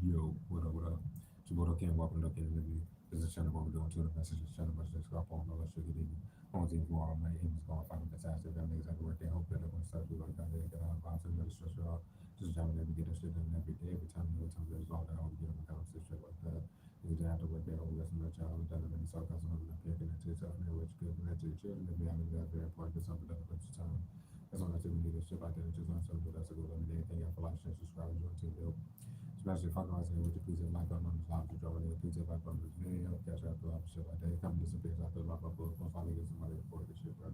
Yo, what up, what up? Supposed2Be can't walk up in the interview. There's a channel what we're doing to the messages, channel messages, scrap on all that shit. Get even. On team for all my aim is going to find a fantastic. Them niggas have to work. They hope that everyone starts to like that. They get out of bounds and really stress her out. Just jamming every get that shit done every day, every time there's all that. I hope you get them accounts and shit like that. You just have to work their whole rest of their childhood. That many sarcasm of them picking into yourself and which good connect to your children. If you have that very important, it's something that puts your time. That's all I think we need to shit like that. Just learn something that's a good every day. Thank you for life, share, subscribe, and join to the especially if I know I say, would you please hit like button on this live video, or please hit like button on this video, CashApp, shit like that. It kind of disappears after the live upload. Most likely get somebody to report this shit, bro.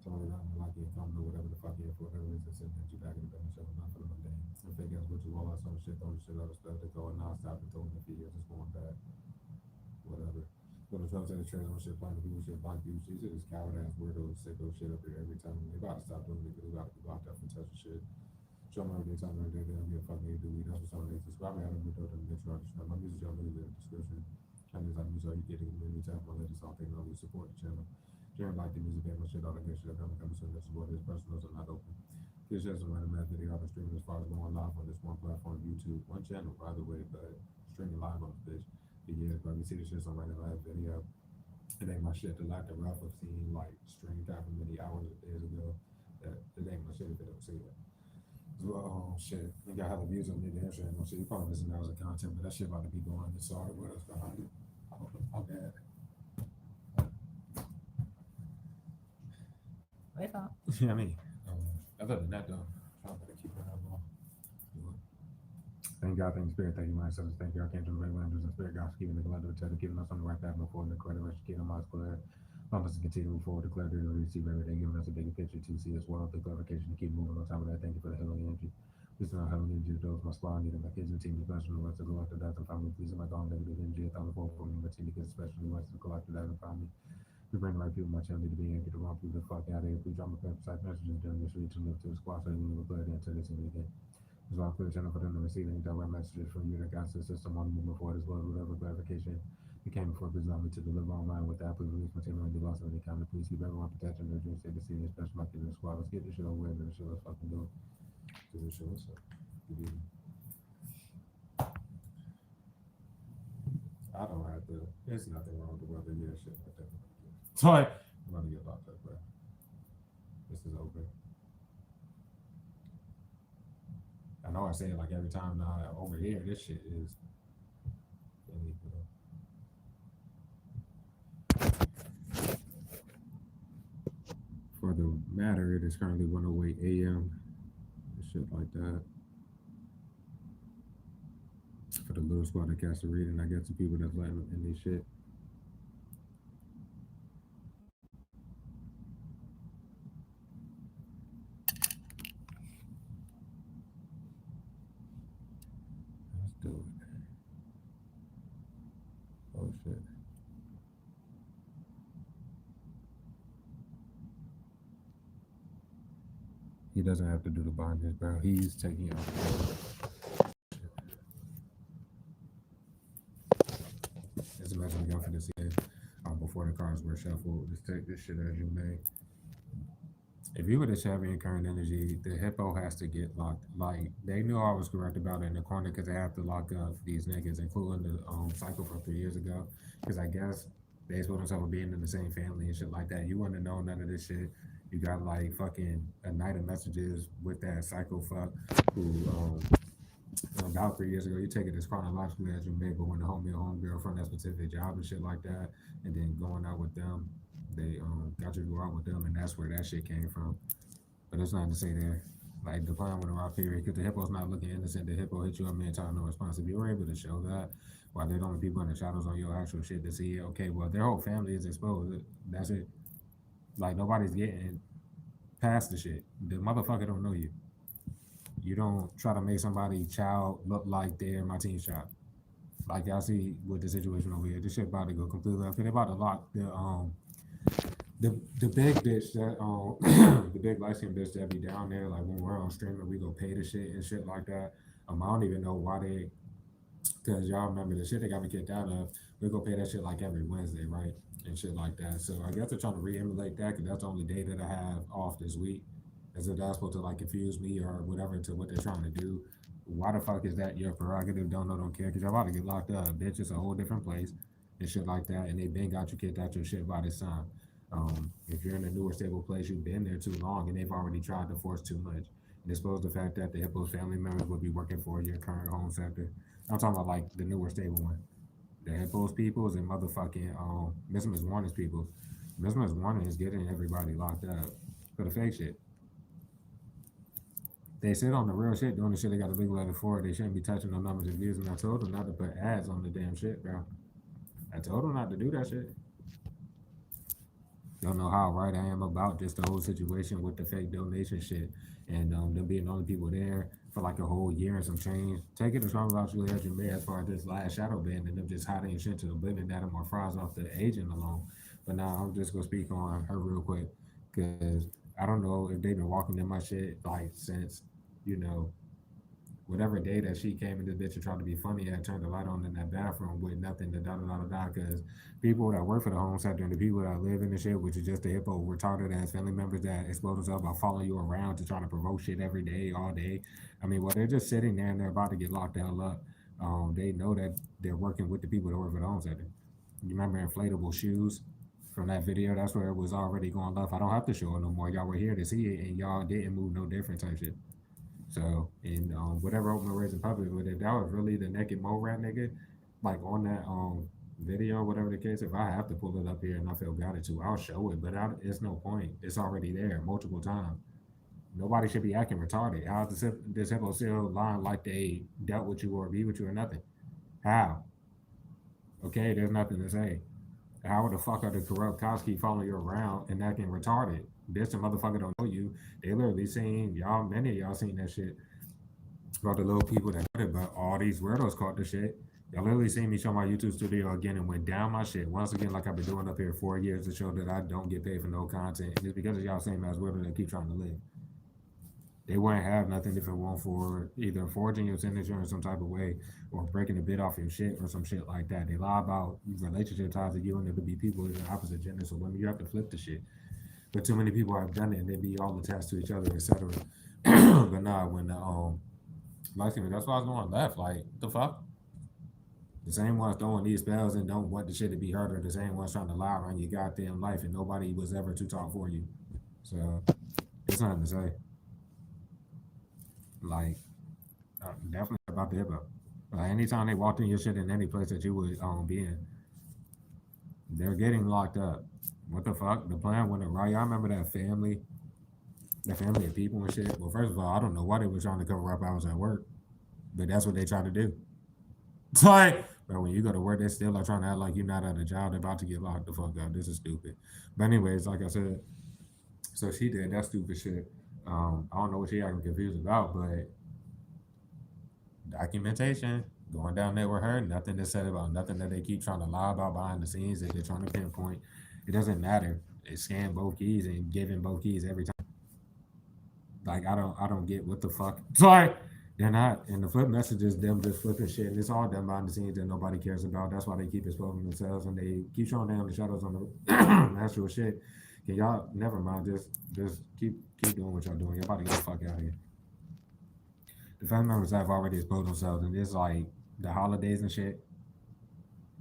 Somebody not gonna like it, come do whatever the fuck you for whatever reason, sitting at you back in the bed and shit, not for the mundane. Some fake ass bitches, all that sort of shit, throwing shit out of stuff, they going non-stop and throwing the feet, just going back, whatever. Go to Trump and trans on shit, playing the people shit, black people shit, this coward ass weirdo, sicko shit up here every time. They about to stop doing it because they about to be locked up and touching shit. Show me every day, tell me every day, they don't give a fuck what you do. That's what some of they subscribe me. I don't do them, get you on my music, y'all leave it in the description. And there's like music, you get it in the tap, my latest song, thing, all you support the channel. During like the music, game, shit, all that good shit, coming soon. That's what this personals are not open. This is some random ass video I've been streaming as far as going live on this one platform, YouTube, one channel, by the way, but streaming live on this bitch for years, bro. You see this shit some random ass video. It ain't my shit. The lack of rough of seeing like streamed out from many hours or days ago. That it ain't my shit if it don't see it. Oh shit, you got how the views on the Instagram. No shit, you probably missing hours of content, but that shit about to be going. Sorry, what else behind it? Oh, my bad. Wake up. Yeah, I mean, other than that though, I'm gonna keep it up on. Thank God, thank the Spirit, thank you, my sisters, thank you, I can't do the regular angels and Spirit, God, keeping the collective tether, keeping us on the right path before the credit rush, keeping my square. Help us to continue to move forward, declare to receive every day, giving us a bigger picture to see as well, the clarification to keep moving on top of that. Thank you for the healing energy. Please don't healing energy to those my spine, needing my kids and team, especially the rest of the collective death and family. Please make all negative energy, 1,000 for me, my team, because especially the rest of the collective death and family. We bring the right people, my channel, to be here, get the wrong people the fuck out of here. Please drop my precise messages during this week to live to the squad so they can live clarity into this weekend. As well, clear channel for them to receive any direct messages from you that got to the system on moving forward as well as whatever clarification you came before presenting me to deliver online with that. Please release my team and be lost of any kind of please keep everyone protecting their dreams, safe to see, especially my kids in the squad. Let's get this shit over with and shit, let's fucking do it. Do this shit, what's up? Good evening. I don't have to, there's nothing wrong with the weather, yeah, shit like that. Sorry, I'm about to get locked up, bro. This is open. I know I say it like every time now over here, this shit is illegal. For the matter, it is currently 1:08 a.m. Shit like that. For the little squad that cast a reading, I guess the people that's letting in this shit. Let's do it. Oh shit. He doesn't have to do the bondage, bro. He's taking it off. As a message we got for this year, before the cards were shuffled, just take this shit as you may. If you were the Chevy in current energy, the hippo has to get locked. Like, they knew I was correct about it in the corner because they have to lock up these niggas, including the cycle from 3 years ago. Because I guess they supposed themselves being in the same family and shit like that. You wouldn't know none of this shit. You got like fucking a night of messages with that psycho fuck who about 3 years ago, you take it as chronologically as you may, but when the homie or homegirl from that specific job and shit like that, and then going out with them, they got you to go out with them, and that's where that shit came from. But it's not to say there, like the plan with a rock period, because the hippo's not looking innocent. The hippo hit you up, man, time no response. If you were able to show that, while they're the only people in the shadows on your actual shit to see, okay, well, their whole family is exposed. That's it. Like, nobody's getting past the shit. The motherfucker don't know you. You don't try to make somebody's child look like they're my team's child. Like y'all see with the situation over here, this shit about to go completely up. They're about to lock the big bitch that the big light skinned bitch that be down there. Like when we're on streaming, we go pay the shit and shit like that. I don't even know why they, because y'all remember the shit they got me kicked out of. We go pay that shit like every Wednesday, right? And shit like that. So I guess they're trying to re-emulate that because that's the only day that I have off this week. As if that's supposed to like confuse me or whatever to what they're trying to do. Why the fuck is that your prerogative? Don't know, don't care, because you're about to get locked up. Bitch, it's a whole different place and shit like that. And they been got you kicked out your shit by this time. If you're in a newer, stable place, you've been there too long and they've already tried to force too much. And expose the fact that the Hippos family members would be working for your current home sector. I'm talking about like the newer, stable one. The Hippos peoples and motherfucking Miss Warner's peoples. Miss Warner is getting everybody locked up for the fake shit. They sit on the real shit, doing the shit they got a legal letter for. They shouldn't be touching no numbers and views. And I told them not to put ads on the damn shit, bro. I told them not to do that shit. Don't know how right I am about just the whole situation with the fake donation shit and them being the only people there for like a whole year and some change. Take it as strong about you as you may as far as this last shadow ban and them just hiding shit to the oblivion that more fries off the agent alone. But now I'm just gonna speak on her real quick because I don't know if they've been walking in my shit like since you know whatever day that she came in this bitch and tried to be funny and turned the light on in that bathroom with nothing to da da da da da. Because people that work for the home sector and the people that live in the shit, which is just the hippo retarded ass family members that expose themselves by following you around to try to provoke shit every day, all day. I mean, well, they're just sitting there and they're about to get locked the hell up. They know that they're working with the people that work for the home sector. You remember inflatable shoes from that video? That's where it was already going left. I don't have to show it no more. Y'all were here to see it and y'all didn't move no different type shit. So, and whatever open raised in public, but if that was really the naked mole rat nigga, like on that video, whatever the case, if I have to pull it up here and I feel guided to, I'll show it. But it's no point. It's already there multiple times. Nobody should be acting retarded. How is this hippo still lying like they dealt with you or be with you or nothing? How? Okay, there's nothing to say. How the fuck are the corrupt cops keep following you around and acting retarded? Bitch, the motherfucker don't know you. They literally seen y'all. Many of y'all seen that shit about the little people that did it, but all these weirdos caught the shit. Y'all literally seen me show my YouTube studio again and went down my shit once again, like I've been doing up here 4 years to show that I don't get paid for no content. And it's because of y'all same ass weirdos that keep trying to live. They wouldn't have nothing if it weren't for either forging your signature in some type of way or breaking a bit off your shit or some shit like that. They lie about relationship ties that you and there could be people of the opposite gender. So women, you have to flip the shit. But too many people have done it and they be all attached to each other, etc. But nah, when the like that's why I was going left. Like the fuck? The same ones throwing these spells and don't want the shit to be heard are the same ones trying to lie around your goddamn life and nobody was ever to talk for you. So it's nothing to say. Like definitely about the hippo. Like anytime they walked in your shit in any place that you would be in, they're getting locked up. What the fuck? The plan went right. Y'all remember that family of people and shit? Well, first of all, I don't know why they were trying to cover up I was at work, but that's what they tried to do. It's like, but when you go to work, they still are trying to act like you're not at a job. They're about to get locked the fuck up. This is stupid. But anyways, like I said, so she did that stupid shit. I don't know what she acting confused about, but documentation going down there with her, nothing to say about nothing that they keep trying to lie about behind the scenes that they're trying to pinpoint. It doesn't matter. They scan both keys and giving both keys every time. Like I don't get what the fuck. Sorry. They're not. And the flip message is them just flipping shit. And it's all done behind the scenes that nobody cares about. That's why they keep exposing themselves and they keep showing down the shadows on the actual shit. Can y'all never mind, just keep doing what y'all doing. Y'all about to get the fuck out of here. The family members have already exposed themselves and it's like the holidays and shit.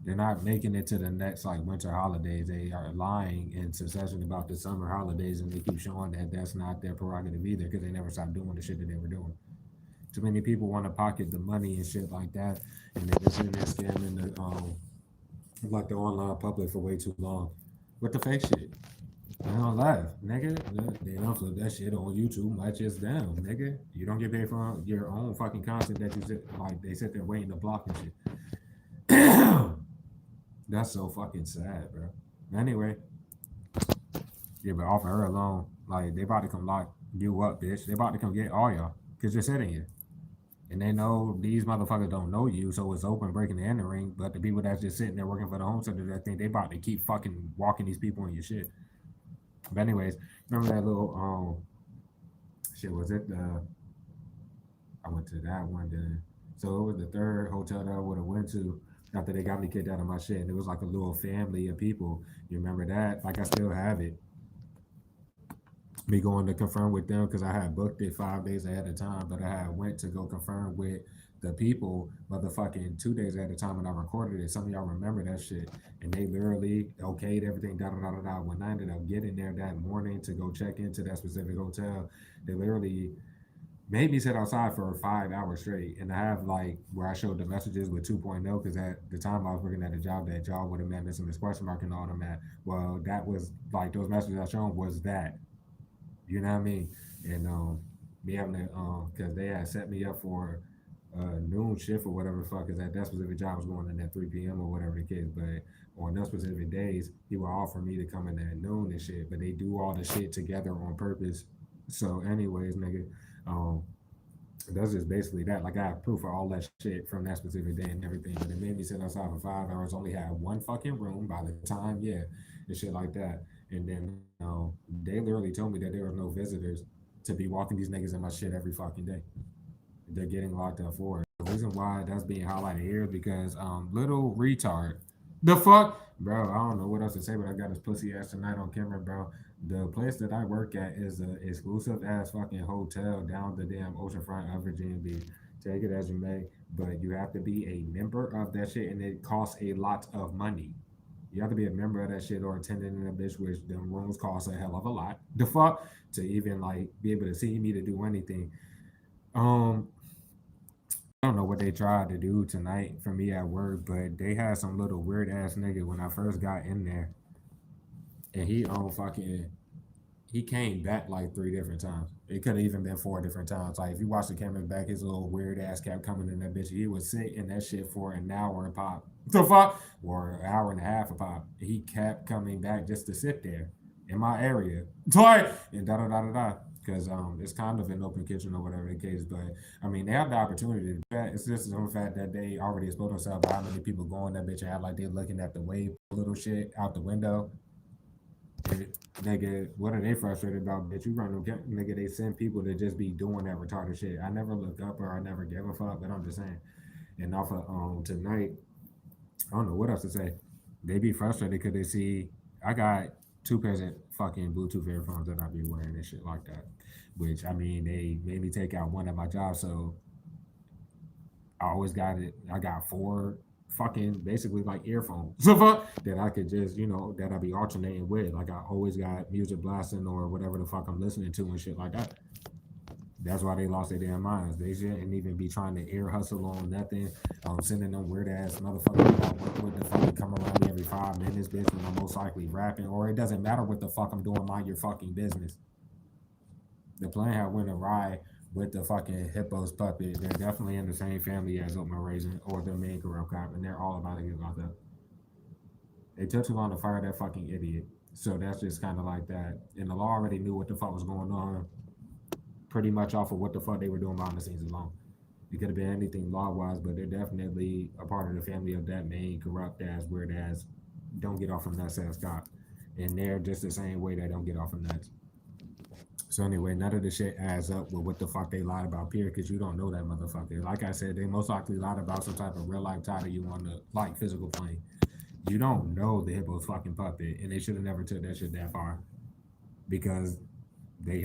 They're not making it to the next like winter holidays. They are lying in succession about the summer holidays, and they keep showing that that's not their prerogative either because they never stopped doing the shit that they were doing. Too many people want to pocket the money and shit like that, and they're just in there scamming like the online public for way too long with the fake shit. They don't laugh, nigga. They don't flip that shit on YouTube. Much is down, nigga. You don't get paid for your own fucking content that you sit like they sit there waiting to block and shit. That's so fucking sad, bro. Anyway, yeah, but off of her alone, like they about to come lock you up, bitch. They about to come get all y'all because you're sitting here, and they know these motherfuckers don't know you, so it's open breaking the entering. But the people that's just sitting there working for the home center, that think they about to keep fucking walking these people in your shit. But anyways, remember that little shit? Was it the? I went to that one then. So it was the third hotel that I would have went to after they got me kicked out of my shit. And it was like a little family of people. You remember that? Like I still have it. me going to confirm with them because I had booked it 5 days ahead of time, but I had went to go confirm with the people motherfucking 2 days at a time and I recorded it. Some of y'all remember that shit. And they literally okayed everything, da da da da da. When I ended up getting there that morning to go check into that specific hotel, they literally made me sit outside for 5 hours straight. And I have like where I showed the messages with 2.0 because at the time I was working at a job that y'all would have met missing this question mark and all them at. Well, that was like those messages I showed was that. You know what I mean? And me having to because they had set me up for noon shift or whatever the fuck is that specific job was going in at 3 p.m. or whatever the case. But on those specific days, he would offer me to come in at noon and shit. But they do all the shit together on purpose. So, anyways, nigga, um, that's just basically that. Like I have proof of all that shit from that specific day and everything. But it made me sit outside for 5 hours. Only had one fucking room by the time, yeah, and shit like that. And then they literally told me that there was no visitors to be walking these niggas in my shit every fucking day. They're getting locked up for it. The reason why that's being highlighted here is because little retard. The fuck? Bro, I don't know what else to say, but I got his pussy ass tonight on camera, bro. The place that I work at is a exclusive ass fucking hotel down the damn oceanfront of Virginia Beach. Take it as you may, but you have to be a member of that shit, and it costs a lot of money. You have to be a member of that shit or attendant in a bitch, which the rooms cost a hell of a lot. The fuck to even like be able to see me to do anything. Um, I don't know what they tried to do tonight for me at work, but they had some little weird ass nigga when I first got in there, and he came back like 3 different times. It could have even been 4 different times. Like if you watch the camera back, his little weird ass kept coming in that bitch. He would sit in that shit for an hour and pop. The fuck? Or an hour and a half a pop. He kept coming back just to sit there in my area. Like and da da da da da. Because it's kind of an open kitchen or whatever the case. But I mean, they have the opportunity to do that. It's just the fact that they already exposed themselves by how many people go in that bitch and act like they're looking at the wave little shit out the window. And nigga, what are they frustrated about? Bitch, you run them, nigga. They send people to just be doing that retarded shit. I never look up or I never give a fuck, but I'm just saying. And off of tonight, I don't know what else to say. They be frustrated because they see I got two pairs of fucking Bluetooth earphones that I be wearing and shit like that. Which I mean, they made me take out one at my job, so I always got it. I got four fucking basically like earphones so fuck that I could just that I be alternating with. Like I always got music blasting or whatever the fuck I'm listening to and shit like that. That's why they lost their damn minds. They shouldn't even be trying to ear hustle on nothing. Sending them weird ass motherfuckers that I work with to fucking come around me every 5 minutes, bitch, when I'm most likely rapping. Or it doesn't matter what the fuck I'm doing, mind your fucking business. The plan had went awry with the fucking hippos puppet. They're definitely in the same family as Oatmeal Raisin or the main corrupt cop, and they're all about to get locked up. They took too long to fire that fucking idiot. So that's just kind of like that. And the law already knew what the fuck was going on, pretty much off of what the fuck they were doing behind the scenes alone. It could have been anything law wise, but they're definitely a part of the family of that main corrupt ass, weird ass, don't get off from nuts ass cop. And they're just the same way they don't get off from nuts. So anyway, none of the shit adds up with what the fuck they lied about, period, because you don't know that motherfucker. Like I said, they most likely lied about some type of real life title you on the like physical plane. You don't know the hippo's fucking puppet, and they should have never took that shit that far because they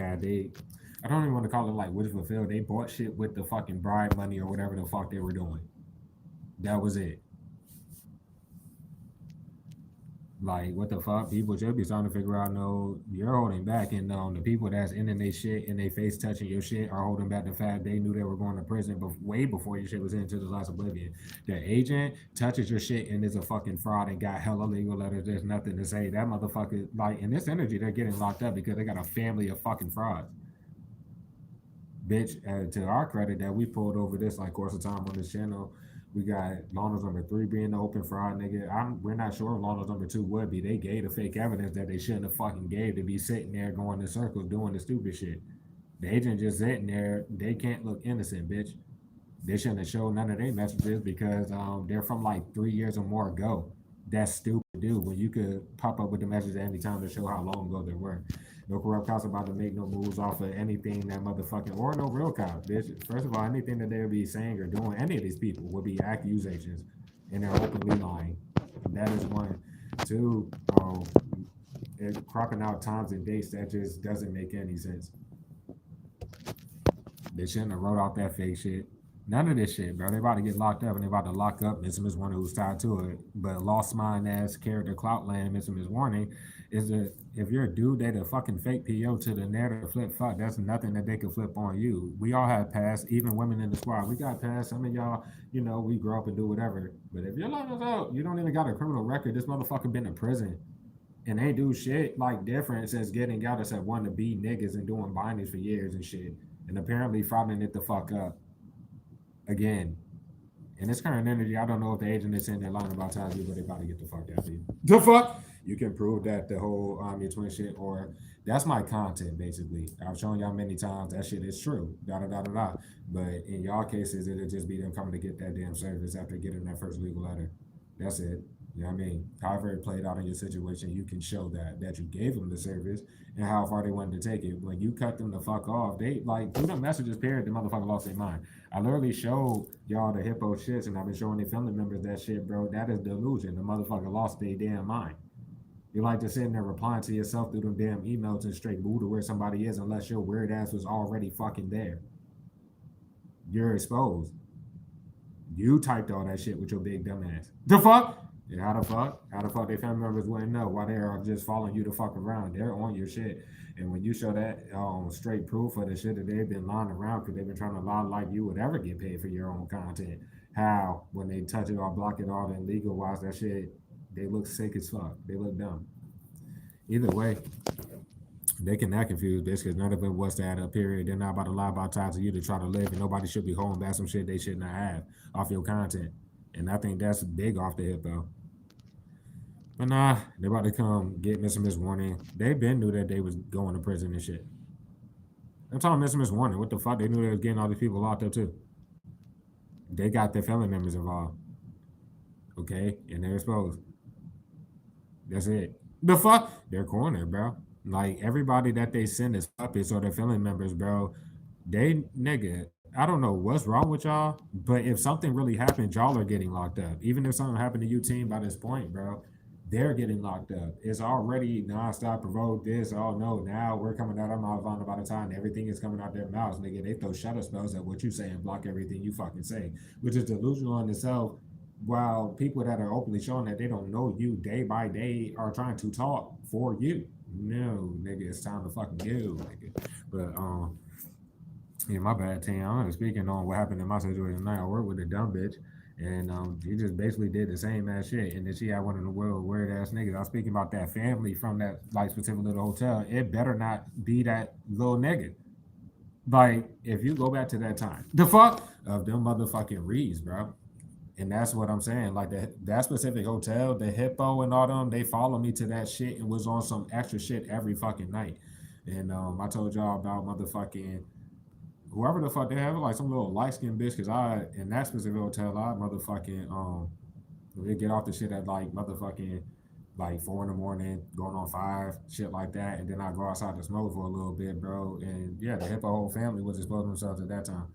I don't even want to call it like wish fulfilled. They bought shit with the fucking bribe money or whatever the fuck they were doing. That was it. Like what the fuck? People should be starting to figure out. No, you're holding back, and the people that's in their shit and they face touching your shit are holding back the fact they knew they were going to prison, but way before your shit was into the last oblivion. The agent touches your shit and is a fucking fraud and got hella legal letters. There's nothing to say. That motherfucker, like in this energy, they're getting locked up because they got a family of fucking frauds. Bitch, to our credit, that we pulled over this like course of time on this channel. We got Lawless number 3 being the open fraud nigga. We're not sure if Lawless number 2 would be. They gave the fake evidence that they shouldn't have fucking gave to be sitting there going in circles doing the stupid shit. The agent just sitting there. They can't look innocent, bitch. They shouldn't have showed none of their messages because they're from like 3 years or more ago. That's stupid, dude. When you could pop up with the message at any time to show how long ago they were. No corrupt cops about to make no moves off of anything that motherfucking or no real cops, bitch. First of all, anything that they'll be saying or doing, any of these people would be accusations, and they're openly lying. That is one. Two, cropping out times and dates that just doesn't make any sense. They shouldn't have wrote out that fake shit. None of this shit, bro. They about to get locked up and they about to lock up Miss Warning who's tied to it. But lost mind ass character clout land Miss Warning is that if you're a dude that a fucking fake PO to the narrative flip fuck, that's nothing that they can flip on you. We all have past, even women in the squad. We got past. Some of y'all, we grow up and do whatever. But if you're like us out, you don't even got a criminal record. This motherfucker been in prison and they do shit like different since getting out us at wanting to be niggas and doing bindings for years and shit. And apparently following it the fuck up again. In this current energy, I don't know if the agent is in there lying about times, but they about to get the fuck out of you. The fuck? You can prove that the whole your twin shit, or that's my content basically. I've shown y'all many times that shit is true. Da da da da da. But in y'all cases, it'll just be them coming to get that damn service after getting that first legal letter. That's it. You know what I mean? However it played out in your situation, you can show that you gave them the service and how far they wanted to take it. When you cut them the fuck off, they like through the messages period, the motherfucker lost their mind. I literally showed y'all the hippo shits and I've been showing their family members that shit, bro. That is delusion. The motherfucker lost their damn mind. You like to sit in there replying to yourself through them damn emails and straight boo to where somebody is unless your weird ass was already fucking there. You're exposed. You typed all that shit with your big dumb ass. The fuck? And how the fuck? How the fuck they family members wouldn't know why they are just following you the fuck around? They're on your shit. And when you show that straight proof of the shit that they've been lying around because they've been trying to lie like you would ever get paid for your own content. How when they touch it or block it all and legal wise that shit, they look sick as fuck. They look dumb. Either way, they can act confused, bitch, because none of it was that up period. They're not about to lie about time to you to try to live, and nobody should be holding back some shit they should not have off your content. And I think that's big off the hip though. But nah, they about to come get Miss Warning. They been knew that they was going to prison and shit. I'm talking Miss Warning. What the fuck? They knew they was getting all these people locked up too. They got their family members involved. Okay? And they're exposed. That's it. The fuck? They're cornered, bro. Like everybody that they send as puppets or their family members, bro, they nigga, I don't know what's wrong with y'all, but if something really happened, y'all are getting locked up. Even if something happened to you team by this point, bro, they're getting locked up. It's already nonstop provoked this. Oh no, now we're coming out of my mouth by the time everything is coming out their mouths, nigga. They throw shutter spells at what you say and block everything you fucking say, which is delusional in itself. While people that are openly showing that they don't know you day by day are trying to talk for you. No, nigga, it's time to fucking go, nigga. But yeah, my bad, team. I'm speaking on what happened in my situation tonight. I work with a dumb bitch, and he just basically did the same ass shit. And then she had one of the weird ass niggas. I was speaking about that family from that like specific little hotel. It better not be that little nigga. Like, if you go back to that time, the fuck of them motherfucking Reeds, bro. And that's what I'm saying. Like that specific hotel, the hippo and all them, they follow me to that shit and was on some extra shit every fucking night. And I told y'all about motherfucking whoever the fuck they have, like some little light skinned bitch. Cause I in that specific hotel, I motherfucking they get off the shit at like motherfucking like 4 in the morning, going on 5, shit like that, and then I go outside to smoke for a little bit, bro. And yeah, the hippo whole family was exposing themselves at that time.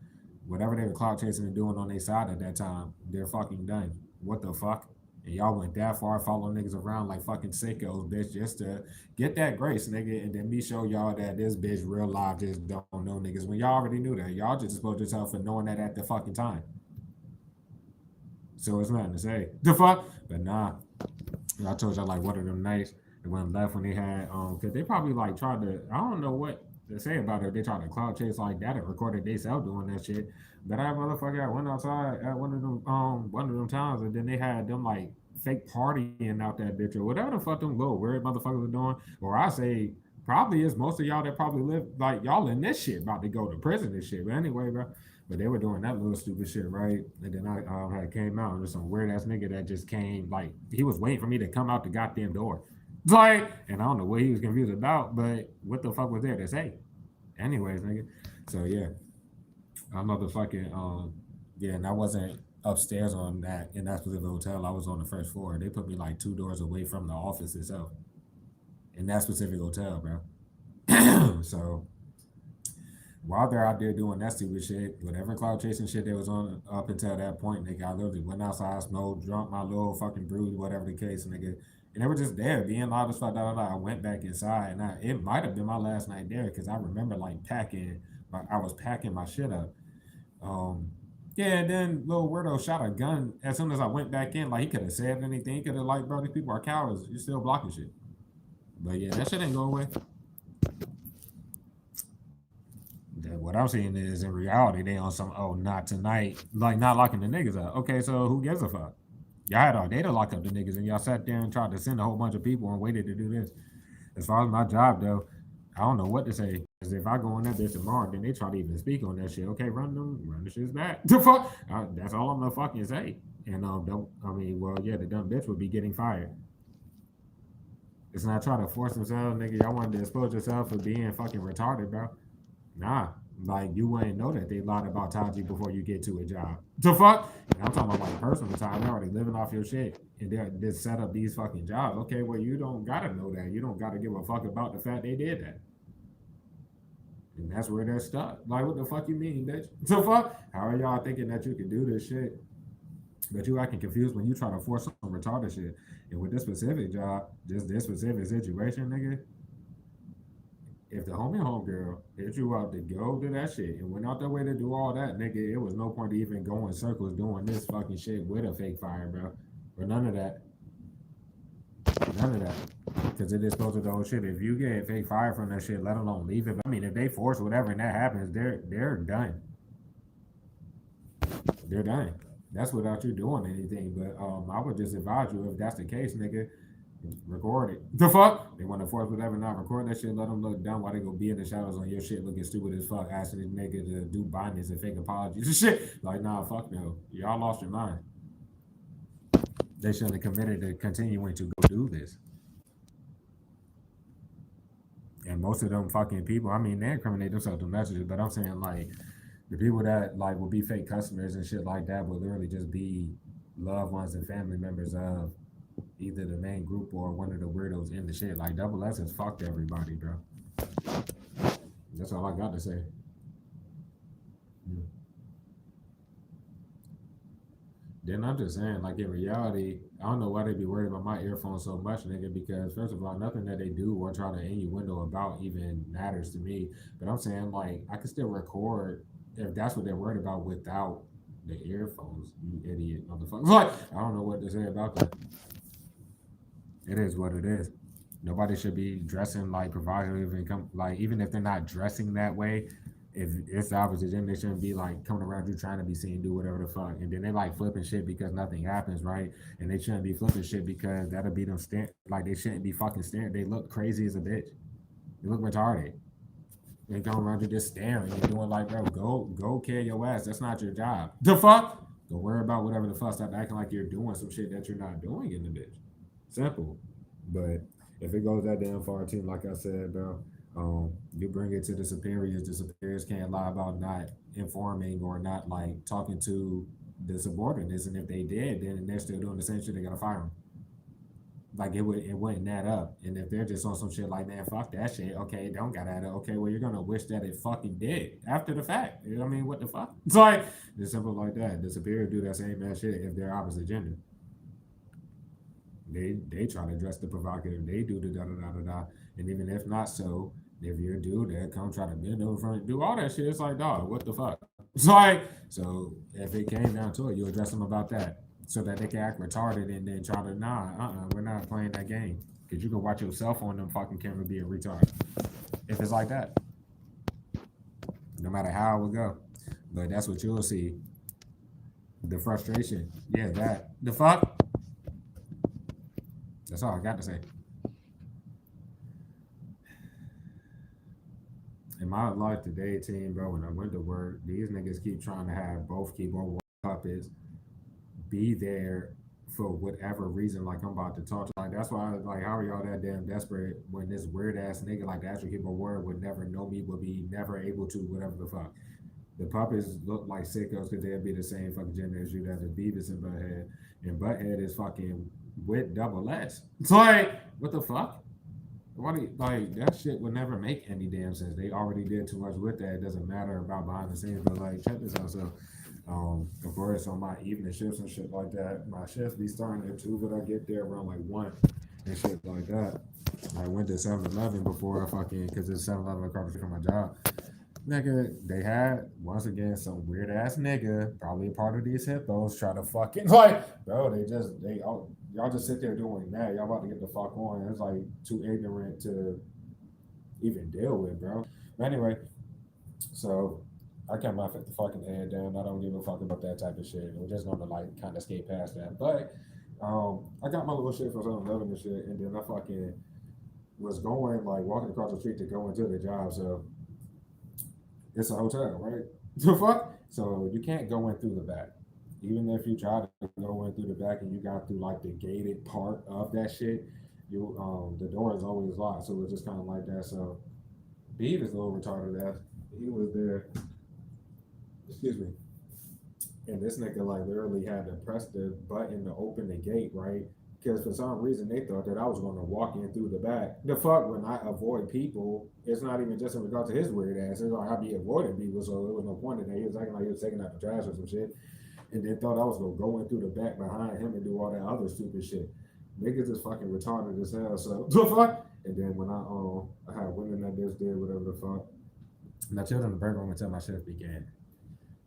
Whatever they were clout chasing and doing on their side at that time, they're fucking done. What the fuck? And y'all went that far following niggas around like fucking sickos, bitch, just to get that grace, nigga, and then me show y'all that this bitch real life just don't know niggas. When y'all already knew that, y'all just exposed yourself for knowing that at the fucking time. So it's nothing to say. The fuck? But nah, I told y'all like one of them nights they went left when they had because they probably like tried to I don't know what to say about it. They tried to cloud chase like that and recorded themselves doing that shit. But I motherfucker went outside at one of them times and then they had them like fake partying out that bitch or whatever the fuck them little weird motherfuckers were doing. Or I say probably is most of y'all that probably live like y'all in this shit about to go to prison and shit. But anyway, bro. But they were doing that little stupid shit, right? And then I had came out and there's some weird ass nigga that just came, like, he was waiting for me to come out the goddamn door. Like, and I don't know what he was confused about, but what the fuck was there to say? Anyways, nigga. So yeah. I motherfucking yeah, and I wasn't upstairs on that in that specific hotel. I was on the first floor. They put me like 2 doors away from the office itself. In that specific hotel, bro. So while they're out there doing that stupid shit, whatever cloud chasing shit they was on up until that point, nigga, I literally went outside, smoked, drunk my little fucking brew, whatever the case, nigga, And they were just there being loud as fuck. I went back inside, and it might have been my last night there because I remember like packing. I was packing my shit up. Um, yeah, and then little weirdo shot a gun as soon as I went back in. Like he could have said anything. He could have like, bro, these people are cowards. You're still blocking shit. But yeah, that shit ain't going away. What I'm seeing is in reality they on some not tonight, like not locking the niggas up. Okay, so who gives a fuck? Y'all had all day to lock up the niggas, and y'all sat there and tried to send a whole bunch of people and waited to do this. As far as my job though, I don't know what to say. Because if I go on that bitch tomorrow, then they try to even speak on that shit. Okay, run the shits back. The fuck? That's all I'm gonna fucking say. And don't I mean, well, yeah, the dumb bitch would be getting fired. It's not trying to force themselves, nigga. Y'all wanted to expose yourself for being fucking retarded, bro. Nah, like you wouldn't know that they lied about Taji before you get to a job. The fuck? And I'm talking about like personal time. They're already living off your shit, and they're just set up these fucking jobs. Okay, well you don't gotta know that. You don't gotta give a fuck about the fact they did that. And that's where they're stuck. Like, what the fuck you mean, bitch? The fuck? How are y'all thinking that you can do this shit? But you acting confused when you try to force some retarded shit. And with this specific job, just this specific situation, nigga, if the homegirl hit you up to go to that shit and went out their way to do all that, nigga, it was no point to even go in circles doing this fucking shit with a fake fire, bro. Or none of that. None of that. Because it is supposed to go shit. If you get fake fire from that shit, let alone leave it. I mean, if they force whatever and that happens, they're done. They're done. That's without you doing anything. But I would just advise you if that's the case, nigga, record it. The fuck? They want to force whatever, not record that shit. Let them look dumb while they go be in the shadows on your shit, looking stupid as fuck, asking this nigga to do bindings and fake apologies and shit. Like, nah, fuck no. Y'all lost your mind. They shouldn't have committed to continuing to go do this. And most of them fucking people, I mean, they incriminate themselves through messages, but I'm saying like the people that like will be fake customers and shit like that will literally just be loved ones and family members of either the main group or one of the weirdos in the shit. Like double S has fucked everybody, bro. That's all I got to say. Yeah. Then I'm just saying, like in reality, I don't know why they be worried about my earphones so much, nigga. Because first of all, nothing that they do or try to innuendo about even matters to me. But I'm saying, like, I can still record if that's what they're worried about without the earphones. You idiot motherfucker! Like, I don't know what to say about that. It is what it is. Nobody should be dressing like provocative and come like even if they're not dressing that way. If it's the opposite gender, they shouldn't be like coming around you trying to be seen, do whatever the fuck, and then they like flipping shit because nothing happens, right? And they shouldn't be flipping shit because that'll be them like they shouldn't be fucking staring. They look crazy as a bitch. They look retarded. They come around you just staring and doing like, bro, go carry your ass. That's not your job. The fuck? Don't worry about whatever the fuck. Stop acting like you're doing some shit that you're not doing in the bitch. Simple. But if it goes that damn far, too, like I said, bro, you bring it to the superiors. The superiors can't lie about not informing or not like talking to the subordinates. And if they did, then they're still doing the same shit. They gotta fire them. Like it wouldn't add up. And if they're just on some shit like, man, fuck that shit. Okay, it don't gotta add up. Okay, well you're gonna wish that it fucking did after the fact. You know what I mean? What the fuck? It's like it's simple like that. The superior do that same ass shit if they're opposite gender. They try to dress the provocative. They do the da da da da da. And even if not so, if you're a dude that come try to bend over front, do all that shit, it's like, dog, what the fuck? It's like, so if it came down to it, you address them about that so that they can act retarded and then try to, we're not playing that game. Because you can watch yourself on them fucking camera be a retard. If it's like that. No matter how it would go. But that's what you'll see. The frustration. Yeah, that. The fuck? That's all I got to say. In my life today, team, bro, when I went to work, these niggas keep trying to have both keyboard puppets be there for whatever reason. Like I'm about to talk to, like that's why I was like, how are y'all that damn desperate when this weird ass nigga like the actual keyboard warrior would never know me, would be never able to, whatever the fuck. The puppets look like sickos because they'll be the same fucking gender as you. That's a Beavis and Butthead, and Butthead is fucking with double S. It's like, what the fuck? Why do you, like that shit would never make any damn sense. They already did too much with that. It doesn't matter about behind the scenes, but like check this out. So of course on my evening shifts and shit like that, my shifts be starting at 2, but I get there around like 1. and shit like that. I went to 7-Eleven before I fucking, because it's 7-Eleven across the street from my job. Nigga, they had, once again, some weird ass nigga, probably a part of these hippos, try to fucking, like, bro, y'all just sit there doing that. Y'all about to get the fuck on. It's like too ignorant to even deal with, bro. But anyway, so I kept my fucking head down. I don't give a fuck about that type of shit. We're just gonna like kind of skate past that. But I got my little shit for 7-Eleven and shit, and then I fucking was going like walking across the street to go into the job. So it's a hotel, right? The fuck? So you can't go in through the back. Even if you try to go in through the back and you got through like the gated part of that shit, you the door is always locked. So it's just kind of like that. So Beav is a little retarded ass. He was there. Excuse me. And this nigga like literally had to press the button to open the gate, right? Because for some reason they thought that I was going to walk in through the back. The fuck, when I avoid people, it's not even just in regard to his weird ass. It's like I be avoiding people, so there was no point in that. He was acting like he was taking out the trash or some shit, and then thought I was gonna go in through the back behind him and do all that other stupid shit. Niggas is fucking retarded as hell. So the fuck. And then when I had went in that bitch did whatever the fuck, and I chilled in the break room until my shift began.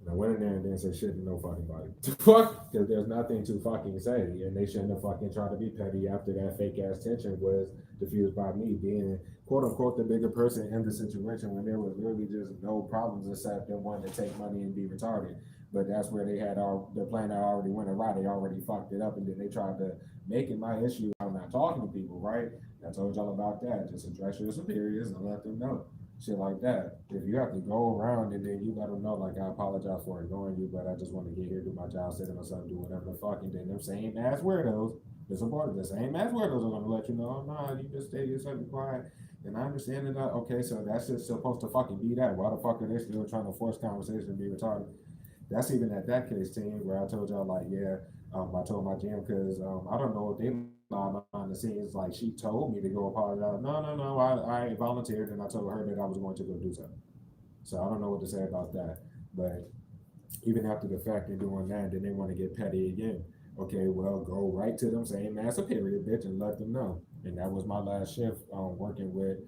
And I went in there and didn't say shit to no fucking body. Fuck, because there's nothing to fucking say, and they shouldn't have fucking tried to be petty after that fake ass tension was diffused by me being quote unquote the bigger person in the situation when there was literally just no problems except them wanting to take money and be retarded. But that's where they had the plan that already went awry. They already fucked it up, and then they tried to make it my issue. I'm not talking to people, right? I told y'all about that. Just address your superiors and let them know shit like that. If you have to go around and then you let them know, like, I apologize for ignoring you, but I just want to get here, do my job, sit in my son, do whatever the fuck, and then them same ass weirdos, the supporters, the same ass weirdos are gonna let you know, oh, nah, you just stay yourself and quiet. And I understand that. Okay, so that's just supposed to fucking be that. Why the fuck are they still trying to force conversation and be retarded? That's even at that case, team, where I told y'all, like, yeah, I told my GM because I don't know if they lied behind the scenes. Like, she told me to go apologize. No, no, no, I volunteered and I told her that I was going to go do something. So I don't know what to say about that. But even after the fact of doing that, then they want to get petty again. Okay, well, go right to them, same ass superior bitch, and let them know. And that was my last shift working with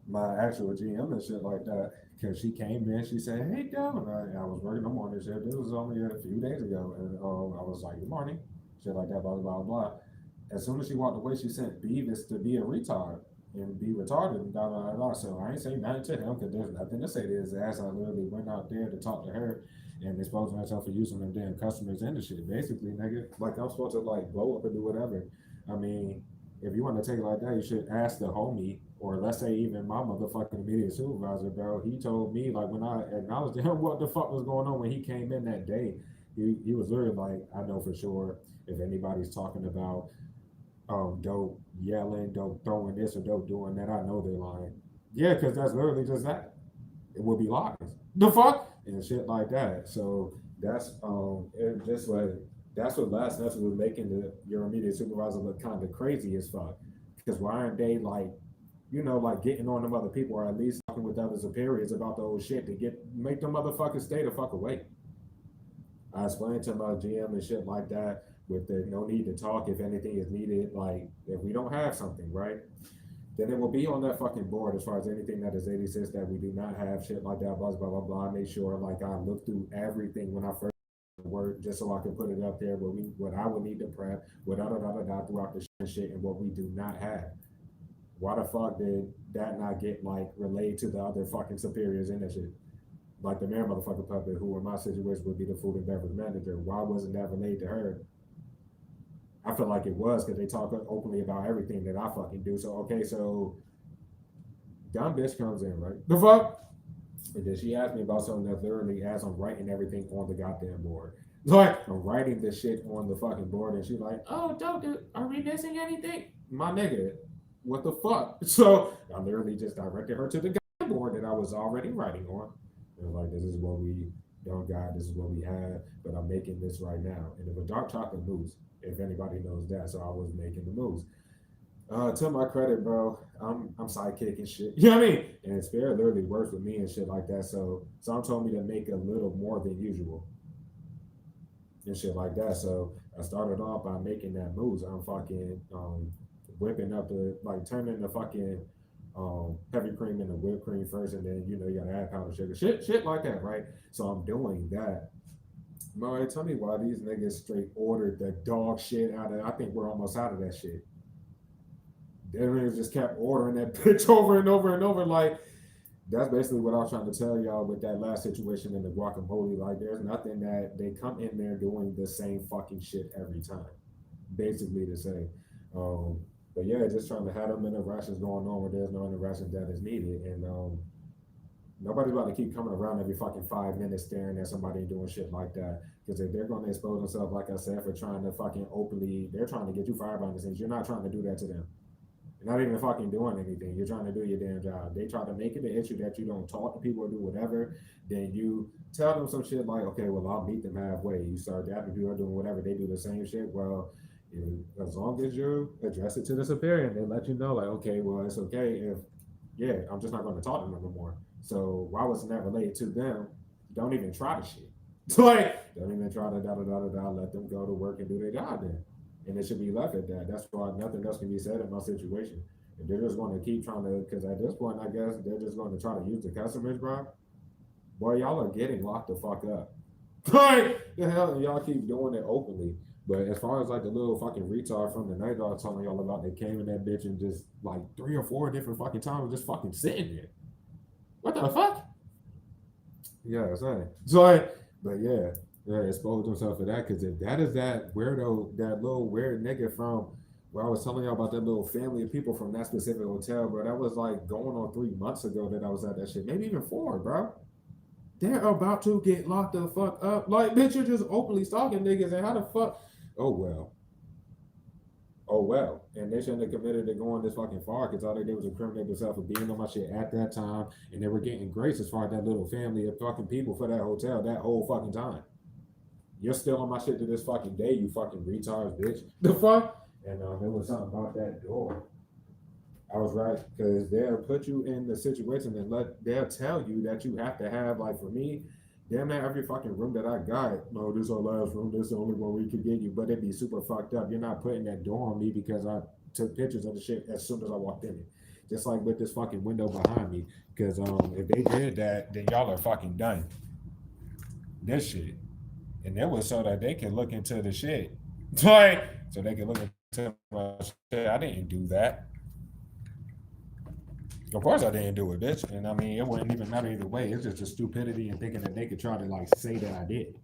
my actual GM and shit like that. Because she came in, she said, "Hey, Doe," and I was working the morning shift. This was only a few days ago, and I was like, "Good morning," shit like that, blah blah blah. As soon as she walked away, she sent Beavis to be a retard and be retarded and blah blah blah. So I ain't saying nothing to him because there's nothing to say to his ass. I literally went out there to talk to her and exposing myself for using them damn customers and the shit. Basically, nigga, like I'm supposed to like blow up and do whatever. I mean, if you want to take it like that, you should ask the homie, or let's say even my motherfucking immediate supervisor, bro. He told me like when I acknowledged to him what the fuck was going on when he came in that day. He was literally like, I know for sure if anybody's talking about dope yelling, dope throwing this or dope doing that, I know they're lying. Yeah, because that's literally just that. It would be lies. The fuck and shit like that. So that's just like that's what last night was making your immediate supervisor look kind of crazy as fuck. Because why aren't they like, like getting on them other people or at least talking with other superiors about the old shit to make them motherfuckers stay the fuck away. I explained to my GM and shit like that with the no need to talk if anything is needed. Like if we don't have something, right? Then it will be on that fucking board as far as anything that is 86 that we do not have, shit like that, blah, blah, blah, blah. I make sure like I look through everything when I first work just so I can put it up there what I would need to prep, what da da da da da throughout the shit and what we do not have. Why the fuck did that not get like relayed to the other fucking superiors in that shit? Like the mayor motherfucking puppet, who in my situation would be the food and beverage manager. Why wasn't that relayed to her? I feel like it was because they talk openly about everything that I fucking do. So okay, so dumb bitch comes in, right? The fuck? And then she asked me about something that literally as I'm writing everything on the goddamn board. Like I'm writing this shit on the fucking board, and she's like, "Oh, don't do. Are we missing anything, my nigga? What the fuck?" So I literally just directed her to the goddamn board that I was already writing on. And like, this is what we don't got. This is what we have. But I'm making this right now. And it was dark chocolate mousse, if anybody knows that. So I was making the moves. To my credit, bro, I'm sidekick and shit. You know what I mean? And Spirit literally works with me and shit like that. So some told me to make a little more than usual and shit like that. So I started off by making that moves. I'm fucking whipping up the like turning the fucking heavy cream into whipped cream first, and then you gotta add powdered sugar, shit like that, right? So I'm doing that. Murray, tell me why these niggas straight ordered the dog shit out of. I think we're almost out of that shit. They niggas just kept ordering that bitch over and over and over. Like that's basically what I was trying to tell y'all with that last situation in the guacamole. Like there's nothing that they come in there doing the same fucking shit every time. Basically the same. Um, but yeah, just trying to have them interactions going on where there's no interaction that is needed. And nobody's about to keep coming around every fucking 5 minutes staring at somebody doing shit like that. Because if they're going to expose themselves, like I said, for trying to fucking openly, they're trying to get you fired behind the scenes. You're not trying to do that to them. You're not even fucking doing anything. You're trying to do your damn job. They try to make it an issue that you don't talk to people or do whatever. Then you tell them some shit like, okay, well, I'll meet them halfway. You start dapping people are doing whatever. They do the same shit. Well, as long as you address it to the superior and they let you know, like, okay, well, it's okay if, yeah, I'm just not going to talk to them no more. So why wasn't that related to them? Don't even try the shit. Like, don't even try to da da da da da. Let them go to work and do their job then, and it should be left at that. That's why nothing else can be said in my situation. If they're just going to keep trying to, because at this point, I guess they're just going to try to use the customers, bro. Boy, y'all are getting locked the fuck up. Like the hell, and y'all keep doing it openly. But as far as like the little fucking retard from the night I was telling y'all about, they came in that bitch and just like 3 or 4 different fucking times just fucking sitting there. What the fuck? Yeah, same. So, but yeah, yeah, exposed himself to that because if that is that weirdo, that little weird nigga from where I was telling y'all about that little family of people from that specific hotel, bro, that was like going on 3 months ago that I was at that shit, maybe even 4, bro. They're about to get locked the fuck up. Like, bitch, you're just openly stalking niggas, and how the fuck? Oh well. Oh well, and they shouldn't have committed to going this fucking far because all they did was incriminate themselves for being on my shit at that time, and they were getting grace as far as that little family of fucking people for that hotel that whole fucking time. You're still on my shit to this fucking day, you fucking retards, bitch. The fuck? And there was something about that door. I was right because they'll put you in the situation and they'll tell you that you have to have like for me, damn near every fucking room that I got. No, this is our last room. This is the only one we could get you. But it'd be super fucked up. You're not putting that door on me because I took pictures of the shit as soon as I walked in it. Just like with this fucking window behind me. Because if they did that, then y'all are fucking done. This shit. And that was so that they can look into the shit. Like, so they can look into my shit. I didn't do that. Of course I didn't do it, bitch. And I mean, it wouldn't even matter either way. It's just a stupidity and thinking that they could try to like say that I did.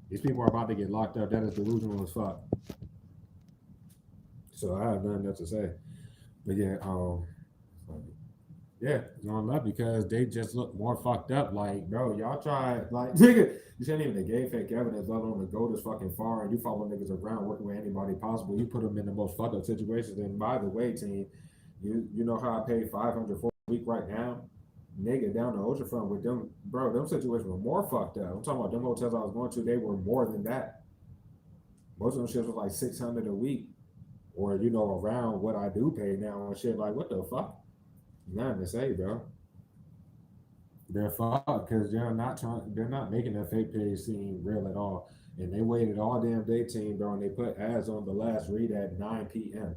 These people are about to get locked up. That is delusional as fuck. So I have nothing else to say. But yeah, yeah, on that because they just look more fucked up. Like, bro, y'all tried like nigga, you shouldn't even negate fake evidence, let alone to go this fucking far and you follow niggas around working with anybody possible. You put them in the most fucked up situations. And by the way, team, you know how I pay 500 for a week right now? Nigga, down the oceanfront with them, bro, them situations were more fucked up. I'm talking about them hotels I was going to, they were more than that. Most of them shit was like 600 a week. Or, around what I do pay now and shit. Like, what the fuck? Nothing to say, bro. They're fucked because they're not making that fake page seem real at all. And they waited all damn day, team, bro, and they put ads on the last read at 9 p.m.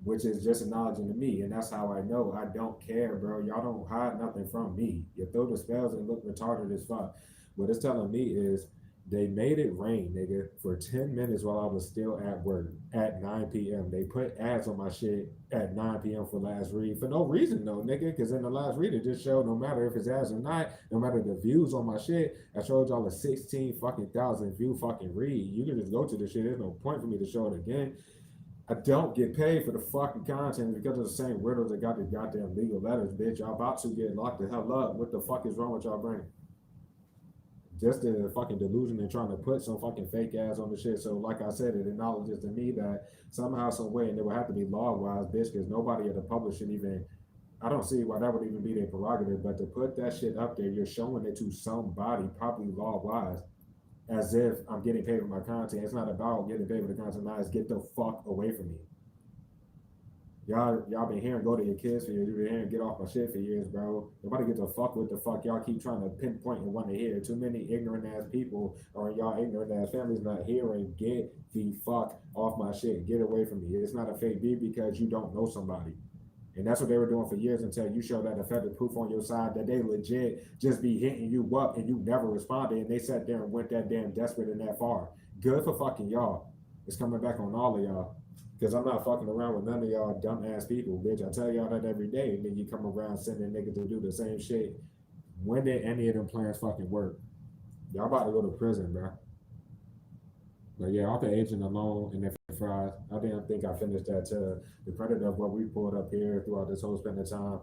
Which is just acknowledging to me, and that's how I know I don't care, bro. Y'all don't hide nothing from me. You throw the spells and look retarded as fuck. What it's telling me is they made it rain, nigga, for 10 minutes while I was still at work at 9 p.m. They put ads on my shit at 9 p.m. for last read for no reason, though, nigga, because in the last read, it just showed no matter if it's ads or not, no matter the views on my shit, I showed y'all a 16 fucking thousand view fucking read. You can just go to the shit. There's no point for me to show it again. I don't get paid for the fucking content because of the same riddles that got the goddamn legal letters, bitch. Y'all about to get locked the hell up. What the fuck is wrong with y'all brain? Just the fucking delusion and trying to put some fucking fake ass on the shit. So, like I said, it acknowledges to me that somehow, some way, and it would have to be law-wise, bitch, because nobody at the public should even. I don't see why that would even be their prerogative, but to put that shit up there, you're showing it to somebody, probably law-wise, as if I'm getting paid for my content. It's not about getting paid for the content. Now it's get the fuck away from me. Y'all been hearing go to your kids for years. You've been hearing get off my shit for years, bro. Nobody gives a fuck what the fuck y'all keep trying to pinpoint and want to hear. Too many ignorant ass people or y'all ignorant ass families not hearing get the fuck off my shit. Get away from me. It's not a fake beat because you don't know somebody. And that's what they were doing for years until you show that effective proof on your side that they legit just be hitting you up and you never responded and they sat there and went that damn desperate and that far. Good for fucking y'all. It's coming back on all of y'all. Because I'm not fucking around with none of y'all dumbass people, bitch. I tell y'all that every day. And then you come around sending niggas to do the same shit. When did any of them plans fucking work? Y'all about to go to prison, bro. But yeah, off the agent alone and then fries, I didn't think I finished that to the credit of what we pulled up here throughout this whole span of time.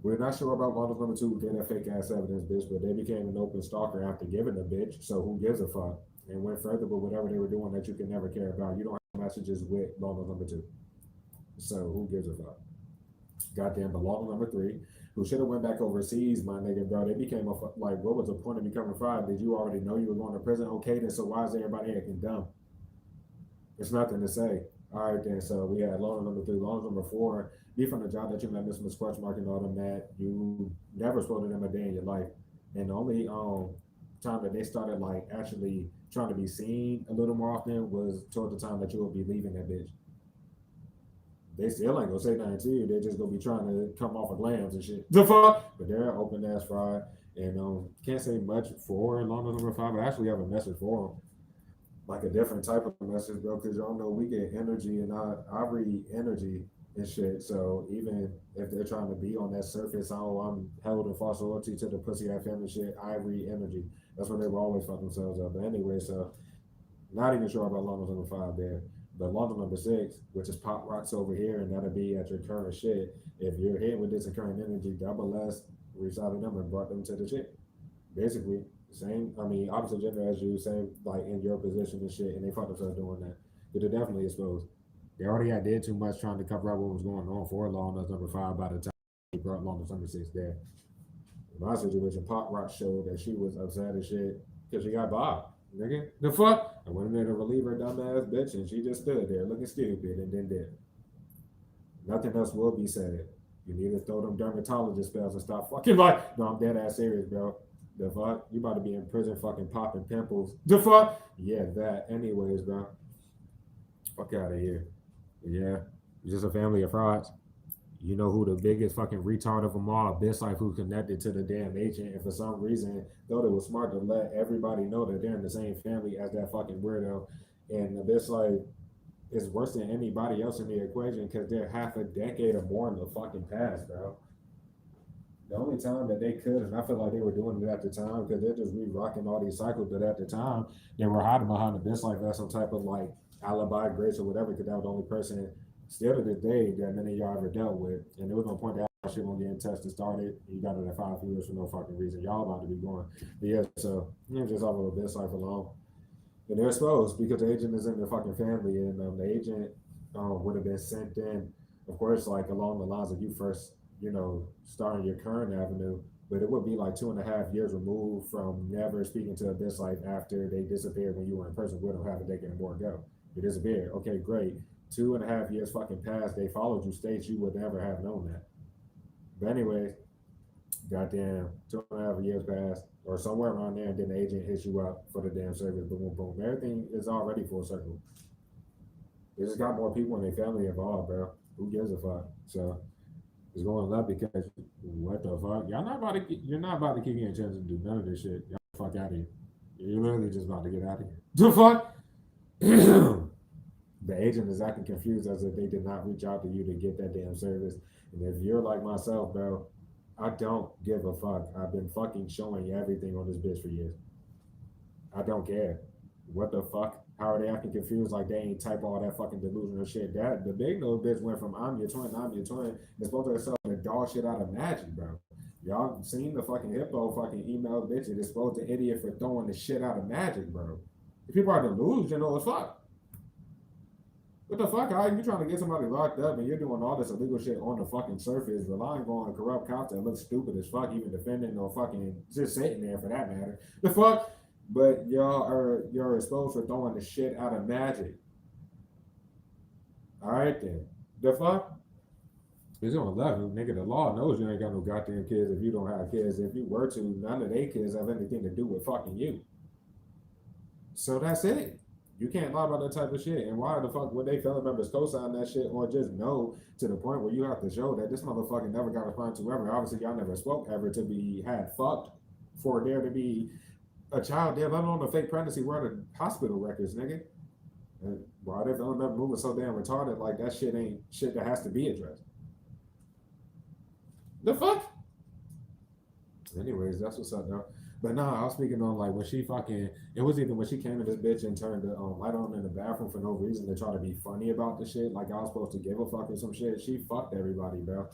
We're not sure about models number two, getting that fake ass evidence, bitch, but they became an open stalker after giving a bitch, so who gives a fuck? And went further with whatever they were doing that you can never care about. You don't have messages with model number two. So who gives a fuck? Goddamn, but model number three, who should have went back overseas, my nigga, bro. They became like, what was the point of becoming fried? Did you already know you were going to prison? Okay, then so why is everybody acting dumb? It's nothing to say. All right, then. So we had loan number three, loan number four. Be from the job that you met Mr. Squatch Mark and all them that you never spoke to them a day in your life. And the only time that they started like actually trying to be seen a little more often was toward the time that you will be leaving that bitch. They still ain't gonna say nothing to you. They're just gonna be trying to come off of lambs and shit. The fuck? But they're open ass fried. And can't say much for loan number five. I actually have a message for them, like a different type of message, bro, because y'all know we get energy and I read energy and shit. So even if they're trying to be on that surface, I'm held in false loyalty to the pussy ass family shit. I read energy. That's what they will always fuck themselves up. But anyway, so not even sure about London number five there. But London number six, which is Pop Rocks over here, and that'll be at your current shit. If you're hit with this current energy, double S, reached out to them and brought them to the shit. Basically, same, I mean, opposite gender as you, same, like in your position and shit, and they fucked themselves doing that. But they're definitely exposed. They already had did too much trying to cover up what was going on for Lawless number five by the time they brought Lawless number six there. In my situation, Pop Rock showed that she was upset as shit because she got bobbed. Nigga, the fuck? I went in there to relieve her dumbass bitch, and she just stood there looking stupid and then did. Nothing else will be said. You need to throw them dermatologist spells and stop fucking like, no, I'm dead ass serious, bro. The fuck? You about to be in prison fucking popping pimples. The fuck? Yeah, that. Anyways, bro. Fuck out of here. Yeah. It's just a family of frauds. You know who the biggest fucking retard of them all? Bitch Life, who connected to the damn agent, and for some reason thought it was smart to let everybody know that they're in the same family as that fucking weirdo. And the Bitch Life is worse than anybody else in the equation because they're half a decade or more in the fucking past, bro. The only time that they could, and I feel like they were doing it at the time because they're just re-rocking all these cycles, but at the time they were hiding behind the Bitch Life as some type of like alibi grace or whatever because that was the only person still to this day that none of y'all ever dealt with. And there was no point that shit when getting tested started. You got it at 5 years for no fucking reason. Y'all about to be going. But yeah, so just off of a Bitch Life alone. And they're exposed because the agent is in their fucking family, and the agent would have been sent in, of course, like along the lines of you first, starting your current avenue, but it would be like 2.5 years removed from never speaking to a Bitch Life after they disappeared when you were in prison with them half a decade or more ago. They disappeared. Okay, great. 2.5 years fucking passed. They followed you states you would never have known that. But anyway, goddamn, 2.5 years passed, or somewhere around there, and then the agent hits you up for the damn service. Boom, boom, boom. Everything is already full circle. They just got more people in their family involved, bro. Who gives a fuck? So it's going left because what the fuck? You're not about to keep getting a chance to do none of this shit. Y'all fuck out of here. You're literally just about to get out of here. The fuck? The agent is acting confused as if they did not reach out to you to get that damn service. And if you're like myself, bro, I don't give a fuck. I've been fucking showing everything on this bitch for years. I don't care. What the fuck? How are they acting confused like they ain't type all that fucking delusional shit? That the big nose bitch went from I'm your twin, It's supposed to herself the dog shit out of magic, bro. Y'all seen the fucking hippo fucking email bitch? It exposed the idiot for throwing the shit out of magic, bro. If people are delusional as fuck. What the fuck? How are you trying to get somebody locked up and you're doing all this illegal shit on the fucking surface, relying on corrupt cops that look stupid as fuck, even defending or fucking just sitting there for that matter? The fuck? But you're exposed for throwing the shit out of magic. All right then. The fuck? It's on 11, nigga. The law knows you ain't got no goddamn kids if you don't have kids. If you were to, none of their kids have anything to do with fucking you. So that's it. You can't lie about that type of shit. And why the fuck would they family members co-sign that shit or just know to the point where you have to show that this motherfucker never got assigned to ever? Obviously, y'all never spoke ever to be had fucked for there to be a child there, let alone a fake pregnancy. Where are the hospital records, nigga? And why they family member moving so damn retarded? Like that shit ain't shit that has to be addressed. The fuck? Anyways, that's what's up, though. But nah, I was speaking on like when she fucking. It was either when she came to this bitch and turned the light on in the bathroom for no reason to try to be funny about the shit, like I was supposed to give a fuck or some shit. She fucked everybody, bro.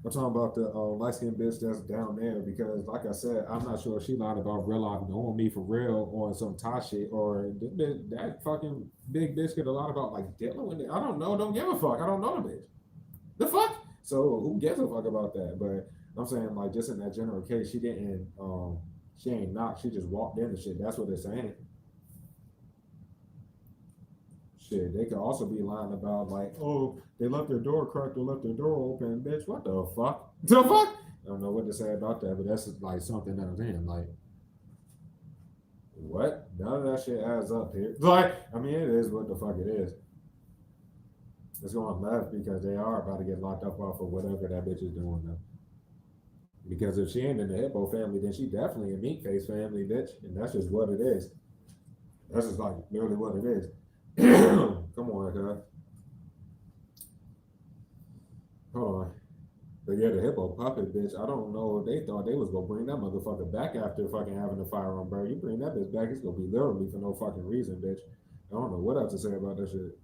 I'm talking about the light skinned bitch that's down there because, like I said, I'm not sure if she lied about real life knowing me for real on some tie shit or that fucking big bitch could have lied about like dealing with it. I don't know. Don't give a fuck. I don't know the bitch. The fuck? So who gives a fuck about that? But I'm saying like just in that general case, she didn't she ain't knocked, she just walked in the shit. That's what they're saying. Shit, they could also be lying about like, oh, they left their door cracked or left their door open. Bitch, what the fuck? The fuck? I don't know what to say about that, but that's like something that I'm saying. Like, what? None of that shit adds up here. Like, I mean, it is what the fuck it is. It's going left because they are about to get locked up off of whatever that bitch is doing now. Because if she ain't in the Hippo family, then she definitely a meat face family, bitch. And that's just what it is. That's just like literally what it is. Come on, cuz. Hold on. But yeah, the Hippo puppet, bitch. I don't know if they thought they was gonna bring that motherfucker back after fucking having the firearm burn. You bring that bitch back, it's gonna be literally for no fucking reason, bitch. I don't know what else to say about that shit.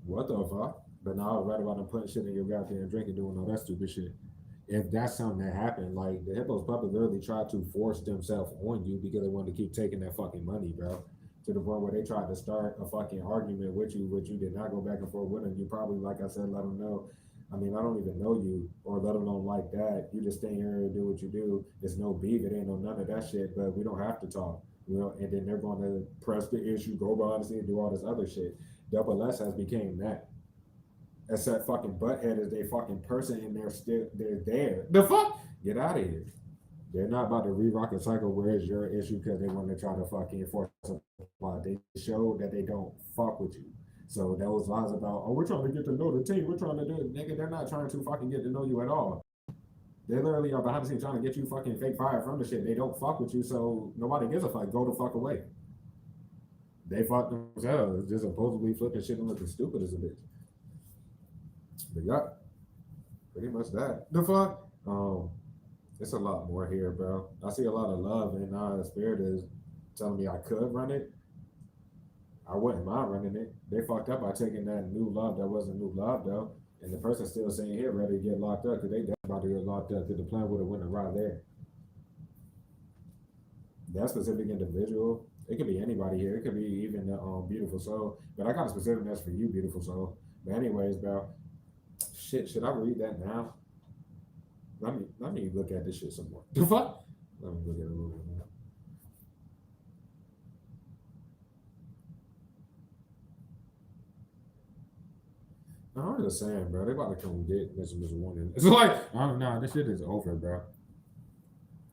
What the fuck? But now I read about them putting shit in your goddamn drink and doing all that stupid shit. If that's something that happened, like the Hippo's puppet literally tried to force themselves on you because they wanted to keep taking that fucking money, bro. To the point where they tried to start a fucking argument with you, which you did not go back and forth with them. You probably, like I said, let them know. I mean, I don't even know you, or let them know like that. You just stay here and do what you do. There's no beef. It ain't no none of that shit. But we don't have to talk, you know. And then they're going to press the issue, go behind the scene, do all this other shit. Double S has became that. Except fucking butthead is they fucking person and they're there. The fuck? Get out of here. They're not about to re-rock a cycle where it's your issue because they want to try to fucking force a plot. They show that they don't fuck with you. So those lies about, oh, we're trying to get to know the team, we're trying to do it. Nigga, they're not trying to fucking get to know you at all. They literally are behind the scenes trying to get you fucking fake fired from the shit. They don't fuck with you, so nobody gives a fuck. Go the fuck away. They fuck themselves, just supposedly flipping shit and looking stupid as a bitch. But yeah, pretty much that. The fuck? It's a lot more here, bro. I see a lot of love, and Spirit is telling me I could run it. I wouldn't mind running it. They fucked up by taking that new love that wasn't new love, though. And the person still saying here ready to get locked up because they about to get locked up because the plan would have went right there. That specific individual, it could be anybody here. It could be even the Beautiful Soul. But I got a specific message for you, Beautiful Soul. But anyways, bro, shit, should I read that now? Let me look at this shit some more. The fuck? Let me look at it a little bit more. I'm just saying, bro. They about to come get this warning. It's like, I don't know. This shit is over, bro.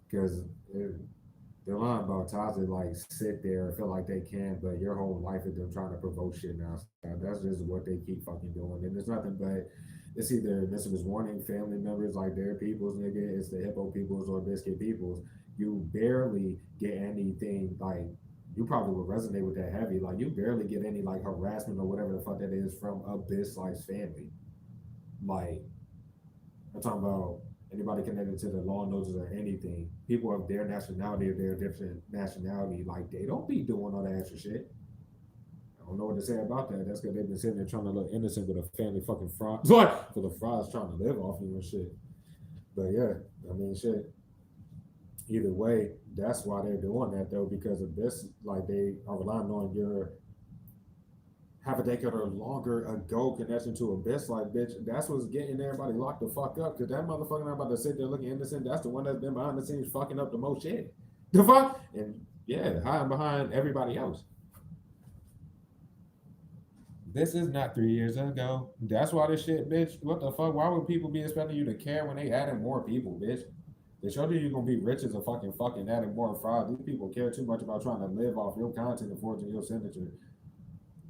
Because they're lying about times they like sit there and feel like they can, but your whole life is them trying to provoke shit now. So that's just what they keep fucking doing. And there's nothing but it's either this was warning family members like their peoples, nigga, it's the Hippo peoples or Biscuit peoples. You barely get anything like you probably would resonate with that heavy. Like you barely get any like harassment or whatever the fuck that is from a Bis like family. Like I'm talking about anybody connected to the law noses or anything. People of their nationality or their different nationality, like they don't be doing all that extra shit. I don't know what to say about that. That's because they've been sitting there trying to look innocent with a family fucking fraud. For the frauds trying to live off you and shit. But yeah, I mean, shit. Either way, that's why they're doing that though, because of this. Like they are relying on your half a decade or longer ago connection to a bitch like bitch. That's what's getting everybody locked the fuck up. Cause that motherfucker not about to sit there looking innocent. That's the one that's been behind the scenes fucking up the most shit. The fuck? And yeah, hiding behind everybody else. This is not 3 years ago. That's why this shit, bitch. What the fuck? Why would people be expecting you to care when they adding more people, bitch? They showed you you're gonna be rich as a fucking adding more fraud. These people care too much about trying to live off your content and forging your signature.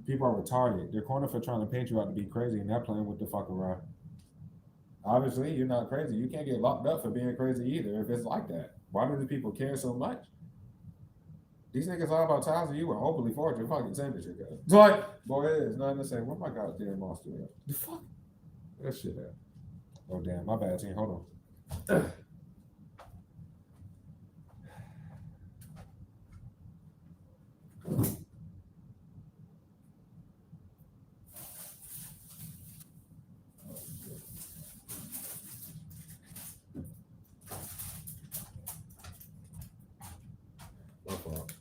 People are retarded. They're cornered for trying to paint you out to be crazy and not playing with the fucking ride. Obviously, you're not crazy. You can't get locked up for being crazy either if it's like that. Why do the people care so much? These niggas all about ties to you and hopefully forge your fucking signature, guys. It's like, boy, it is nothing to say. Where my goddamn monster at? The fuck? That shit at? Oh, damn. My bad, team. Hold on. My fault.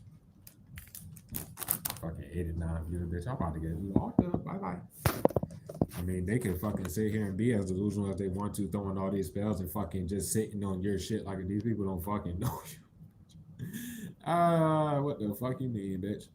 Fucking 89 viewer, bitch. I'm about to get locked up. Bye bye. I mean, they can fucking sit here and be as delusional as they want to, throwing all these spells and fucking just sitting on your shit like these people don't fucking know you. What the fuck you mean, bitch?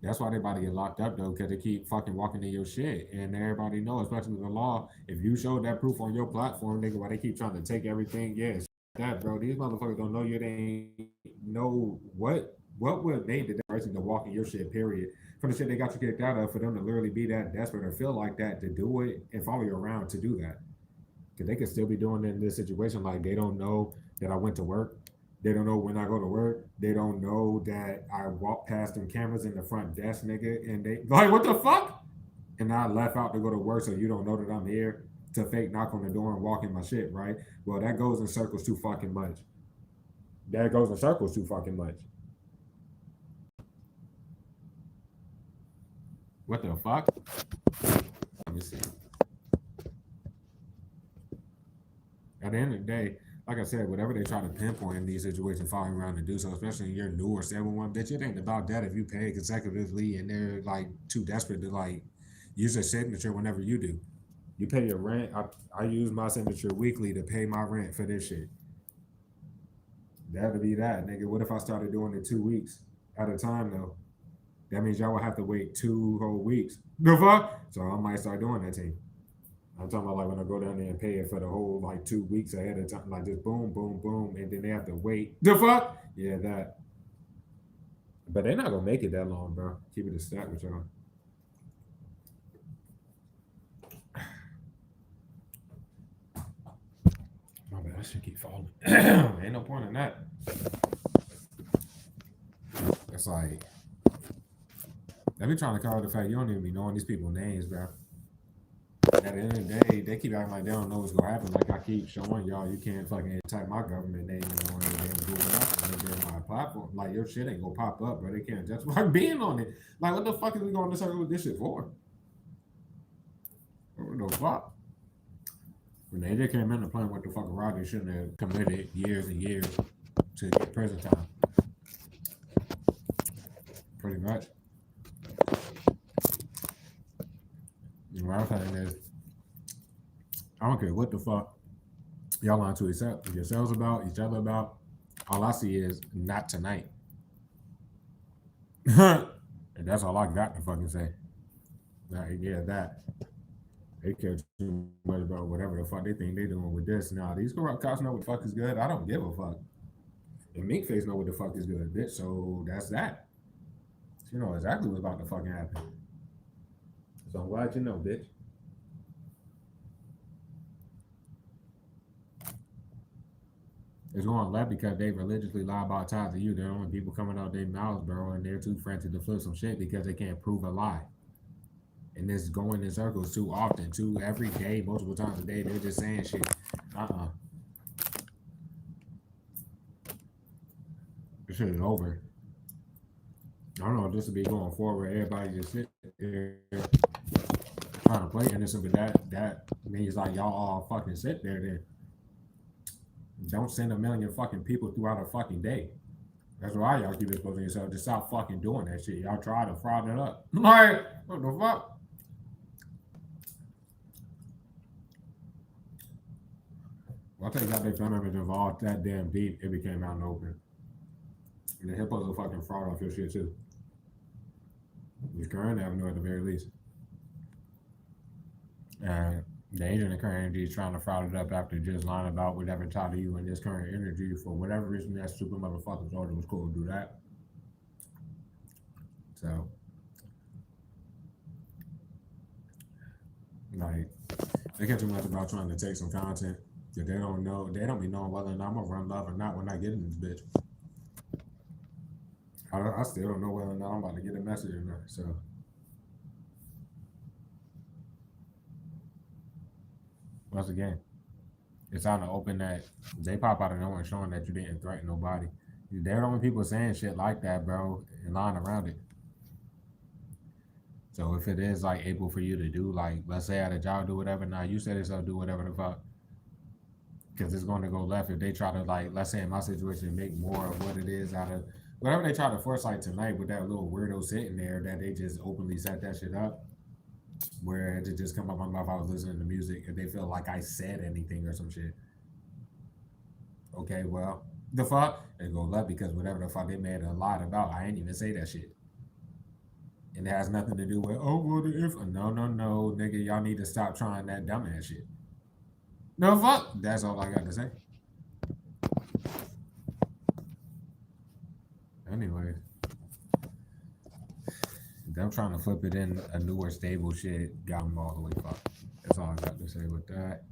That's why they about to get locked up though, because they keep fucking walking in your shit, and everybody knows, especially the law. If you show that proof on your platform, nigga, why they keep trying to take everything? Yes, that bro. These motherfuckers don't know you. They ain't know what would made the person to walk in your shit. Period. For the shit they got you kicked out of, for them to literally be that desperate or feel like that to do it and follow you around to do that, because they could still be doing it in this situation. Like they don't know that I went to work. They don't know when I go to work. They don't know that I walk past them cameras in the front desk, nigga, and they like, what the fuck? And I left out to go to work, so you don't know that I'm here to fake knock on the door and walk in my shit, right? Well, that goes in circles too fucking much. That goes in circles too fucking much. What the fuck? Let me see. At the end of the day, like I said, whatever they try to pinpoint in these situations, following around to do so, especially in your newer 7-1, bitch, it ain't about that if you pay consecutively and they're like too desperate to like use their signature whenever you do. You pay your rent. I use my signature weekly to pay my rent for this shit. That'll be that, nigga. What if I started doing it 2 weeks at a time though? That means y'all will have to wait 2 whole weeks. The fuck? So I might start doing that team. I'm talking about like when I go down there and pay it for the whole like 2 weeks ahead of time, like just boom, boom, boom, and then they have to wait. The fuck? Yeah, that. But they're not gonna make it that long, bro. Keep it a stack with y'all. My bad, that shit keep falling. Ain't no point in that. It's like they be trying to cover the fact you don't even be knowing these people's names, bro. At the end of the day, they keep acting like they don't know what's gonna happen. Like I keep showing y'all, you can't fucking type my government name in on it and Google it up and then my platform. Like your shit ain't gonna pop up, bro. They can't justify being on it. Like what the fuck is we going to circle with this shit for? What the fuck? When they just came in and playing what the fuck around, they shouldn't have committed years and years to get prison time. Pretty much. And what I'm saying is, I don't care what the fuck y'all want to accept yourselves about, each other about. All I see is not tonight. And that's all I got to fucking say. Like, yeah, that. They care too much about whatever the fuck they think they doing with this. Now, these corrupt cops know what the fuck is good. I don't give a fuck. And Minkface know what the fuck is good, bitch. So that's that. You know exactly what's about to fucking happen. So I'm glad you know, bitch. It's going left because they religiously lie about ties to you. They're only people coming out their mouths, bro, and they're too frantic to flip some shit because they can't prove a lie. And it's going in circles too often, too every day, multiple times a day. They're just saying shit. This shit is over. I don't know if this will be going forward. Everybody just sit there trying to play innocent, but that means like y'all all fucking sit there then. Don't send a million fucking people throughout a fucking day. That's why y'all keep exposing yourself. Just stop fucking doing that shit. Y'all try to fraud it up. Like, what the fuck? Well, I think got their family members involved that damn deep, it became out in the open. And the hippos will fucking fraud off your shit too. Your current avenue at the very least. And the agent of current energy is trying to fraud it up after just lying about whatever tied to you in this current energy for whatever reason that stupid motherfucker thought it was cool to do that. So, like, they care too much about trying to take some content that they don't know. They don't be knowing whether or not I'm gonna run love or not when I get in this bitch. I still don't know whether or not I'm about to get a message or not. So, once again, it's out in the open that they pop out of nowhere showing that you didn't threaten nobody. They're the only people saying shit like that, bro, and lying around it. So if it is like able for you to do, like, let's say at a job, do whatever. Now you said it's up, do whatever the fuck, because it's going to go left if they try to, like, let's say in my situation, make more of what it is out of whatever they try to force, like tonight with that little weirdo sitting there that they just openly set that shit up. Where it just come up on my mouth, I was listening to music and they feel like I said anything or some shit. Okay, well, the fuck, they go left because whatever the fuck they made a lot about, I ain't even say that shit. And it has nothing to do with, oh, well, the if. No, nigga, y'all need to stop trying that dumbass shit. No, fuck. That's all I got to say. Anyway, them trying to flip it in a newer, stable shit got them all the way fucked. That's all I got to say with that.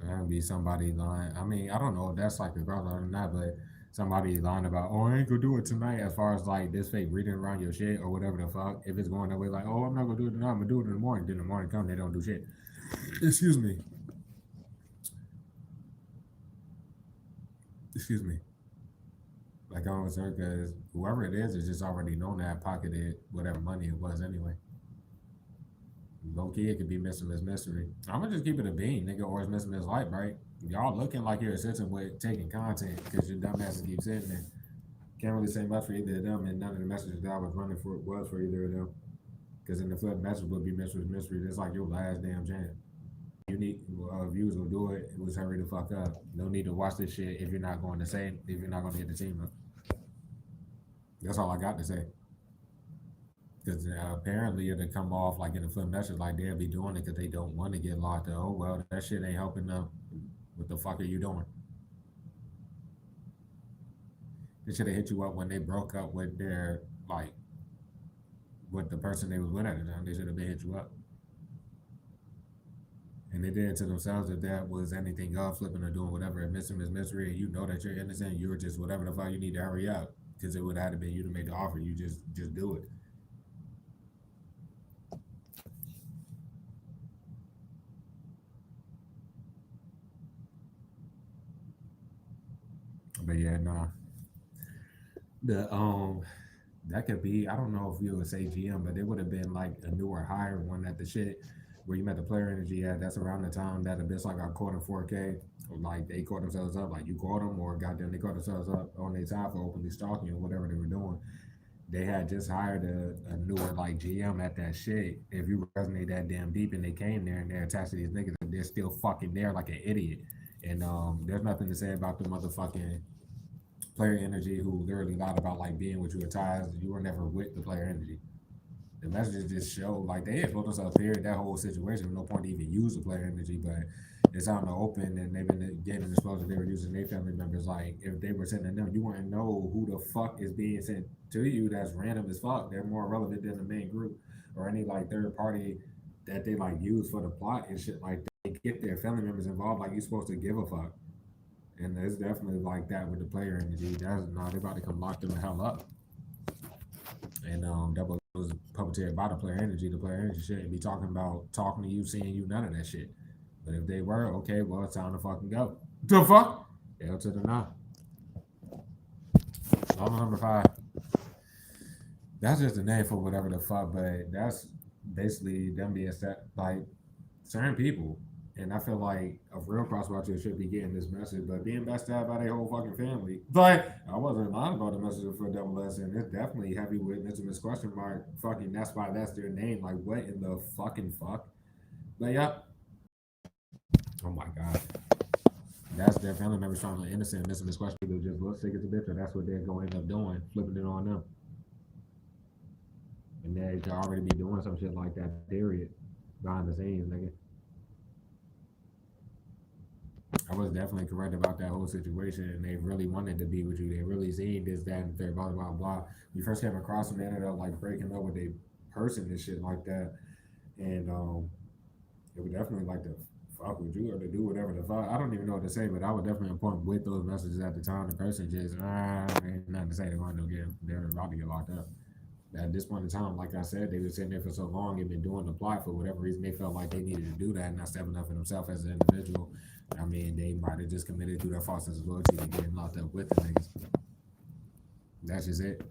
That'd be somebody lying. I mean, I don't know if that's like a girl or not, but somebody lying about, oh, I ain't gonna do it tonight, as far as like this fake reading around your shit or whatever the fuck. If it's going that way, like, oh, I'm not gonna do it tonight, I'm gonna do it in the morning. Then the morning come, they don't do shit. Excuse me. Like I was saying, because whoever it is just already known that pocketed whatever money it was anyway. Low key, it could be missing his mystery. I'm gonna just keep it a bean, nigga, or it's missing his life, right? Y'all looking like you're assisting with taking content because your dumb asses keep sitting there. Can't really say much for either of them, and none of the messages that I was running for was for either of them. Because in the flip message would be mystery. That's like your last damn chance. You need views will do it. It was hurry the fuck up. No need to watch this shit if you're not going to say, if you're not going to hit the team up. That's all I got to say. Because apparently it'll come off like in a flip message like they'll be doing it because they don't want to get locked up. Oh, well, that shit ain't helping them. What the fuck are you doing? They should have hit you up when they broke up with their, like, with the person they was with at the time. They should have been hit you up. And they did it to themselves if that was anything else, flipping or doing whatever, and missing his misery, and you know that you're innocent, you're just whatever the fuck you need to hurry up. Because it would have had to be you to make the offer. You just do it. But yeah, nah. The that could be, I don't know if you would say GM, but it would have been like a newer higher one at the shit where you met the player energy at. That's around the time that a bitch like got caught in 4K, or like they caught themselves up, like you caught them, or goddamn they caught themselves up on their time for openly stalking or whatever they were doing. They had just hired a newer like GM at that shit. If you resonate that damn deep and they came there and they're attached to these niggas, they're still fucking there like an idiot. And there's nothing to say about the motherfucking player energy who literally lied about like being with you at times. You were never with the player energy. The messages just show like they exposed themselves here that whole situation. No point to even use the player energy, but it's out in the open and they've been getting exposed. They were using their family members. Like if they were sending them, you wouldn't know who the fuck is being sent to you. That's random as fuck. They're more relevant than the main group or any like third party that they like use for the plot and shit like that. They get their family members involved like you're supposed to give a fuck. And it's definitely like that with the player energy. That's nah, they about to come lock them the hell up. And that was puppeteered by the player energy. The player energy shouldn't be talking to you, seeing you, none of that shit. But if they were, okay, well, it's time to fucking go. The fuck? Hell to the nah. Number 5. That's just a name for whatever the fuck, but that's basically them being set like certain people. And I feel like a real crosswatcher should be getting this message, but being backstabbed by their whole fucking family. But I wasn't lying about the message for Double S, and it's definitely heavy with intimate question mark. Fucking, that's why that's their name. Like, what in the fucking fuck? But yeah. Oh my god. That's their family members trying to innocent, missing this question. People just look sick as a bitch, and that's what they're going to end up doing, flipping it on them. And they could already be doing some shit like that, period, behind the scenes, nigga. I was definitely correct about that whole situation, and they really wanted to be with you. They really seen this, that, and third, blah, blah, blah. You first came across them, they ended up like breaking up with a person and shit like that. And it would definitely like to fuck with you or to do whatever the fuck. I don't even know what to say, but I would definitely inform with those messages at the time. The person just, ain't nothing to say. They're going to get, they're about to get locked up. At this point in time, like I said, they've been sitting there for so long and been doing the plot for whatever reason they felt like they needed to do that and not stepping up for themselves as an individual. I mean, they might have just committed through their false sense of loyalty to getting locked up with the niggas. That's just it.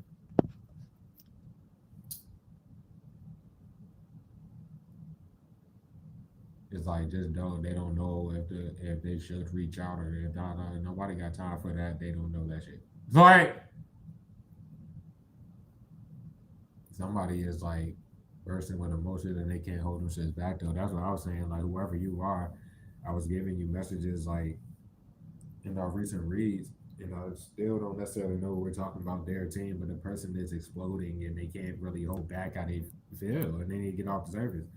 It's like just don't they don't know if they should reach out or if not. Nobody got time for that. They don't know that shit. It's like somebody is like bursting with emotion and they can't hold them shits back though. That's what I was saying. Like whoever you are, I was giving you messages like in our recent reads, and I still don't necessarily know we're talking about their team, but the person is exploding and they can't really hold back how they feel, and they need to get off the surface.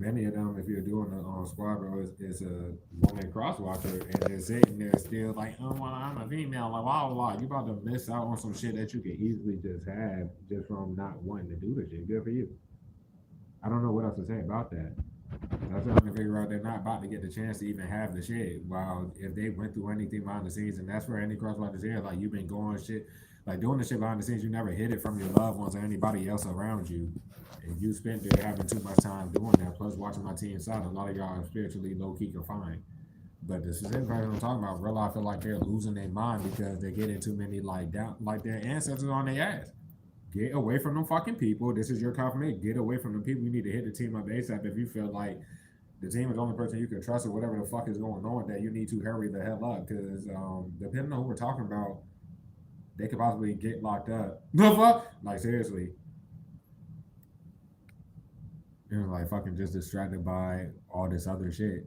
Many of them, if you're doing it on squad, bro, is a woman crosswalker, and they're sitting there still like, oh, well, I'm a female, like, wow, wow. You about to miss out on some shit that you could easily just have just from not wanting to do the shit. Good for you. I don't know what else to say about that. That's trying to figure out they're not about to get the chance to even have the shit. While if they went through anything behind the scenes, and that's where any crosswalkers here, like you've been going shit, like doing the shit behind the scenes, you never hid it from your loved ones or anybody else around you. And you spent there having too much time doing that, plus watching my team side. A lot of y'all are spiritually low key confined. But the specific person I'm talking about, real, I feel like they're losing their mind because they're getting too many like down, like their ancestors on their ass. Get away from them fucking people. This is your confirmation. Get away from the people. You need to hit the team up ASAP if you feel like the team is the only person you can trust or whatever the fuck is going on. That you need to hurry the hell up because depending on who we're talking about, they could possibly get locked up. The fuck? Like seriously, you know, like fucking just distracted by all this other shit.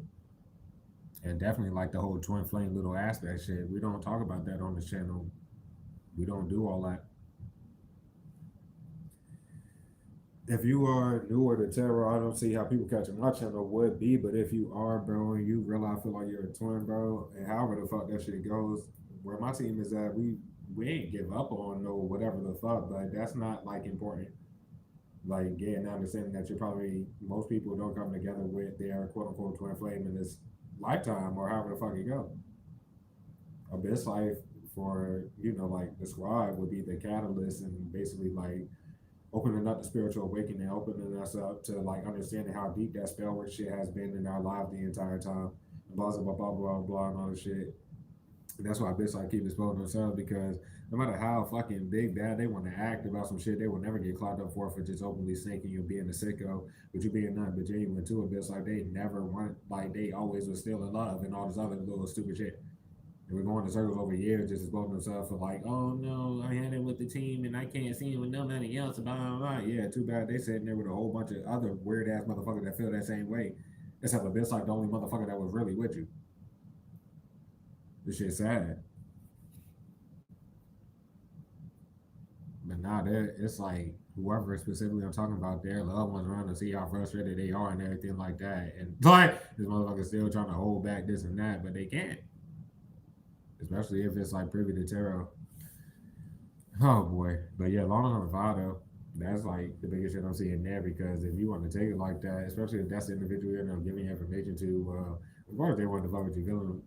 And definitely like the whole twin flame little aspect shit. We don't talk about that on the channel. We don't do all that. If you are newer to tarot, I don't see how people catching my channel would be. But if you are, bro, and you realize feel like you're a twin, bro, and however the fuck that shit goes, where my team is at, we ain't give up on no whatever the fuck, but that's not like important. Like getting understanding that you're probably most people don't come together with their quote unquote twin flame in this lifetime or however the fuck it go. Abyss life for like the scribe would be the catalyst and basically like opening up the spiritual awakening, opening us up to like understanding how deep that spell work shit has been in our life the entire time. Blah blah blah blah blah and all this shit. And that's why bitch like keep exposing themselves because no matter how fucking big bad they want to act about some shit, they will never get clocked up for just openly snaking you being a sicko, but you being nothing but genuine too. A bitch like they never want like they always was still in love and all this other little stupid shit. And we're going in circles over years just exposing themselves for like, oh no, I had it with the team and I can't see him with nobody else. Blah, blah, blah. Yeah, too bad they sitting there with a whole bunch of other weird ass motherfuckers that feel that same way. Except a bitch like the only motherfucker that was really with you. This shit's sad. But now it's like whoever specifically I'm talking about, their loved ones around to see how frustrated they are and everything like that. And like this motherfucker still trying to hold back this and that, but they can't. Especially if it's like privy to tarot. Oh boy. But yeah, long on the file though. That's like the biggest shit I'm seeing there because if you want to take it like that, especially if that's the individual you're giving information to, of course they want to fuck with you feeling.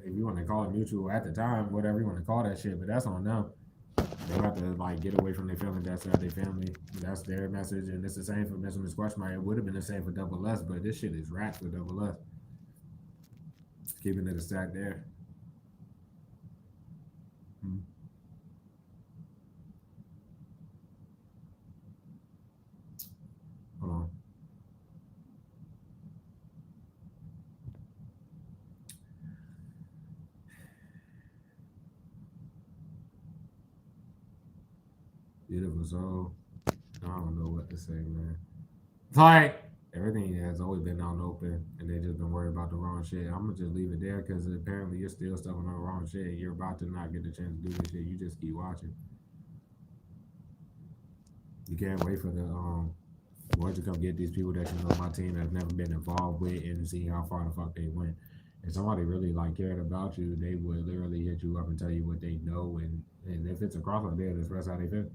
If you want to call it mutual at the time, whatever you want to call that shit, but that's on them. They have to like get away from their family. That's their family. That's their message, and it's the same for Mr. Miss Question Mark. It would have been the same for Double S, but this shit is rap for Double S. Keeping it a stack there. Hmm. Hold on. Beautiful soul. I don't know what to say, man. Like Everything has always been out and open, and they just been worried about the wrong shit. I'm gonna just leave it there because apparently you're still stuck on the wrong shit. You're about to not get the chance to do this shit. You just keep watching. You can't wait for the boys to come get these people that you know my team has never been involved with and see how far the fuck they went. If somebody really like cared about you, they would literally hit you up and tell you what they know, and if it's a crossover, they'll express how they feel.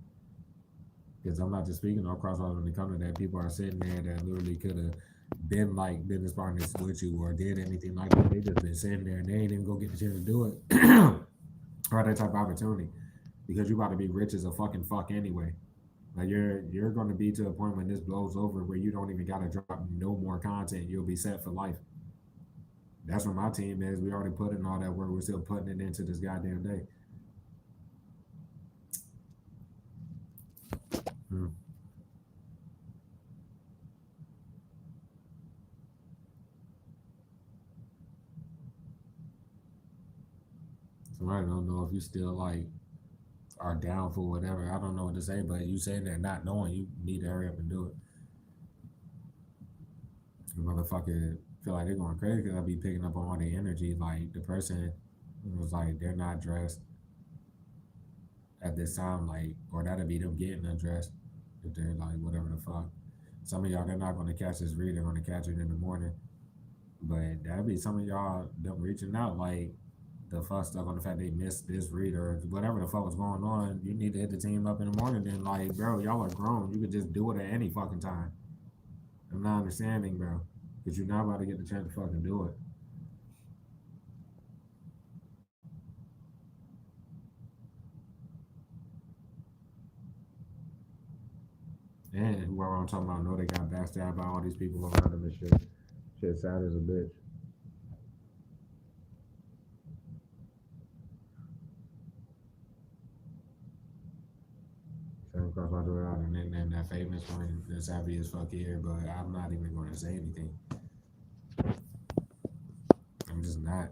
Because I'm not just speaking on crossover when it comes to that. People are sitting there that literally could have been like business partners with you or did anything like that. They just been sitting there and they ain't even go get the chance to do it or that type of opportunity because you about to be rich as a fucking fuck anyway. Like you're going to be to a point when this blows over where you don't even got to drop no more content. You'll be set for life. That's what my team is. We already put in all that work. We're still putting it into this goddamn day. Hmm. Somebody don't know if you still like are down for whatever. I don't know what to say, but you saying that not knowing, you need to hurry up and do it. The motherfucker feel like they're going crazy because I be picking up on all the energy. Like the person was like they're not dressed at this time, like or that'll be them getting undressed if they're like whatever the fuck. Some of y'all they're not gonna catch this read, they're gonna catch it in the morning. But that'll be some of y'all them reaching out like the fuck stuck on the fact they missed this read or whatever the fuck was going on. You need to hit the team up in the morning. Then like, bro, y'all are grown. You could just do it at any fucking time. I'm not understanding, bro, because you're not about to get the chance to fucking do it. And whoever I'm talking about know they got backstabbed by all these people around them and shit. Shit sad as a bitch. Same across my door out and then that famous one that's happy as fuck here, but I'm not even going to say anything. I'm just not.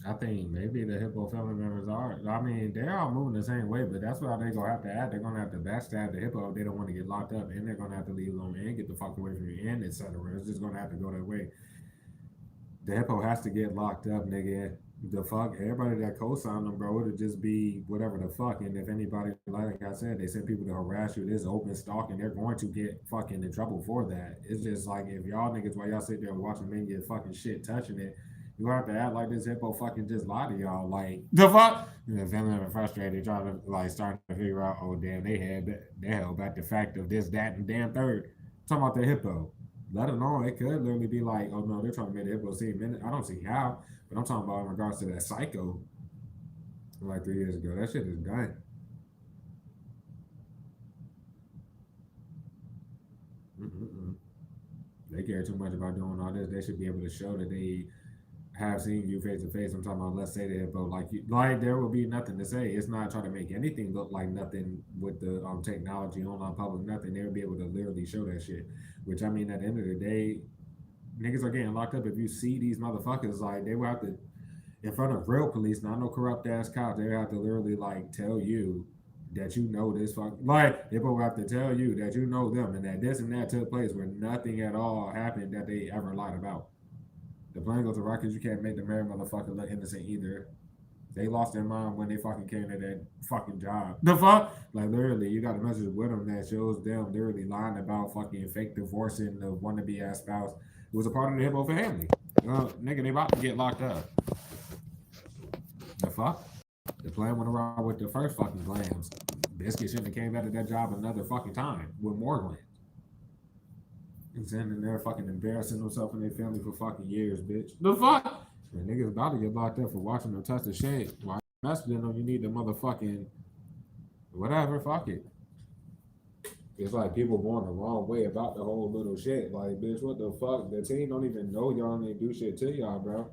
I think maybe the Hippo family members are. I mean, they're all moving the same way, but that's what they're gonna have to add. They're gonna have to backstab the Hippo if they don't want to get locked up, and they're gonna have to leave alone and get the fuck away from you, and etc. It's just gonna have to go that way. The Hippo has to get locked up, nigga. The fuck, everybody that co-signed them, bro, it'll just be whatever the fuck. And if anybody, like I said, they send people to harass you, this open stalking, they're going to get fucking in trouble for that. It's just like if y'all niggas, while y'all sit there and watching men get fucking shit touching it, you have to act like this Hippo fucking just lied to y'all. Like the fuck, and the family member frustrated, trying to like starting to figure out, oh damn, they held back the fact of this, that, and damn third. Talking about the Hippo. Let them know it could literally be like, oh no, they're trying to make the Hippo seem minute. I don't see how, but I'm talking about in regards to that psycho from like 3 years ago. That shit is done. Mm-mm-mm. They care too much about doing all this. They should be able to show that they have seen you face to face. I'm talking about let's say that, but like like there will be nothing to say. It's not trying to make anything look like nothing with the technology online public nothing. They would be able to literally show that shit. Which I mean, at the end of the day, niggas are getting locked up. If you see these motherfuckers, like they will have to in front of real police, not no corrupt ass cops. They have to literally like tell you that you know this fuck like they will have to tell you that you know them and that this and that took place where nothing at all happened that they ever lied about. The plane goes to rockets. You can't make the married motherfucker look innocent either. They lost their mind when they fucking came to that fucking job. The fuck? Like literally, you got a message with them that shows them literally lying about fucking fake divorcing the wannabe ass spouse who was a part of the Hippo family. Nigga, they about to get locked up. The fuck? The plan went around with the first fucking glams. Biscuit shouldn't have came out of that job another fucking time with more glams. And sitting there fucking embarrassing themselves and their family for fucking years, bitch. The fuck? And niggas about to get locked up for watching them touch the shit. Why messaging them? You need the motherfucking whatever. Fuck it. It's like people going the wrong way about the whole little shit. Like, bitch, what the fuck? The team don't even know y'all and they do shit to y'all, bro.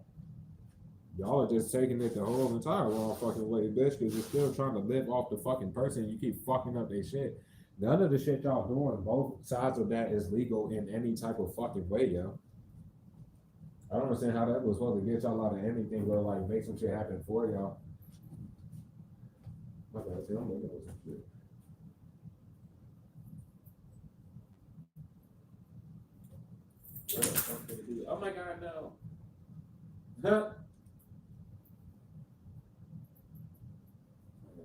Y'all are just taking it the whole entire wrong fucking way, bitch, because you're still trying to live off the fucking person. You keep fucking up their shit. None of the shit y'all doing, both sides of that is legal in any type of fucking way, yo. I don't understand how that was supposed to get y'all out of anything, but like make some shit happen for y'all. My bad, see, I'm looking at some shit. Where the fuck did it be? Oh my god, no. Huh?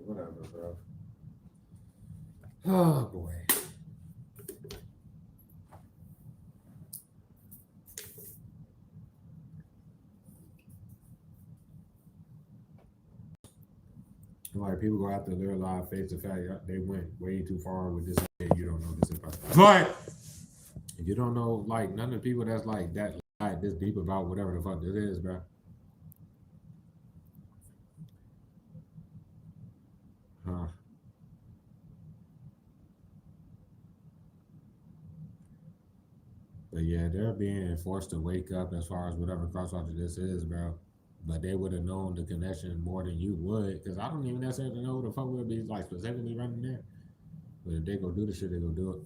Whatever, bro. Oh boy. Like people go after their live face the fact they went way too far with this. You don't know this about. But you don't know like none of the people that's like that like this deep about whatever the fuck this is, bro. Huh. But yeah, they're being forced to wake up as far as whatever crosswalk this is, bro. But they would have known the connection more than you would, because I don't even necessarily know who the fuck would be like specifically running there. But if they go do the shit, they go do it.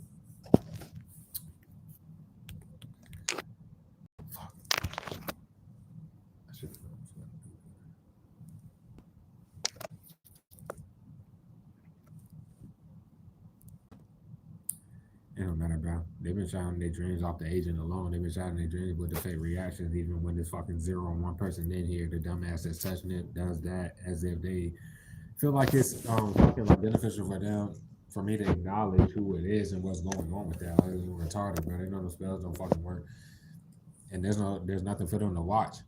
Fuck. I should have known. It don't matter, bro. They've been shouting their dreams off the agent alone. They've been shouting their dreams with the fake reactions, even when there's fucking 0 and 1 person in here. The dumbass that's touching it does that as if they feel like it's fucking like beneficial for them for me to acknowledge who it is and what's going on with that. Like, it's retarded, bro. They know the spells don't fucking work, and there's nothing for them to watch.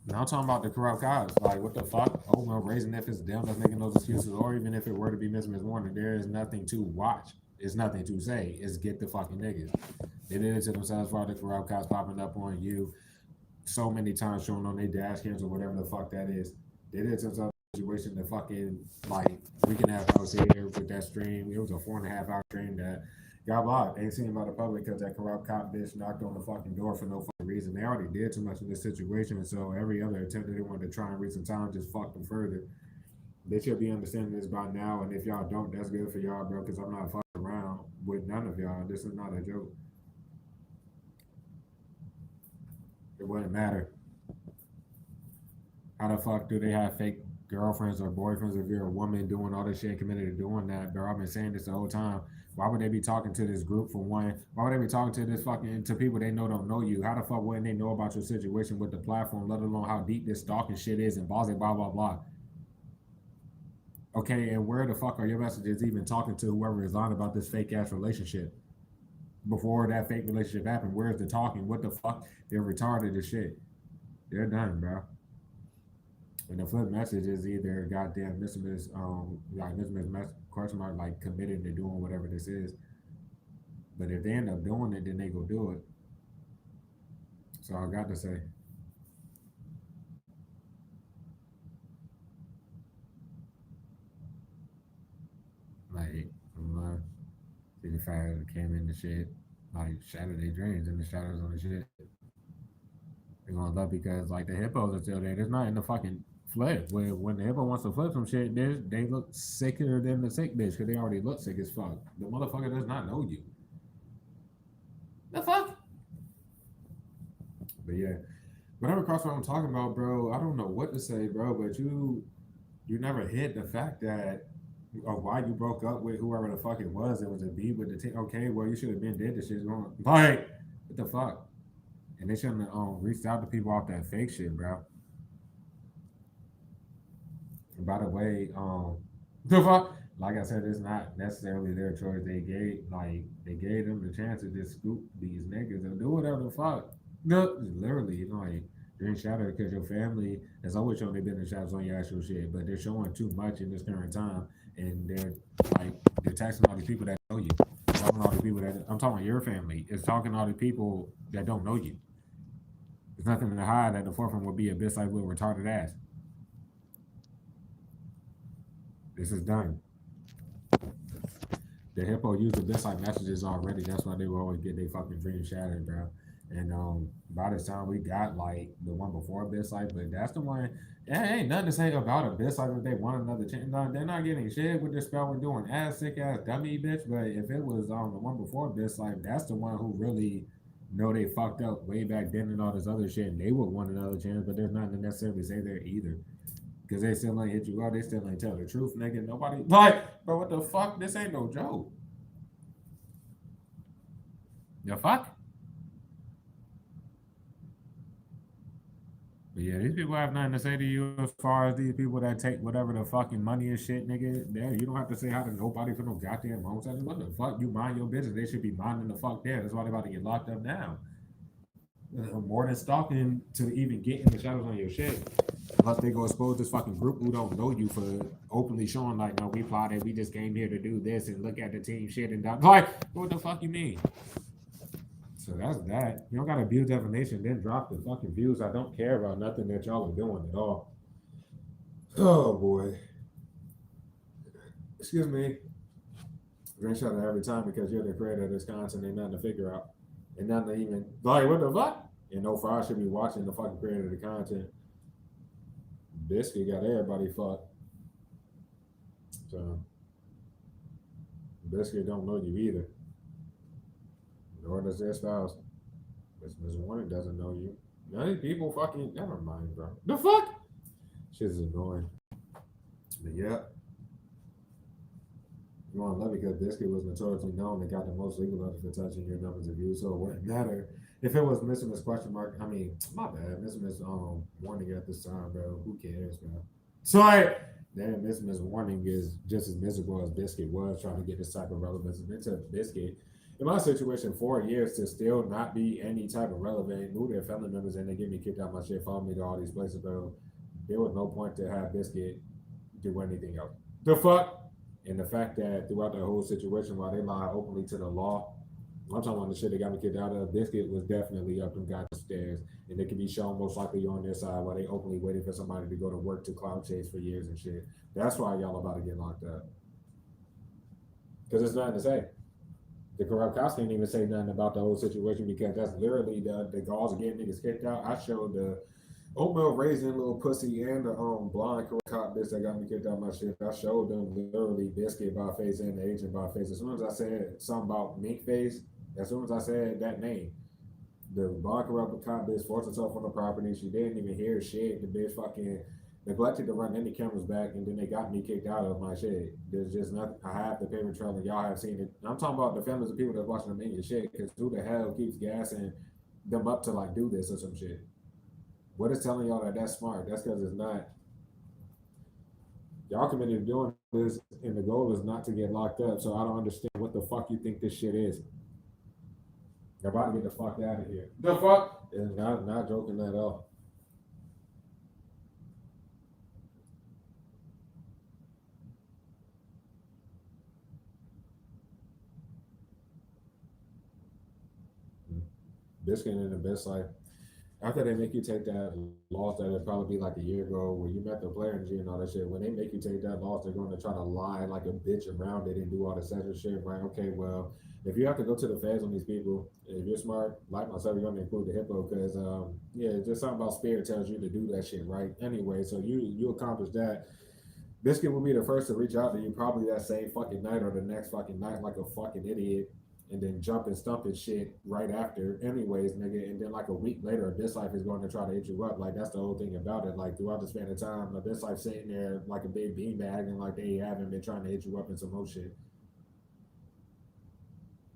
Now I'm talking about the corrupt cops. Like, what the fuck? Oh, well, raising if it's them that's making those excuses, or even if it were to be Miss Warner, there is nothing to watch. It's nothing to say. It's get the fucking niggas. They did it to themselves for the corrupt cops popping up on you so many times, showing on their dash cams or whatever the fuck that is. They did it to themselves situation the fucking like week and a half I was here with that stream. It was a 4.5 hour stream that got blocked. Ain't seen by the public because that corrupt cop bitch knocked on the fucking door for no fucking reason. They already did too much in this situation, so every other attempt that they wanted to try and reach some time just fucked them further. They should be understanding this by now, and if y'all don't, that's good for y'all, bro. Because I'm not fucking around with none of y'all. This is not a joke. It wouldn't matter. How the fuck do they have fake girlfriends or boyfriends if you're a woman doing all this shit and committed to doing that, bro? I've been saying this the whole time. Why would they be talking to this group for one? Why would they be talking to this fucking to people they know don't know you? How the fuck wouldn't they know about your situation with the platform, let alone how deep this stalking shit is and blah blah blah blah. Okay, and where the fuck are your messages even talking to whoever is on about this fake ass relationship? Before that fake relationship happened, where's the talking? What the fuck? They're retarded as shit. They're done, bro. And the flip message is either goddamn Miss like Miss question mark like committed to doing whatever this is. But if they end up doing it, then they go do it. So I got to say. Like, see the fact that came in the shit, like shattered their dreams and the shadows on the shit. They're gonna love because like the hippos are still there. There's not in the fucking flip. When the hippo wants to flip some shit, they look sicker than the sick bitch because they already look sick as fuck. The motherfucker does not know you. The fuck? But yeah, whatever crossword I'm talking about, bro, I don't know what to say, bro, but you never hit the fact that of why you broke up with whoever the fuck it was. It was a B with the team. Okay, well you should have been dead. This shit's going like what the fuck? And they shouldn't have reached out to people off that fake shit, bro. And by the way, the fuck, like I said, it's not necessarily their choice. They gave them the chance to just scoop these niggas and do whatever the fuck. No, literally, like you're in shadow because your family has always shown they've been in shadows on your actual shit, but they're showing too much in this current time, and they're taxing all these people that know you. Talking all the people that I'm talking about your family. It's talking all the people that don't know you. There's nothing to hide at the forefront would be a bitch like little retarded ass. This is done. The hippo used the best like messages already. That's why they will always get their fucking dream shattered, bro. And by the time we got like the one before Best Life, but that's the one. It ain't nothing to say about a Best Life if they want another chance. No, they're not getting shit with the spell we're doing. Ass sick ass dummy bitch. But if it was the one before Best Life, that's the one who really know they fucked up way back then and all this other shit, and they would want another chance, but there's nothing to necessarily say there either. Because they still ain't hit you out, they still ain't tell the truth, nigga. Nobody, like, bro, what the fuck? This ain't no joke. The fuck? But yeah, these people have nothing to say to you as far as these people that take whatever the fucking money and shit, nigga. Yeah, you don't have to say hi to nobody for no goddamn home sentence. What the fuck? You mind your business. They should be minding the fuck there. That's why they about to get locked up now. More than stalking to even get in the shadows on your shit. Unless they go expose this fucking group who don't know you for openly showing like, no, we plotted, we just came here to do this and look at the team shit and like, what the fuck you mean? So that's that. You don't gotta abuse defamation, then drop the fucking views. I don't care about nothing that y'all are doing at all. Oh boy. Excuse me. Drink shot every time because you're the creator of this content. Ain't nothing to figure out. And nothing to even like what the fuck? And no fry should be watching the fucking creator of the content. Biscuit got everybody fucked. So Biscuit don't know you either. Nor does their spouse. Miss Warner doesn't know you. None of these people fucking never mind, bro. The fuck? Shit's annoying. But yeah. You want to love it because Biscuit was notoriously known and got the most legal notice for touching your numbers of views, so it wouldn't matter if it was Mr. Miss question mark. I mean, my bad, Mr. Miss warning at this time, bro. Who cares, bro? So like, damn, Mr. Miss warning is just as miserable as Biscuit was trying to get this type of relevance into Biscuit. In my situation, 4 years to still not be any type of relevant, move their family members and they get me kicked out my shit, follow me to all these places, bro. There was no point to have Biscuit do anything else. The fuck? And the fact that throughout the whole situation, while they lie openly to the law, I'm talking about the shit that got me kicked out of. Biscuit was definitely up them goddamn stairs, and they could be shown most likely on their side while they openly waited for somebody to go to work to cloud chase for years and shit. That's why y'all about to get locked up because there's nothing to say. The corrupt cops can't even say nothing about the whole situation because that's literally the gauze of getting niggas kicked out. I showed the oatmeal raisin little pussy and the blonde cop bitch that got me kicked out my shit. I showed them literally Biscuit by face and the agent by face. As soon as I said something about Mink face, as soon as I said that name, the blonde corrupt cop bitch forced herself on the property. She didn't even hear shit. The bitch fucking neglected to run any cameras back, and then they got me kicked out of my shit. There's just nothing. I have the paper trail, and y'all have seen it. I'm talking about the families of people that's watching them in your shit, because who the hell keeps gassing them up to like do this or some shit? What is telling y'all that that's smart? That's because it's not. Y'all committed to doing this, and the goal is not to get locked up. So I don't understand what the fuck you think this shit is. You're about to get the fuck out of here. The fuck? And not joking at all. Biscuit in the best life. After they make you take that loss, that'll probably be like a year ago where you met the player energy and all that shit. When they make you take that loss, they're going to try to lie like a bitch around it and do all the sexual shit. Right? Okay, well, if you have to go to the feds on these people, if you're smart, like myself, you're going to include the hippo because, yeah, just something about spirit tells you to do that shit, right? Anyway, so you accomplish that. Biscuit will be the first to reach out to you probably that same fucking night or the next fucking night like a fucking idiot and then jump and stump and shit right after, anyways, nigga. And then like a week later, this life is going to try to hit you up. Like that's the whole thing about it. Like throughout the span of time, this life sitting there like a big beanbag and like they haven't been trying to hit you up in some more shit.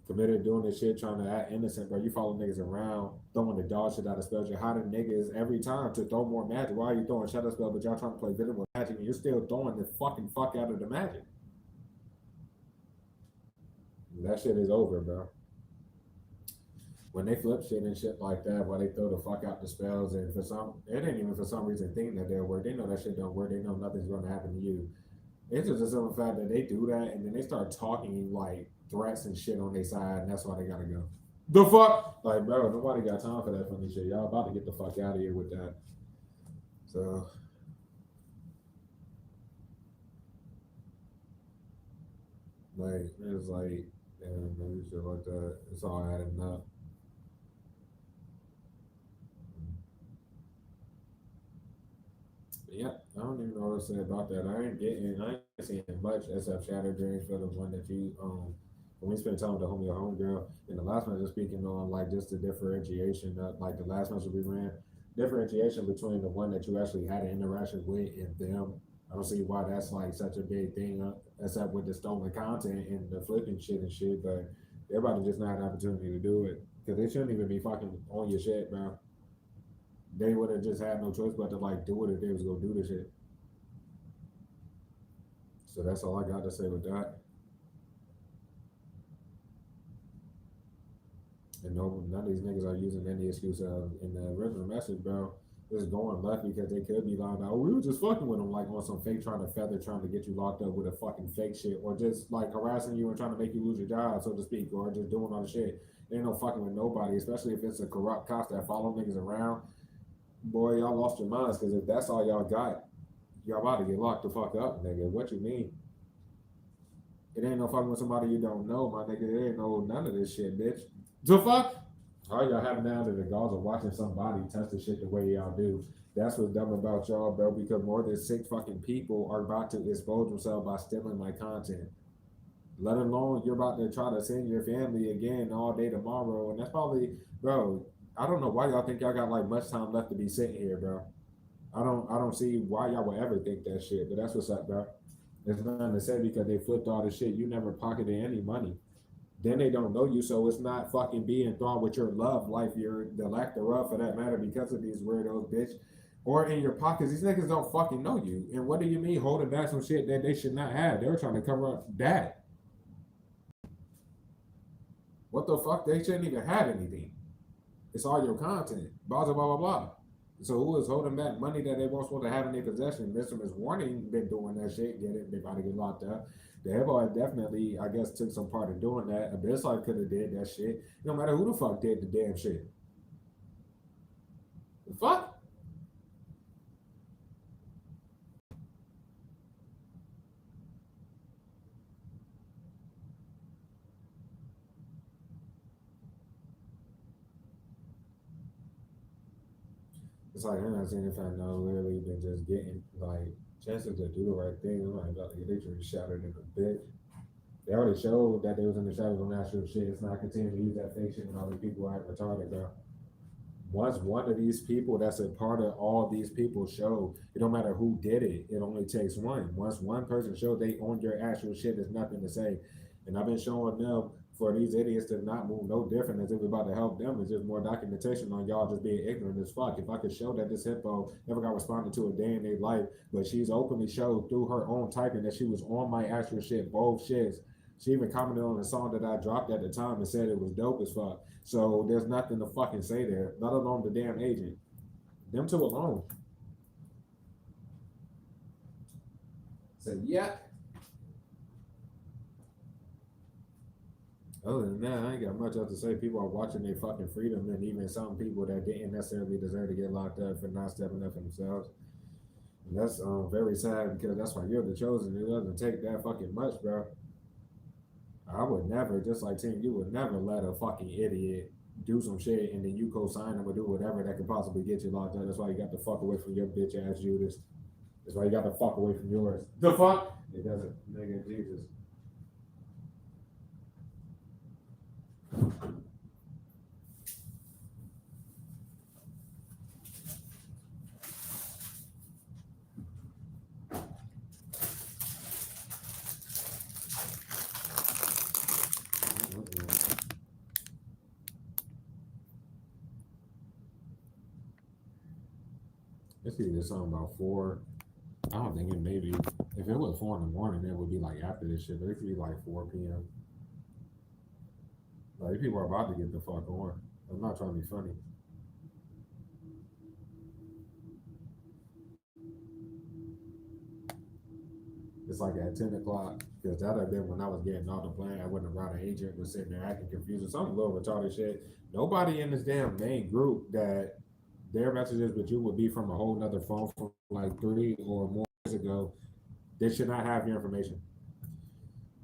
Committed doing this shit, trying to act innocent, bro. You follow niggas around, throwing the dog shit out of spells. You're hiding niggas every time to throw more magic. Why are you throwing shadow spell, but y'all trying to play venom with magic and you're still throwing the fucking fuck out of the magic? That shit is over, bro. When they flip shit and shit like that, why they throw the fuck out the spells, and for some, it ain't even for some reason thinking that they'll work. They know that shit don't work. They know nothing's going to happen to you. It's just the simple fact that they do that, and then they start talking like threats and shit on their side, and that's why they gotta go. The fuck, like, bro, nobody got time for that funny shit. Y'all about to get the fuck out of here with that. So, like, it's like, damn, maybe shit like that. It's all adding up. Yeah, I don't even know what to say about that. I ain't seeing much except Shatter Dreams for the one that you When we spent time with the homie or homegirl, and the last message speaking on like just the differentiation, like the last message we ran, differentiation between the one that you actually had an interaction with and them. I don't see why that's like such a big thing, except with the stolen content and the flipping shit and shit. But everybody just not had an opportunity to do it because they shouldn't even be fucking on your shit, bro. They would have just had no choice but to like do it if they was gonna do the shit. So that's all I got to say with that. And no, none of these niggas are using any excuse in the original message, bro. It's going left because they could be lying about, oh, we were just fucking with them, like on some fake trying to feather, trying to get you locked up with a fucking fake shit, or just like harassing you and trying to make you lose your job, so to speak, or just doing all the shit. There ain't no fucking with nobody, especially if it's a corrupt cops that follow niggas around. Boy, y'all lost your minds because if that's all y'all got, y'all about to get locked the fuck up, nigga. What you mean? It ain't no fucking with somebody you don't know, my nigga. It ain't no none of this shit, bitch. The fuck? All y'all have now that the gods are watching somebody test the shit the way y'all do. That's what's dumb about y'all, bro, because more than 6 fucking people are about to expose themselves by stealing my content. Let alone you're about to try to send your family again all day tomorrow. And that's probably, bro, I don't know why y'all think y'all got like much time left to be sitting here, bro. I don't see why y'all would ever think that shit, but that's what's up, bro. There's nothing to say because they flipped all the shit. You never pocketed any money. Then they don't know you, so it's not fucking being enthralled with your love life, your the lack thereof for that matter, because of these weirdos, bitch. Or in your pockets, these niggas don't fucking know you. And what do you mean holding back some shit that they should not have? They were trying to cover up that. What the fuck? They shouldn't even have anything. It's all your content. Blah blah blah blah blah. So who is holding back money that they weren't supposed to have in their possession? Mr. Miss Warning been doing that shit. Get it? They about to get locked up. The Hellboy definitely, I guess, took some part in doing that. Abyssal could have did that shit. No matter who the fuck did the damn shit. The fuck? It's like I'm not saying if I know literally been just getting like chances to do the right thing. I'm like, they just shattered in a bit. They already showed that they was in the shadows on actual shit. It's not continuing to use that fake shit when all these people act retarded, bro. Once one of these people that's a part of all these people show, it don't matter who did it. It only takes one. Once one person show they own your actual shit, there's nothing to say. And I've been showing them for these idiots to not move no different as if we're about to help them. It's just more documentation on y'all just being ignorant as fuck. If I could show that this hippo never got responded to a day in their life, but she's openly showed through her own typing that she was on my actual shit, both shits. She even commented on the song that I dropped at the time and said it was dope as fuck. So there's nothing to fucking say there, let alone the damn agent. Them two alone. So yeah. Other than that, I ain't got much else to say. People are watching their fucking freedom, and even some people that didn't necessarily deserve to get locked up for not stepping up for themselves. And that's very sad because that's why you're the chosen. It doesn't take that fucking much, bro. I would never, just like Tim, you would never let a fucking idiot do some shit and then you co-sign them or do whatever that could possibly get you locked up. That's why you got to fuck away from your bitch ass Judas. That's why you got to fuck away from yours. The fuck? It doesn't, nigga, Jesus. It's either something about 4. I don't think it maybe, if it was 4 in the morning, it would be like after this shit, but it could be like 4 p.m. Like people are about to get the fuck on. I'm not trying to be funny. It's like at 10 o'clock, because that had been when I was getting off the plane. I went around an agent was sitting there acting confused or some little retarded shit. Nobody in this damn main group that their messages with you would be from a whole nother phone from like 3 or more years ago. They should not have your information.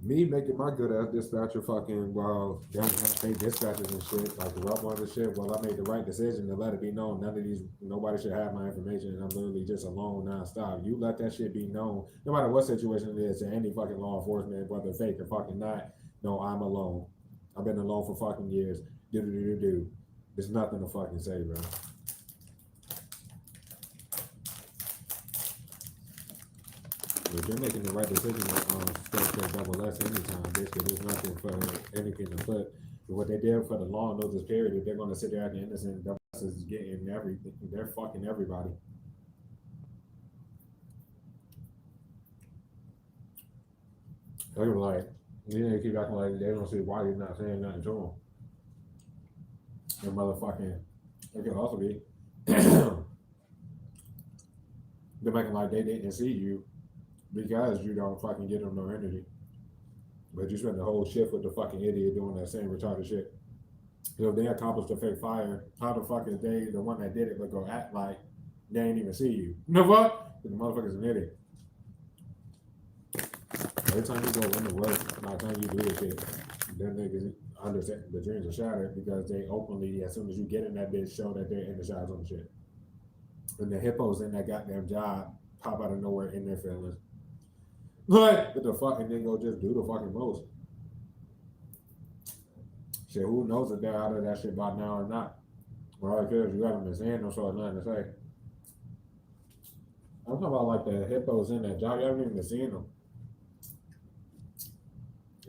Me making my good ass dispatcher fucking while down have pay dispatchers and shit, like the rough ones and shit, well, I made the right decision to let it be known none of these nobody should have my information and I'm literally just alone nonstop. You let that shit be known, no matter what situation it is, to any fucking law enforcement, whether fake or fucking not, No, I'm alone. I've been alone for fucking years. Do. There's nothing to fucking say, bro. If they're making the right decision on start that double S anytime, basically there's nothing for anything to put. But what they did for the law and notice period, if they're going to sit there at the innocent, double S is getting everything. They're fucking everybody. They were like, they keep acting like they don't see why you're not saying nothing to them. And motherfucking, it could also be they're making like they didn't see you because you don't fucking get them no energy. But you spend the whole shift with the fucking idiot doing that same retarded shit. So if they accomplished a fake fire, how the fuck is they the one that did it but go act like they ain't even see you? You know what? The motherfucker's an idiot. Every time you go into work, by the time you do this shit, them niggas understand the dreams are shattered because they openly, as soon as you get in that bitch, show that they're in the shots on the shit. And the hippos in that goddamn job pop out of nowhere in their feelings. What the fuck? And then go just do the fucking most. Shit, who knows if they're out of that shit by now or not? Well, because you haven't been saying no, so nothing to say. I'm talking about like the hippos in that job. You haven't even been seeing them.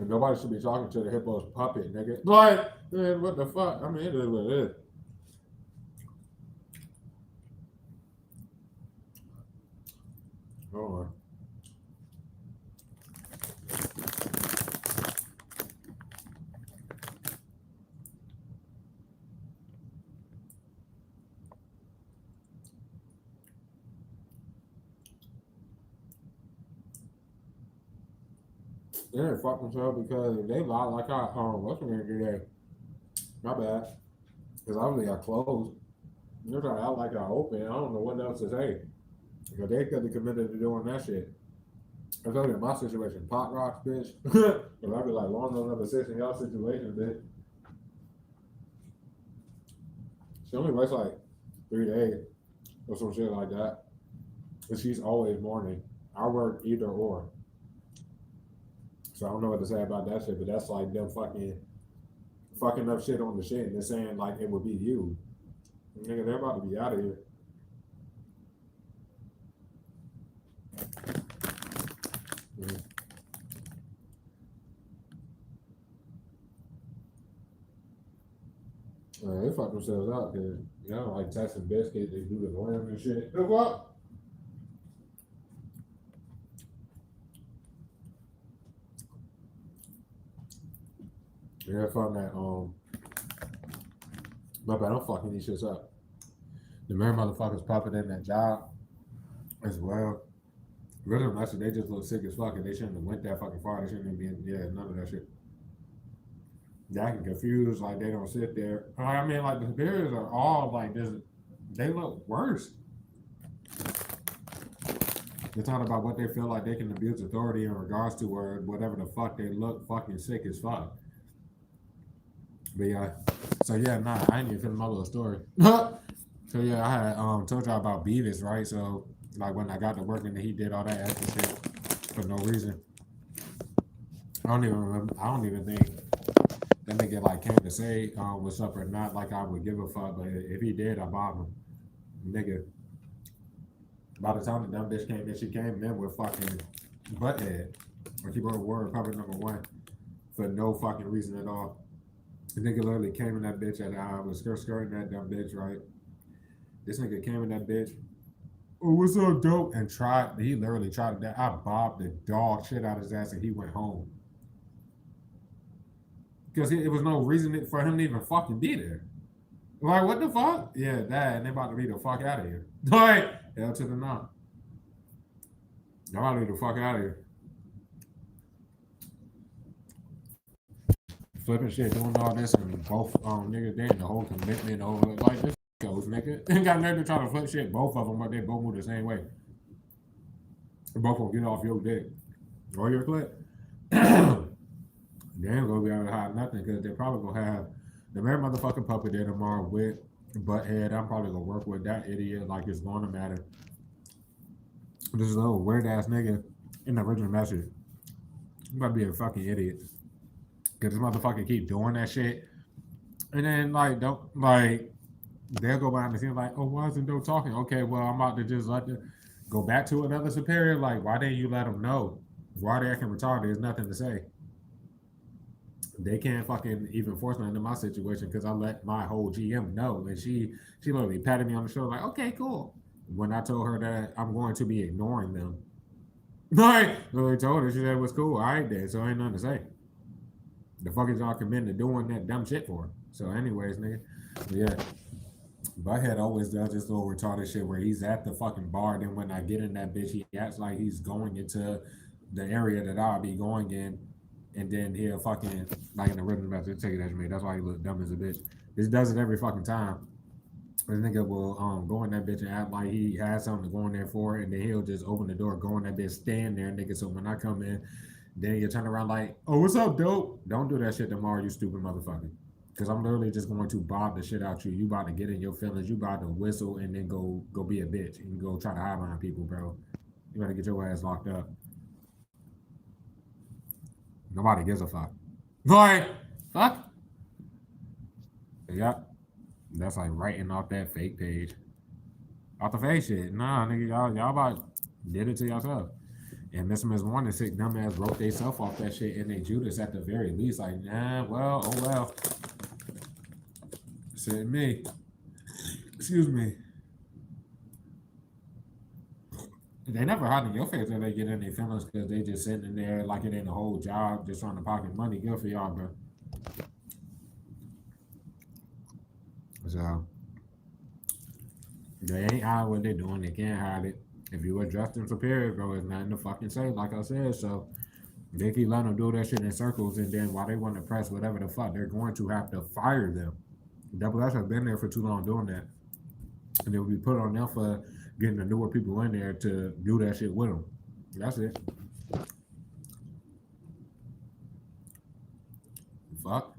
And nobody should be talking to the hippo's puppet, nigga. Like, man, what the fuck? I mean, it is what it is. Hold on. They didn't fuck themselves because they lie like I what's the name today? My bad. Because obviously I closed. They're trying to act like I open. I don't know what else to say. Because they could have committed to doing that shit. I told you in my situation, pot rocks, bitch. If I be like, long as another 6 in y'all situation, bitch. She only works like 3 days or some shit like that. And she's always morning. I work either or. So I don't know what to say about that shit, but that's like them fucking up shit on the shit and they're saying like it would be you. Nigga, they're about to be out of here. Mm. They fuck themselves out because you know like Texas biscuit, they do the lamb and shit. The what? Yeah, from that my bad, I'm fucking these shits up. The married motherfuckers popping in that job as well. Really, that's they just look sick as fuck and they shouldn't have went that fucking far. They shouldn't have been, yeah, none of that shit. Y'all can confuse, like they don't sit there. I mean, like the superiors are all like this, they look worse. They're talking about what they feel like they can abuse authority in regards to or whatever the fuck they look fucking sick as fuck. But yeah, so yeah, nah, I ain't even feeling my little story. So yeah, I had told y'all about Beavis, right? So like when I got to work and he did all that extra shit for no reason. I don't even remember. I don't even think that nigga like came to say what's up or not. Like I would give a fuck, but if he did, I bobbed him, nigga. By the time the dumb bitch came in, she came in with fucking butthead or keyboard word public #1 for no fucking reason at all. The nigga literally came in that bitch and I was skirting that dumb bitch, right? This nigga came in that bitch. Oh, what's up, dope? And he literally tried that. I bobbed the dog shit out of his ass and he went home. Because it was no reason for him to even fucking be there. Like, what the fuck? Yeah, that, and they about to be the fuck out of here. Like, hell to the no. Y'all about to be the fuck out of here. Flipping shit, doing all this, and both niggas, they in the whole commitment over like this goes, nigga. Ain't got nothing to try to flip shit. Both of them, but they both move the same way. They both gonna get off your dick or your clip. They ain't gonna be able to hide nothing because they probably gonna have the very motherfucking puppet there tomorrow with butthead. I'm probably gonna work with that idiot like it's gonna matter. This little weird ass nigga in the original message. You might be a fucking idiot. Cause this motherfucker keep doing that shit. And then like don't like they'll go behind the scenes like, oh, why isn't no talking? Okay, well I'm about to just let the go back to another superior. Like, why didn't you let them know? Why they acting retarded? There's nothing to say. They can't fucking even force nothing in my situation because I let my whole GM know, and she literally patted me on the shoulder like, okay, cool. When I told her that I'm going to be ignoring them, like literally told her, she said it was cool. All right, then, so ain't nothing to say. The fuck is y'all committing to doing that dumb shit for? So, anyways, nigga, yeah. Butthead always does this little retarded shit where he's at the fucking bar. Then when I get in that bitch, he acts like he's going into the area that I'll be going in, and then he'll fucking like in the rhythm message take it as me. That's why he look dumb as a bitch. This does it every fucking time. This nigga will go in that bitch and act like he has something to go in there for, and then he'll just open the door, go in that bitch, stand there, nigga. So when I come in, then you turn around like, oh, what's up, dope? Don't do that shit tomorrow, you stupid motherfucker. Cause I'm literally just going to bob the shit out you. You about to get in your feelings. You about to whistle and then go be a bitch and go try to hide behind people, bro. You gotta get your ass locked up. Nobody gives a fuck. Like, fuck. Yep. That's like writing off that fake page. Off the fake shit. Nah, nigga, y'all about did it to yourself. And Mr. Miss Warning sick dumbass wrote theyself off that shit and they Judas at the very least. Like, nah, well, oh well. Said me. Excuse me. They never hide in your face that they get in their feelings because they just sitting in there like it ain't a whole job, just trying to pocket money. Good for y'all, bro. So they ain't hide what they're doing. They can't hide it. If you adjust them superior, bro, it's nothing to fucking say, like I said. So they keep letting them do that shit in circles, and then while they want to press whatever the fuck, they're going to have to fire them. Double S has been there for too long doing that. And it will be put on them for getting the newer people in there to do that shit with them. That's it. Fuck.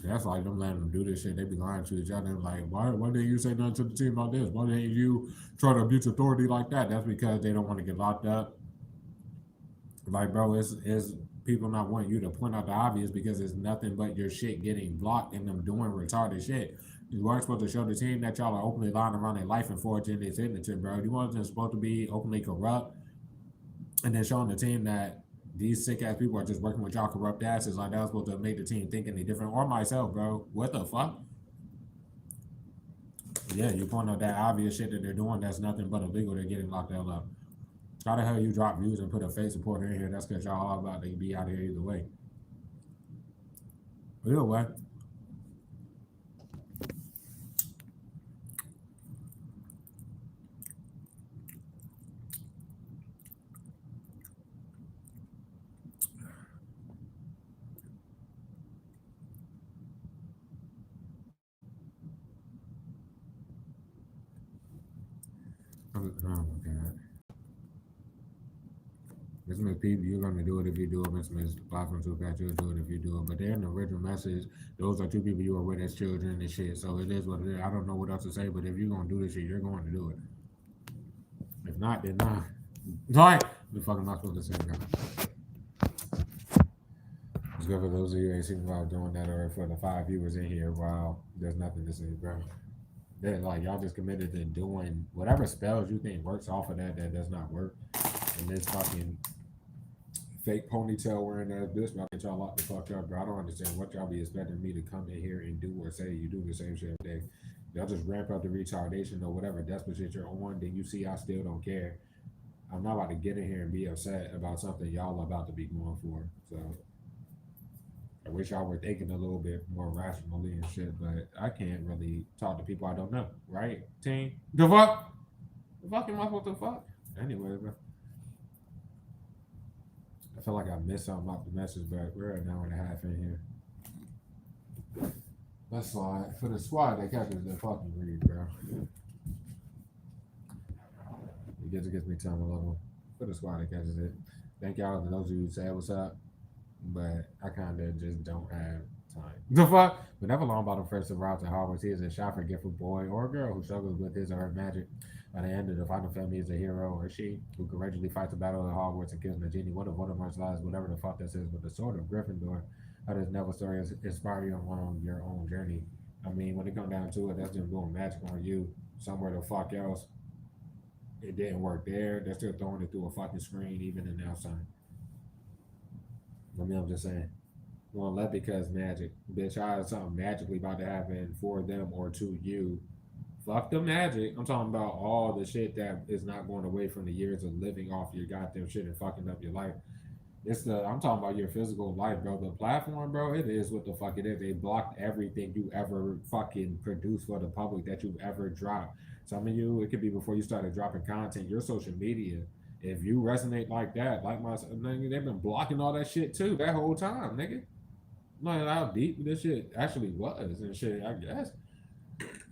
That's like them letting them do this shit. They be lying to each other. Like, why didn't you say nothing to the team about this? Why didn't you try to abuse authority like that? That's because they don't want to get locked up. Like, bro, it's people not wanting you to point out the obvious because it's nothing but your shit getting blocked and them doing retarded shit. You weren't supposed to show the team that y'all are openly lying around their life and forging their signature, bro. You weren't supposed to be openly corrupt and then showing the team that these sick ass people are just working with y'all corrupt asses. Like that was supposed to make the team think any different. Or myself, bro. What the fuck? Yeah, you point out that obvious shit that they're doing that's nothing but illegal. They're getting locked the hell up. How the hell you drop views and put a fake supporter in here? That's because y'all all about to be out here either way. Either way. Oh my god. Miss Miss People, you're gonna do it if you do it. Miss Miss Blossom Tupac, you'll do it if you do it. But they're in the original message. Those are two people you were with as children and shit. So it is what it is. I don't know what else to say, but if you're gonna do this shit, you're going to do it. If not, then not. Like, the fuck am I supposed to say, bro? It's good for those of you who ain't seen about doing that, or for the 5 viewers in here. Wow, there's nothing to say, bro. They're like y'all just committed to doing whatever spells you think works off of that does not work. And this fucking fake ponytail wearing ass bitch about to get y'all locked the fuck up, bro. I don't understand what y'all be expecting me to come in here and do or say. You do the same shit every day. Y'all just ramp up the retardation or whatever desperate shit you're on. Then you see I still don't care. I'm not about to get in here and be upset about something y'all about to be going for. So I wish y'all were thinking a little bit more rationally and shit, but I can't really talk to people I don't know, right? Team? The fuck? The fuck am I supposed to fuck? Anyway, bro. I feel like I missed something off the message, but we're an hour and a half in here. Let's slide. For the squad that catches the fucking read, bro. It gets me time a level. For the squad that catches it. Thank y'all for those of you who said what's up. But I kind of just don't have time. The fuck? Whenever Longbottom first arrives at Hogwarts, he is a shot for gift for boy or girl who struggles with his or her magic. By the end of the final family is a hero or she who courageously fights the battle of Hogwarts and kills Nagini. One of Voldemort's lies, whatever the fuck that says, but the sword of Gryffindor. How does Neville's story inspire you on your own journey? I mean, when it comes down to it, that's them doing magic on you somewhere the fuck else. It didn't work there. They're still throwing it through a fucking screen, even in outside. I mean, I'm just saying. Well, that because magic. Bitch, I had something magically about to happen for them or to you. Fuck the magic. I'm talking about all the shit that is not going away from the years of living off your goddamn shit and fucking up your life. I'm talking about your physical life, bro. The platform, bro, it is what the fuck it is. They blocked everything you ever fucking produced for the public that you've ever dropped. Some of you, it could be before you started dropping content, your social media. If you resonate like that, like my nigga, they've been blocking all that shit too that whole time, nigga. Like how deep this shit actually was and shit, I guess.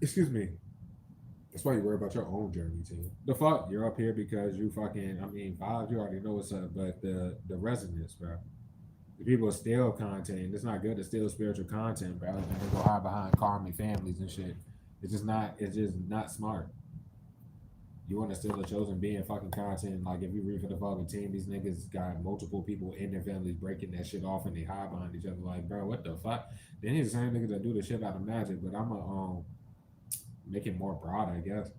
Excuse me. That's why you worry about your own journey, too. The fuck, you're up here because you fucking. I mean, vibes. You already know what's up, but the resonance, bro. The people steal content. It's not good to steal spiritual content, bro. And they go hide behind karmic families and shit. It's just not. It's just not smart. You want to steal a chosen being fucking content. Like if you read for the fucking team, these niggas got multiple people in their families breaking that shit off and they hide behind each other. Like, bro, what the fuck? Then these the same niggas that do the shit out of magic, but I'm a make it more broad, I guess.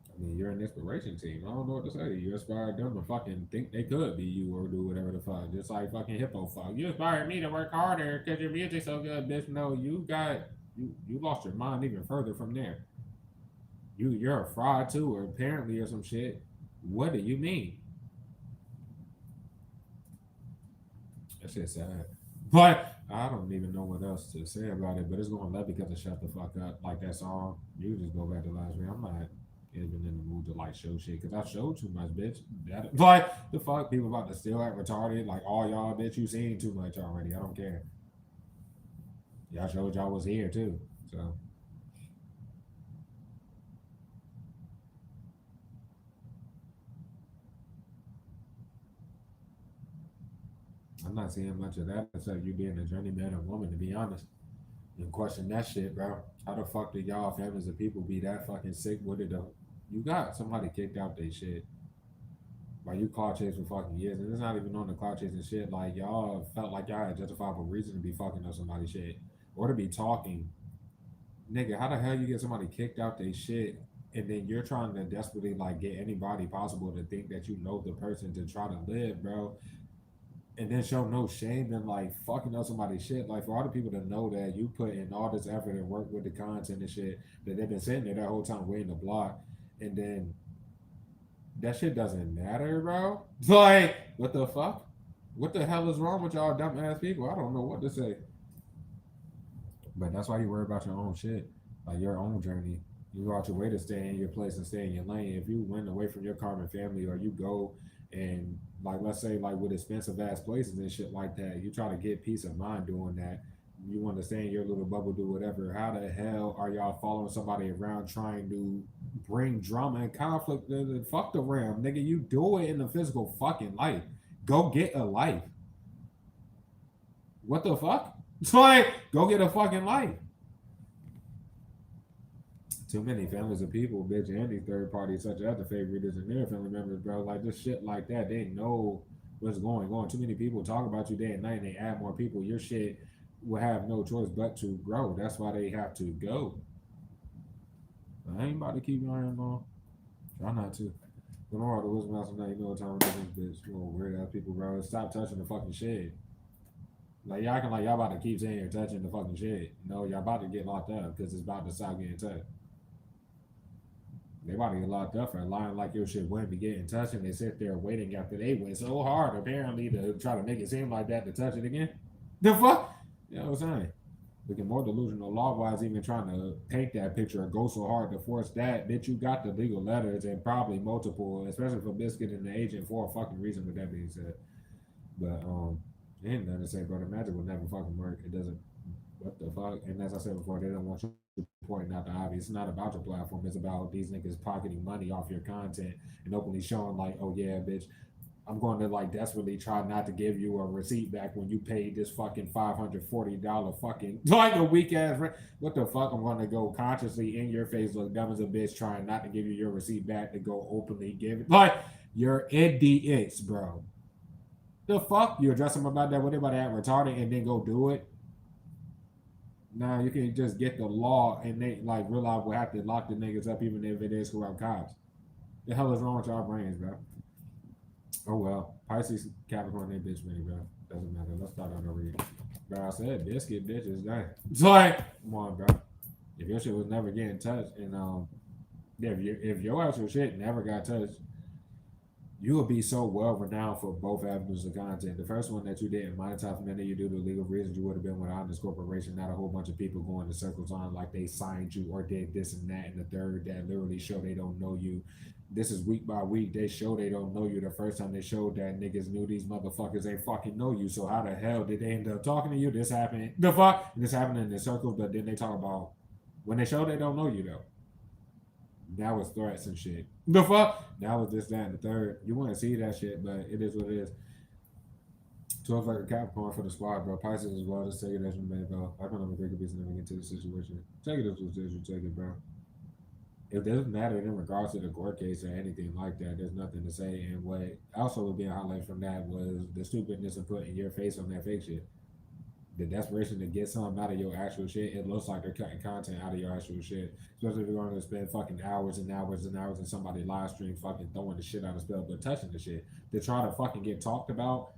I mean, you're an inspiration team. I don't know what to say. You inspired them to fucking think they could be you or do whatever the fuck. Just like fucking hippo fuck. You inspired me to work harder because your music's so good, bitch. No, you lost your mind even further from there. You're a fraud too, or apparently or some shit. What do you mean? That shit's sad. But I don't even know what else to say about it. But it's going to let because of shut the fuck up. Like that song. You just go back to last week. I'm not even in the mood to like show shit because I showed too much, bitch. Like the fuck people about to still act retarded. Like all y'all, bitch, you seen too much already. I don't care. Y'all showed y'all was here too. So I'm not seeing much of that except you being a journeyman or woman, to be honest. And question that shit, bro. How the fuck did y'all families of people be that fucking sick with it though? You got somebody kicked out they shit. Like you cloud chase for fucking years, and it's not even on the cloud chasing shit. Like y'all felt like y'all had justifiable reason to be fucking up somebody's shit or to be talking. Nigga, how the hell you get somebody kicked out they shit, and then you're trying to desperately like get anybody possible to think that you know the person to try to live, bro, and then show no shame in like fucking up somebody's shit. Like for all the people to know that you put in all this effort and work with the content and shit that they've been sitting there that whole time waiting to block, and then that shit doesn't matter, bro. Like, what the fuck? What the hell is wrong with y'all dumb ass people? I don't know what to say. But that's why you worry about your own shit, like your own journey. You go out your way to stay in your place and stay in your lane. If you went away from your Carmen family, or you go and like let's say like with expensive ass places and shit like that, you try to get peace of mind doing that. You want to stay in your little bubble, do whatever. How the hell are y'all following somebody around trying to bring drama and conflict? Fuck the ram, nigga. You do it in the physical fucking life. Go get a life. What the fuck? It's like go get a fucking life. Too many families of people, bitch, and these third parties, such as the favorites and their family members, bro. Like this shit like that, they know what's going on. Too many people talk about you day and night, and they add more people. Your shit will have no choice but to grow. That's why they have to go. I ain't about to keep lying long. Try not to. Tomorrow, the wisdom house tonight, you know what time it is, bitch. You little weird ass people, bro. Stop touching the fucking shit. Like y'all can like y'all about to keep saying you're touching the fucking shit. No, y'all about to get locked up because it's about to stop getting touched. They about to get locked up for lying like your shit wouldn't be getting touched, and they sit there waiting after they went so hard apparently to try to make it seem like that to touch it again. The fuck? You know what I'm saying? Looking more delusional law wise, even trying to paint that picture or go so hard to force that. Bitch, you got the legal letters and probably multiple, especially for Biscuit and the agent for a fucking reason with that being said. But ain't nothing to say, bro. The magic will never fucking work. It doesn't. What the fuck? And as I said before, they don't want you pointing out the obvious. It's not about your platform. It's about these niggas pocketing money off your content and openly showing like, oh yeah, bitch, I'm going to like desperately try not to give you a receipt back when you paid this fucking $540 fucking like a weak ass rent. What the fuck? I'm going to go consciously in your face, look dumb as a bitch, trying not to give you your receipt back to go openly give it. Like you're idiots, bro. The fuck? You address them about that? What about that retarded and then go do it? Nah, you can just get the law and they like realize we'll have to lock the niggas up even if it is corrupt cops. The hell is wrong with y'all brains, bro? Oh well, Pisces, Capricorn, they bitch me, bro. Doesn't matter. Let's start on over here. Bro, I said biscuit bitches, dang. It's like, come on, bro. If your shit was never getting touched, and if your actual shit never got touched, you would be so well renowned for both avenues of content. The first one that you didn't monetize from any you do to legal reasons, you would have been without this corporation, not a whole bunch of people going in circles on like they signed you or did this and that. And the third that literally show they don't know you. This is week by week. They show they don't know you. The first time they showed that niggas knew these motherfuckers ain't fucking know you. So how the hell did they end up talking to you? This happened. The fuck? This happened in the circles, but then they talk about when they show they don't know you though. That was threats and shit. The fuck? That was this, that, and the third. You want to see that shit, but it is what it is. 12 like a Capricorn for the squad, bro. Pisces as well. Just take it as you may, bro. I couldn't think of reason to get into the situation. Take it as you take it, bro. It doesn't matter in regards to the court case or anything like that. There's nothing to say. And what also would be a highlight from that was the stupidness of putting your face on that fake shit. The desperation to get something out of your actual shit, it looks like they're cutting content out of your actual shit. Especially if you're going to spend fucking hours and hours and hours in somebody live stream fucking throwing the shit out of spell, but touching the shit to try to fucking get talked about.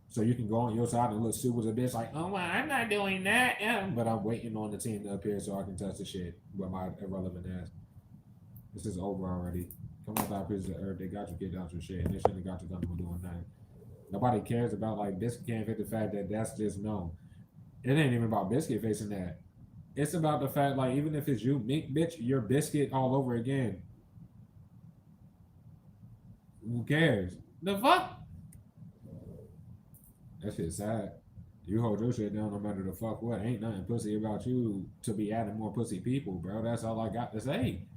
So you can go on your side and look super as a bitch like, oh, well, I'm not doing that. Yeah. But I'm waiting on the team to appear so I can touch the shit with my irrelevant ass. This is over already. Come on, top pieces of earth. They got you get out your shit, and they shouldn't have got you done for doing that. Nobody cares about like Biscuit can't fit the fact that that's just known. It ain't even about Biscuit facing that. It's about the fact like even if it's you, Mink, bitch, you're Biscuit all over again. Who cares? The fuck? That shit's sad. You hold your shit down no matter the fuck what. Ain't nothing pussy about you to be adding more pussy people, bro. That's all I got to say.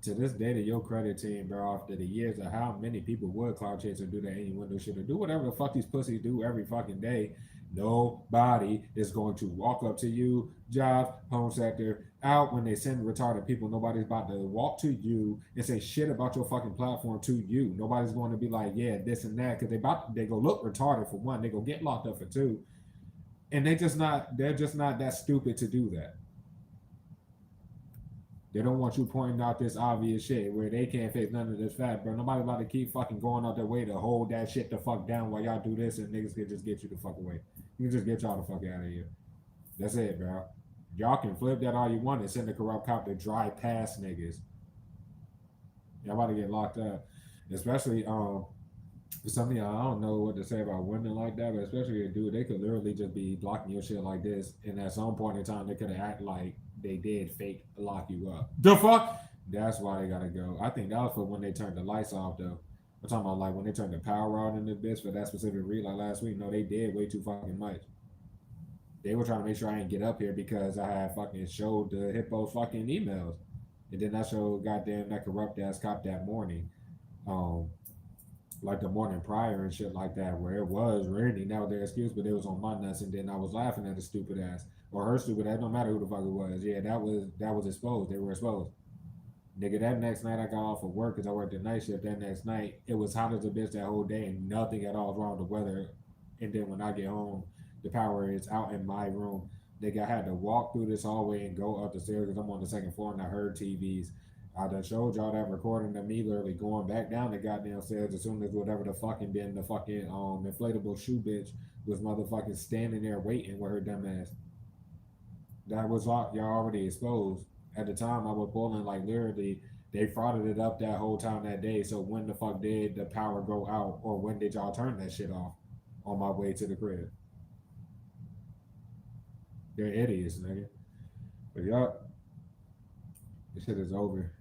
To this day, to your credit team, bro, after the years of how many people would cloud chase or do that any window shit or do whatever the fuck these pussies do every fucking day, nobody is going to walk up to you, job, home sector, out when they send retarded people. Nobody's about to walk to you and say shit about your fucking platform to you. Nobody's going to be like, yeah, this and that, because they go look retarded for one, they go get locked up for two, and they're just not that stupid to do that. They don't want you pointing out this obvious shit where they can't face none of this fact, bro. Nobody about to keep fucking going out their way to hold that shit the fuck down while y'all do this and niggas can just get you the fuck away. You can just get y'all the fuck out of here. That's it, bro. Y'all can flip that all you want and send the corrupt cop to drive past niggas. Y'all about to get locked up. Especially, for some of y'all, I don't know what to say about women like that, but especially a dude, they could literally just be blocking your shit like this, and at some point in time, they could have acted like they did fake lock you up. The fuck? That's why they gotta go. I think that was for when they turned the lights off, though. I'm talking about like when they turned the power on in this bitch for that specific read like last week. No, they did way too fucking much. They were trying to make sure I didn't get up here because I had fucking showed the hippo's fucking emails, and then I showed goddamn that corrupt ass cop that morning. Like the morning prior and shit like that, where it was raining. That was their excuse, but it was on my nuts, and then I was laughing at the stupid ass or her stupid ass. No matter who the fuck it was. Yeah, that was exposed. They were exposed. Nigga, that next night I got off of work because I worked the night shift. That next night it was hot as a bitch that whole day, and nothing at all was wrong with the weather. And then when I get home, the power is out in my room. Nigga, I had to walk through this hallway and go up the stairs because I'm on the second floor and I heard TVs. I done showed y'all that recording of me literally going back down the goddamn stairs as soon as whatever the fucking then the fucking inflatable shoe bitch was motherfucking standing there waiting with her dumb ass. That was y'all already exposed. At the time I was pulling like literally they frauded it up that whole time that day. So when the fuck did the power go out or when did y'all turn that shit off on my way to the crib? They're idiots, nigga. But y'all, this shit is over.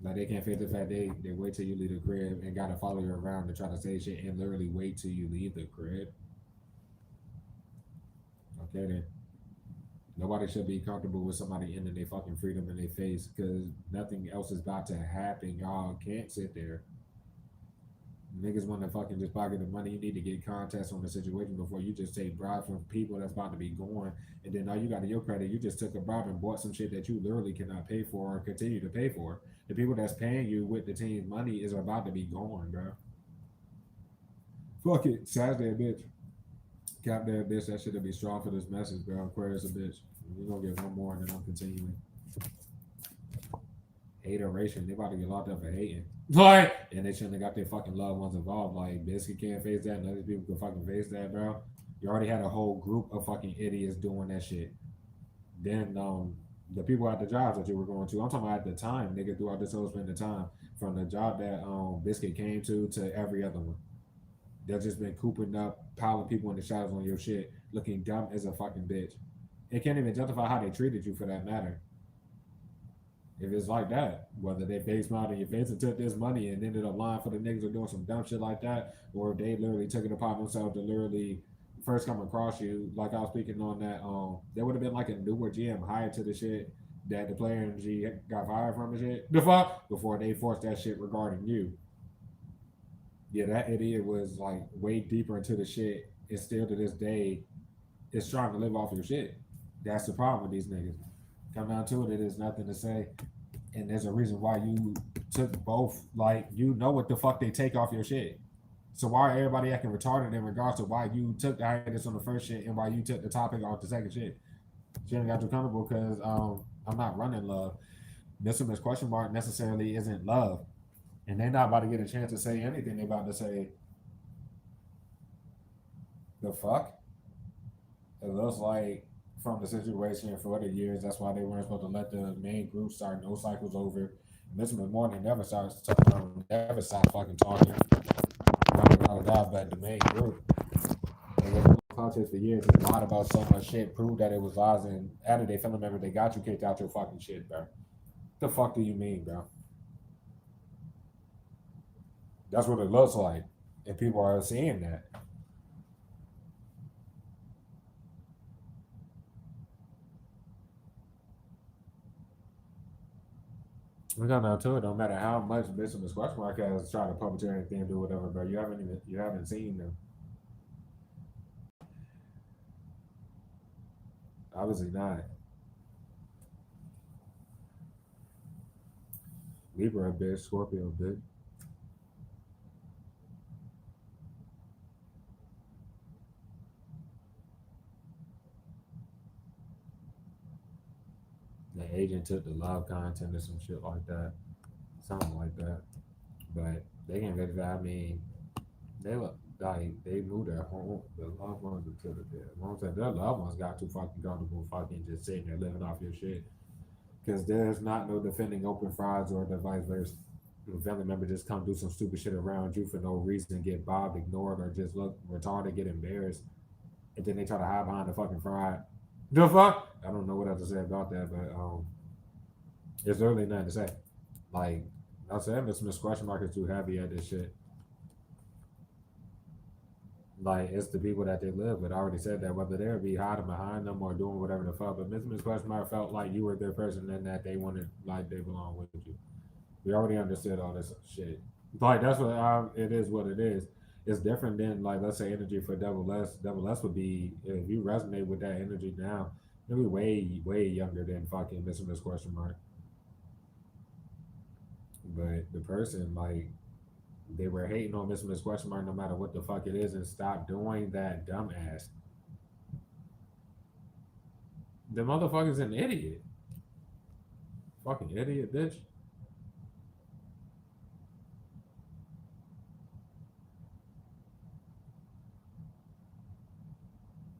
Like they can't face the fact they wait till you leave the crib and gotta follow you around to try to say shit and literally wait till you leave the crib. Okay then. Nobody should be comfortable with somebody ending their fucking freedom in their face because nothing else is about to happen. Y'all can't sit there. Niggas want to fucking just pocket the money. You need to get context on the situation before you just take bribe from people that's about to be going. And then all you got to your credit, you just took a bribe and bought some shit that you literally cannot pay for or continue to pay for. The people that's paying you with the team's money is about to be gone, bro. Fuck it. Saturday, bitch. Cap that bitch. That shit'll be strong for this message, bro. Aquarius a bitch. We're gonna get one more and then I'm continuing. Hateration. They about to get locked up for hating. Like, and they shouldn't have got their fucking loved ones involved. Like, Biscuit can't face that, and other people can fucking face that, bro. You already had a whole group of fucking idiots doing that shit. Then, the people at the jobs that you were going to, I'm talking about at the time, nigga, throughout this whole span of time, from the job that Biscuit came to every other one. They've just been cooping up, piling people in the shadows on your shit, looking dumb as a fucking bitch. It can't even justify how they treated you for that matter. If it's like that, whether they face smiled in your face and took this money and ended up lying for the niggas or doing some dumb shit like that, or if they literally took it upon themselves to literally first come across you, like I was speaking on that, there would have been like a newer GM hired to the shit that the player in G got fired from and shit. The fuck before they forced that shit regarding you. Yeah, that idiot was like way deeper into the shit and still to this day is trying to live off your shit. That's the problem with these niggas. Come down to it, it is nothing to say. And there's a reason why you took both. Like, you know what the fuck they take off your shit. So why are everybody acting retarded in regards to why you took the hiatus on the first shit and why you took the topic off the second shit? She ain't got too comfortable because I'm not running love. This one, this question mark necessarily isn't love. And they're not about to get a chance to say anything. They're about to say, the fuck? It looks like from the situation for the years, that's why they weren't supposed to let the main group start no cycles over. Mr. McMorning never starts never stopped fucking talking. Not a lot, but the main group. They were contest for years and lied about so much shit, proved that it was lies, and added they family member they got you kicked out your fucking shit, bro. The fuck do you mean, bro? That's what it looks like. And people are seeing that. We got now to it. No matter how much business question mark has tried to puppeteer anything, do whatever, bro. You haven't seen them. Obviously not. Libra a bitch, Scorpio a bitch. The agent took the live content or some shit like that, something like that. But they can't get that. I mean, they look like they moved their home. The loved ones to the dead. Ones that their loved ones got too fucking comfortable, fucking just sitting there living off your shit. Because there's not no defending open frauds or the vice versa. A family member just come do some stupid shit around you for no reason, get bobbed, ignored, or just look retarded, get embarrassed, and then they try to hide behind the fucking fraud. The fuck? I don't know what else to say about that, but there's literally nothing to say. Like I said, Miss Question Mark is too heavy at this shit. Like it's the people that they live with. I already said that whether they'll be hiding behind them or doing whatever the fuck. But Miss Question Mark felt like you were their person and that they wanted like they belong with you. We already understood all this shit. Like that's what it is. What it is. It's different than like let's say energy for Double S. Double S would be if you resonate with that energy now. It'll be way younger than fucking Miss Question Mark. But the person like they were hating on Miss Question Mark no matter what the fuck it is and stop doing that dumbass. The motherfucker's an idiot. Fucking idiot, bitch.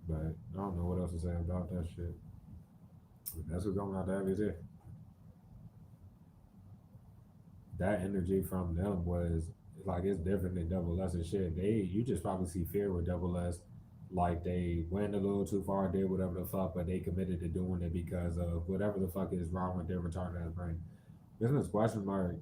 But I don't know what else to say about that shit. But that's what's going on to every day. That energy from them was like it's different than Double S and shit. They you just probably see fear with Double S. Like they went a little too far, did whatever the fuck, but they committed to doing it because of whatever the fuck is wrong with their retarded ass brain. Business question mark,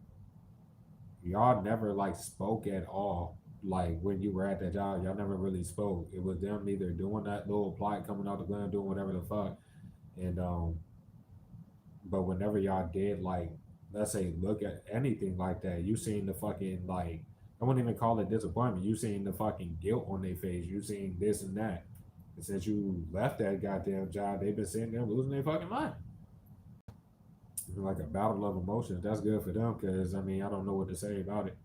y'all never like spoke at all. Like when you were at that job, y'all never really spoke. It was them either doing that little plot coming out the ground, doing whatever the fuck. And but whenever y'all did like let's say look at anything like that, you seen the fucking like I wouldn't even call it disappointment. You seen the fucking guilt on their face. You seen this and that. And since you left that goddamn job, they've been sitting there losing their fucking mind. It's like a battle of emotions. That's good for them because, I mean, I don't know what to say about it.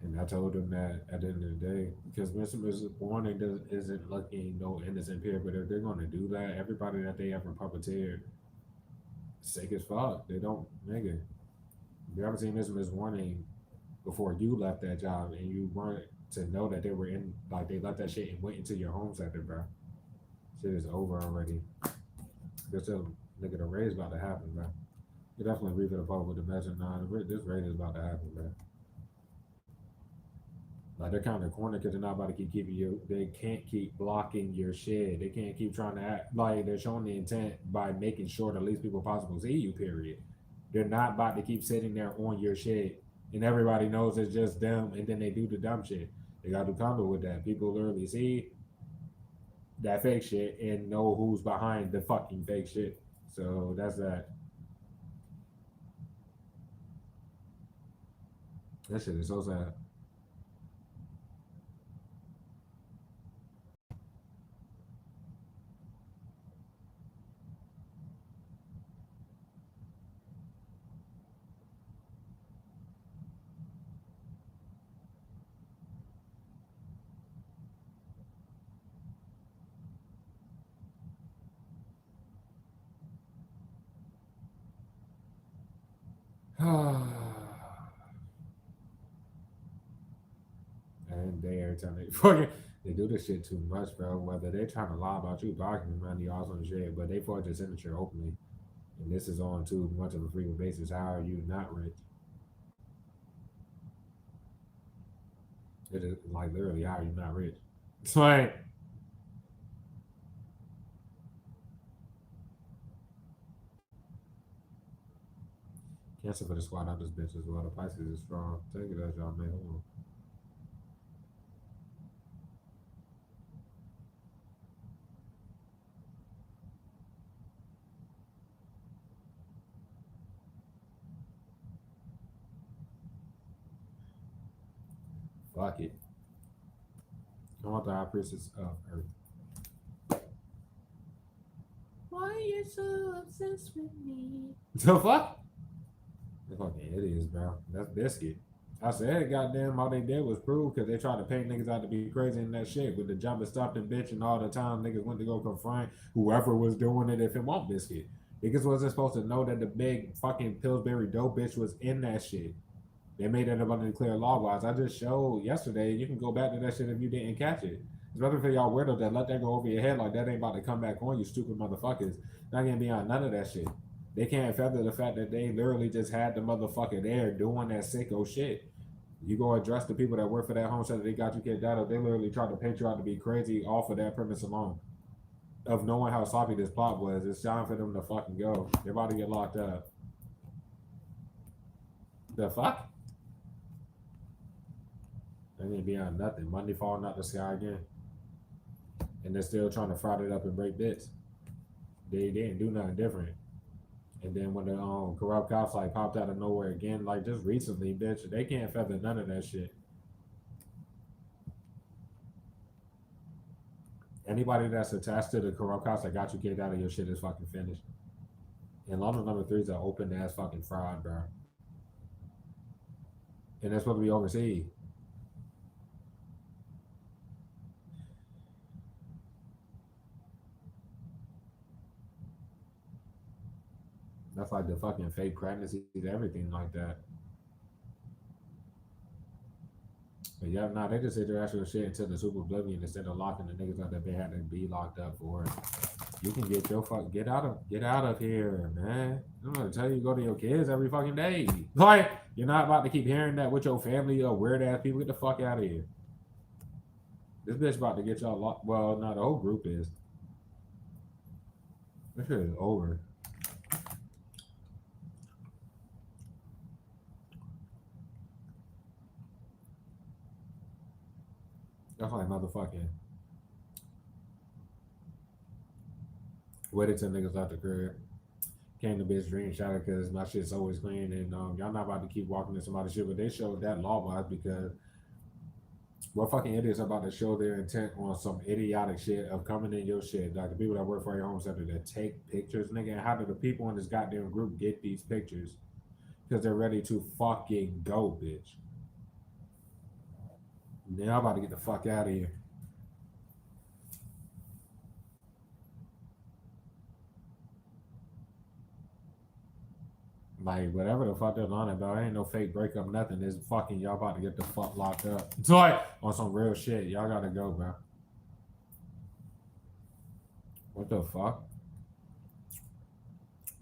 And I told them that at the end of the day, because Mr. Warning isn't looking no innocent here, but if they're going to do that, everybody that they ever puppeteered, sick as fuck. They don't, nigga. You ever seen Mr. Warning before you left that job and you weren't to know that they were in, like, they left that shit and went into your home sector, bro? Shit is over already. There's a nigga, the raid's about to happen, bro. You definitely reap it apart with the measure. Nah, this raid is about to happen, bro. Like they're kind of cornered because they're not about to keep keeping you. They can't keep blocking your shit. They can't keep trying to act like they're showing the intent by making sure the least people possible see you. Period. They're not about to keep sitting there on your shit, and everybody knows it's just them. And then they do the dumb shit. They got to combo with that. People literally see that fake shit and know who's behind the fucking fake shit. So that's that. That shit is so sad. And they every time they fucking they do this shit too much, bro. Whether they're trying to lie about you blocking money, also on shit, but they forge your signature openly, and this is on too much of a frequent basis. How are you not rich? It is like literally, how are you not rich? It's like cancel for the squad out this bitch as well. The Pisces is strong. Take it as y'all man. Hold on. Fuck it. I want the high priestess of Earth. Why you so obsessed with me? The fuck? They fucking idiots, bro. That's biscuit. I said, goddamn, all they did was prove because they tried to paint niggas out to be crazy in that shit with the jumper stopped and bitch and all the time niggas went to go confront whoever was doing it if it won't biscuit. Niggas wasn't supposed to know that the big fucking Pillsbury dope bitch was in that shit. They made that about to declare law wise. I just showed yesterday. You can go back to that shit if you didn't catch it. It's better for y'all weirdos that let that go over your head like that ain't about to come back on you stupid motherfuckers. Not gonna be on none of that shit. They can't feather the fact that they literally just had the motherfucker there doing that sicko shit. You go address the people that work for that home center, they got you kicked out of. They literally tried to paint you out to be crazy off of that premise alone. Of knowing how sloppy this plot was, it's time for them to fucking go. They're about to get locked up. The fuck? They ain't beyond nothing. Money falling out the sky again. And they're still trying to fry it up and break bits. They didn't do nothing different. And then when the corrupt cops like popped out of nowhere again, like just recently, bitch, they can't feather none of that shit. Anybody that's attached to the corrupt cops that got you kicked out of your shit is fucking finished. And London number three is an open ass fucking fraud, bro. And that's supposed to be overseas. That's like the fucking fake pregnancies, everything like that. But yeah, nah, they just hit their actual shit into the super oblivion instead of locking the niggas up that they had to be locked up for. You can get your get out of here, man. I'm gonna tell you, go to your kids every fucking day. Like you're not about to keep hearing that with your family or weird ass people. Get the fuck out of here. This bitch about to get y'all locked. Well, no, the whole group is. This shit is over. That's like motherfucking waited till niggas out the crib. Came to bitch dream shot it because my shit's always clean and y'all not about to keep walking in somebody's shit, but they showed that law wise because what fucking idiots are about to show their intent on some idiotic shit of coming in your shit. Like the people that work for your home center that take pictures, nigga. And how do the people in this goddamn group get these pictures? Because they're ready to fucking go, bitch. Now I'm about to get the fuck out of here. Like whatever the fuck they're lying about, ain't no fake breakup, nothing. It's fucking y'all about to get the fuck locked up. It's like on some real shit. Y'all gotta go, bro. What the fuck?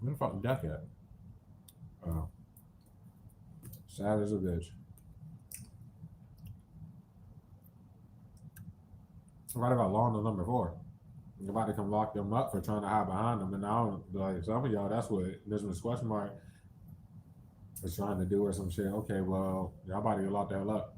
Where the fuck duck at? Oh, sad as a bitch. Right about law on number 4. You're about to come lock them up for trying to hide behind them. And I don't like some of y'all. That's what this was question mark is trying to do or some shit. Okay, well y'all about to get locked the hell up.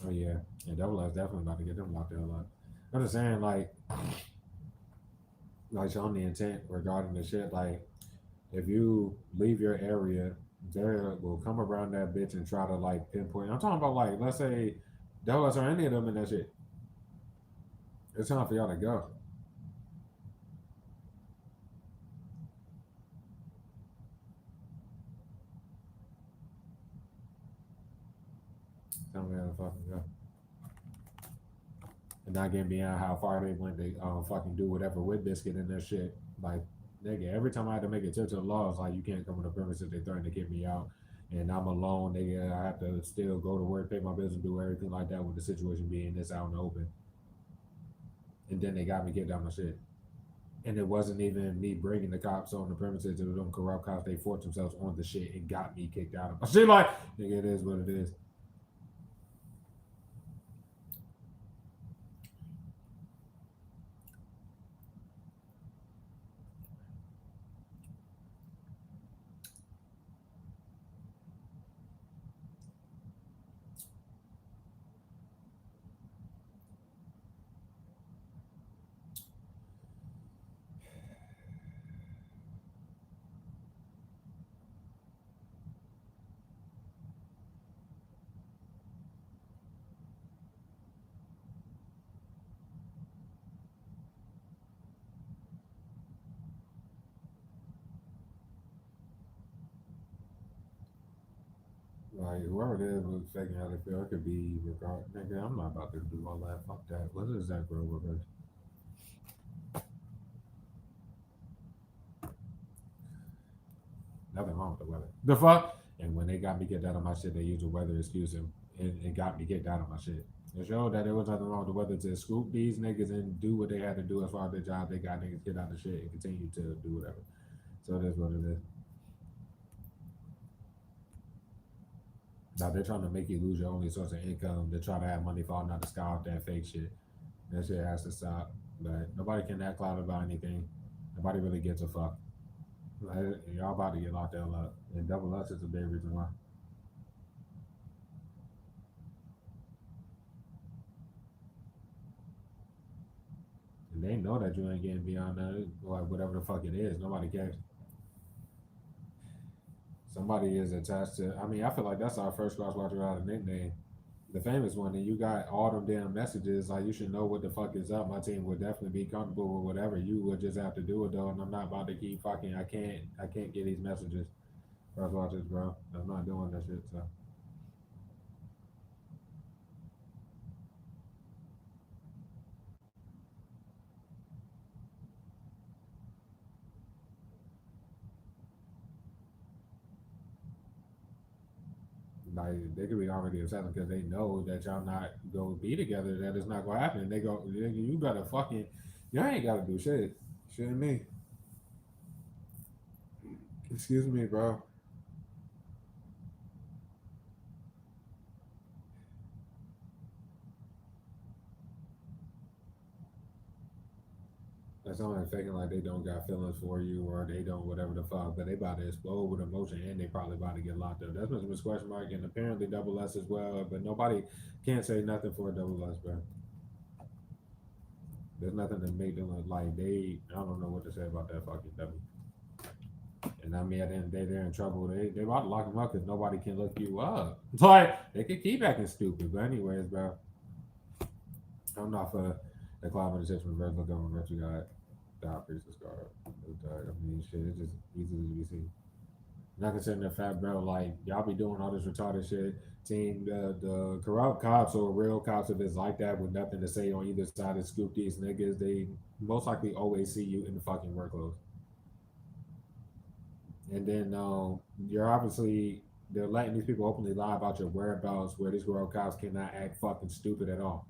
Oh yeah, and Double X definitely about to get them locked the hell up. I'm just saying like showing the intent regarding the shit. Like if you leave your area, they will come around that bitch and try to like pinpoint. I'm talking about like let's say Double X or any of them in that shit. It's time for y'all to go. Tell me how to fucking go. And not getting beyond how far they went to fucking do whatever with Biscuit and their shit. Like, nigga, every time I had to make a tip to the law, it's like, you can't come on the premises, they threatened to kick me out. And I'm alone, nigga. I have to still go to work, pay my bills, and do everything like that with the situation being this out in the open. And then they got me kicked out my shit. And it wasn't even me bringing the cops on the premises. It was them corrupt cops. They forced themselves on the shit and got me kicked out of my shit. Like, nigga, it is what it is. Like whoever it is was faking how they feel. It could be regard. Nigga, I'm not about to do all that. Fuck that. What is that girl reverse? Nothing wrong with the weather. The fuck? And when they got me kicked out of my shit, they used a weather excuse and got me kicked out of my shit. It showed that there was nothing wrong with the weather to scoop these niggas and do what they had to do as far as their job. They got niggas get out of shit and continue to do whatever. So it is what it is. Now they're trying to make you lose your only source of income. They try to have money falling out the sky off that fake shit. That shit has to stop. But nobody can act loud about anything. Nobody really gives a fuck. Like, y'all about to get locked the hell up. And Double X is a big reason why. And they know that you ain't getting beyond that, like whatever the fuck it is. Nobody cares. Somebody is attached to. I mean, I feel like that's our first crosswatcher out of nickname, the famous one. And you got all them damn messages. Like you should know what the fuck is up. My team would definitely be comfortable with whatever. You would just have to do it though. And I'm not about to keep fucking. I can't get these messages. Crosswatchers, bro. I'm not doing that shit. So. Like they could be already upset because they know that y'all not gonna be together. That it's not gonna happen. They go, you gotta fucking, you ain't gotta do shit. Shit me. Excuse me, bro. That's somebody faking like they don't got feelings for you or they don't whatever the fuck, but they about to explode with emotion and they probably about to get locked up. That's Mr. Question Mark and apparently Double S as well, but nobody can't say nothing for a Double S, bro. There's nothing to make them look like they. I don't know what to say about that fucking W. And I mean, at the end of the day, they're in trouble. They about to lock them up because nobody can look you up. Like they can keep acting stupid, but anyways, bro, I'm not for the climate decision reverse look over what you got. The operations card. I mean, shit, it's just easily to be seen. Not considering the fact, bro, like y'all be doing all this retarded shit. Team the corrupt cops or real cops, if it's like that, with nothing to say on either side to scoop these niggas, they most likely always see you in the fucking work clothes. And then you're obviously they're letting these people openly lie about your whereabouts, where these real cops cannot act fucking stupid at all.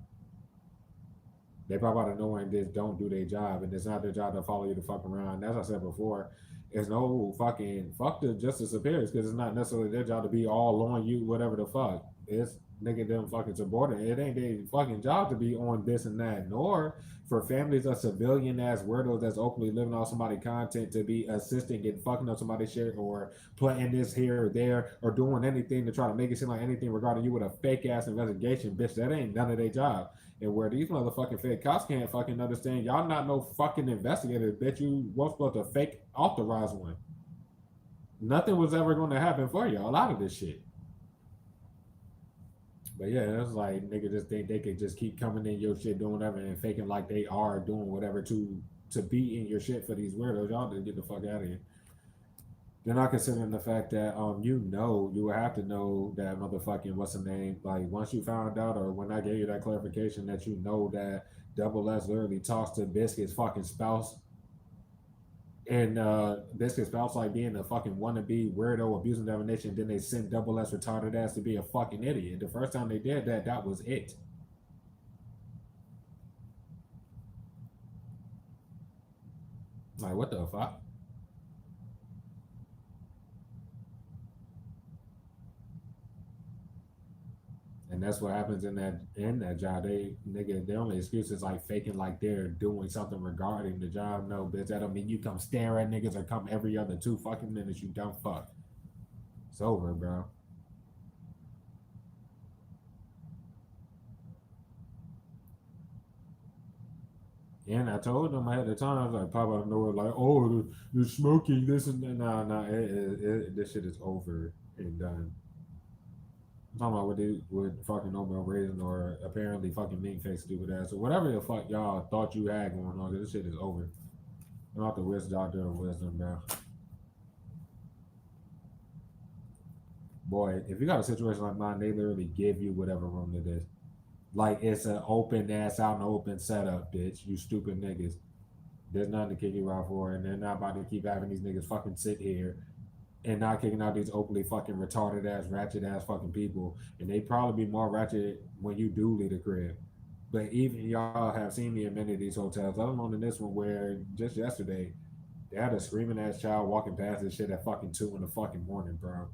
They pop out of nowhere and just don't do their job, and it's not their job to follow you the fuck around. As I said before, it's no fucking fuck the justice appears because it's not necessarily their job to be all on you, whatever the fuck. It's nigga them fucking subordinate. It ain't their fucking job to be on this and that, nor for families of civilian ass weirdos that's openly living off somebody's content to be assisting and fucking up somebody's shit or playing this here or there or doing anything to try to make it seem like anything regarding you with a fake ass investigation, bitch. That ain't none of their job. And where these motherfucking fake cops can't fucking understand, y'all not no fucking investigators, bitch. You was supposed to fake authorize one. Nothing was ever going to happen for y'all out of this shit. But yeah, it's like niggas just think they could just keep coming in your shit doing whatever and faking like they are doing whatever to be in your shit for these weirdos. Y'all just get the fuck out of here. They're not considering the fact that you would have to know that motherfucking what's the name, like once you found out or when I gave you that clarification that you know that Double S literally talks to Biscuit's fucking spouse and Biscuit's spouse like being a fucking wannabe weirdo abusing defamation, then they sent Double S retarded ass to be a fucking idiot. The first time they did that, that was it. Like what the fuck? And that's what happens in that job. Their only excuse is like faking like they're doing something regarding the job. No, bitch, that don't mean you come stare at niggas or come every other 2 fucking minutes, you dumb fuck. It's over, bro. And I told them ahead of time, I was like, pop out of nowhere, like, oh, you're smoking this and that. Nah, this shit is over and done. I'm talking about what they would fucking Nobel Raisin or apparently fucking Mink Face stupid ass or whatever the fuck y'all thought you had going on. This shit is over. I'm not the witch doctor of wisdom, bro. Boy, if you got a situation like mine, they literally give you whatever room it is. Like it's an open ass out in the open setup, bitch. You stupid niggas. There's nothing to kick you out for, and they're not about to keep having these niggas fucking sit here and not kicking out these openly fucking retarded ass, ratchet ass fucking people. And they probably be more ratchet when you do leave the crib. But even y'all have seen me in many of these hotels, let alone in this one where just yesterday they had a screaming ass child walking past this shit at fucking 2 in the fucking morning, bro.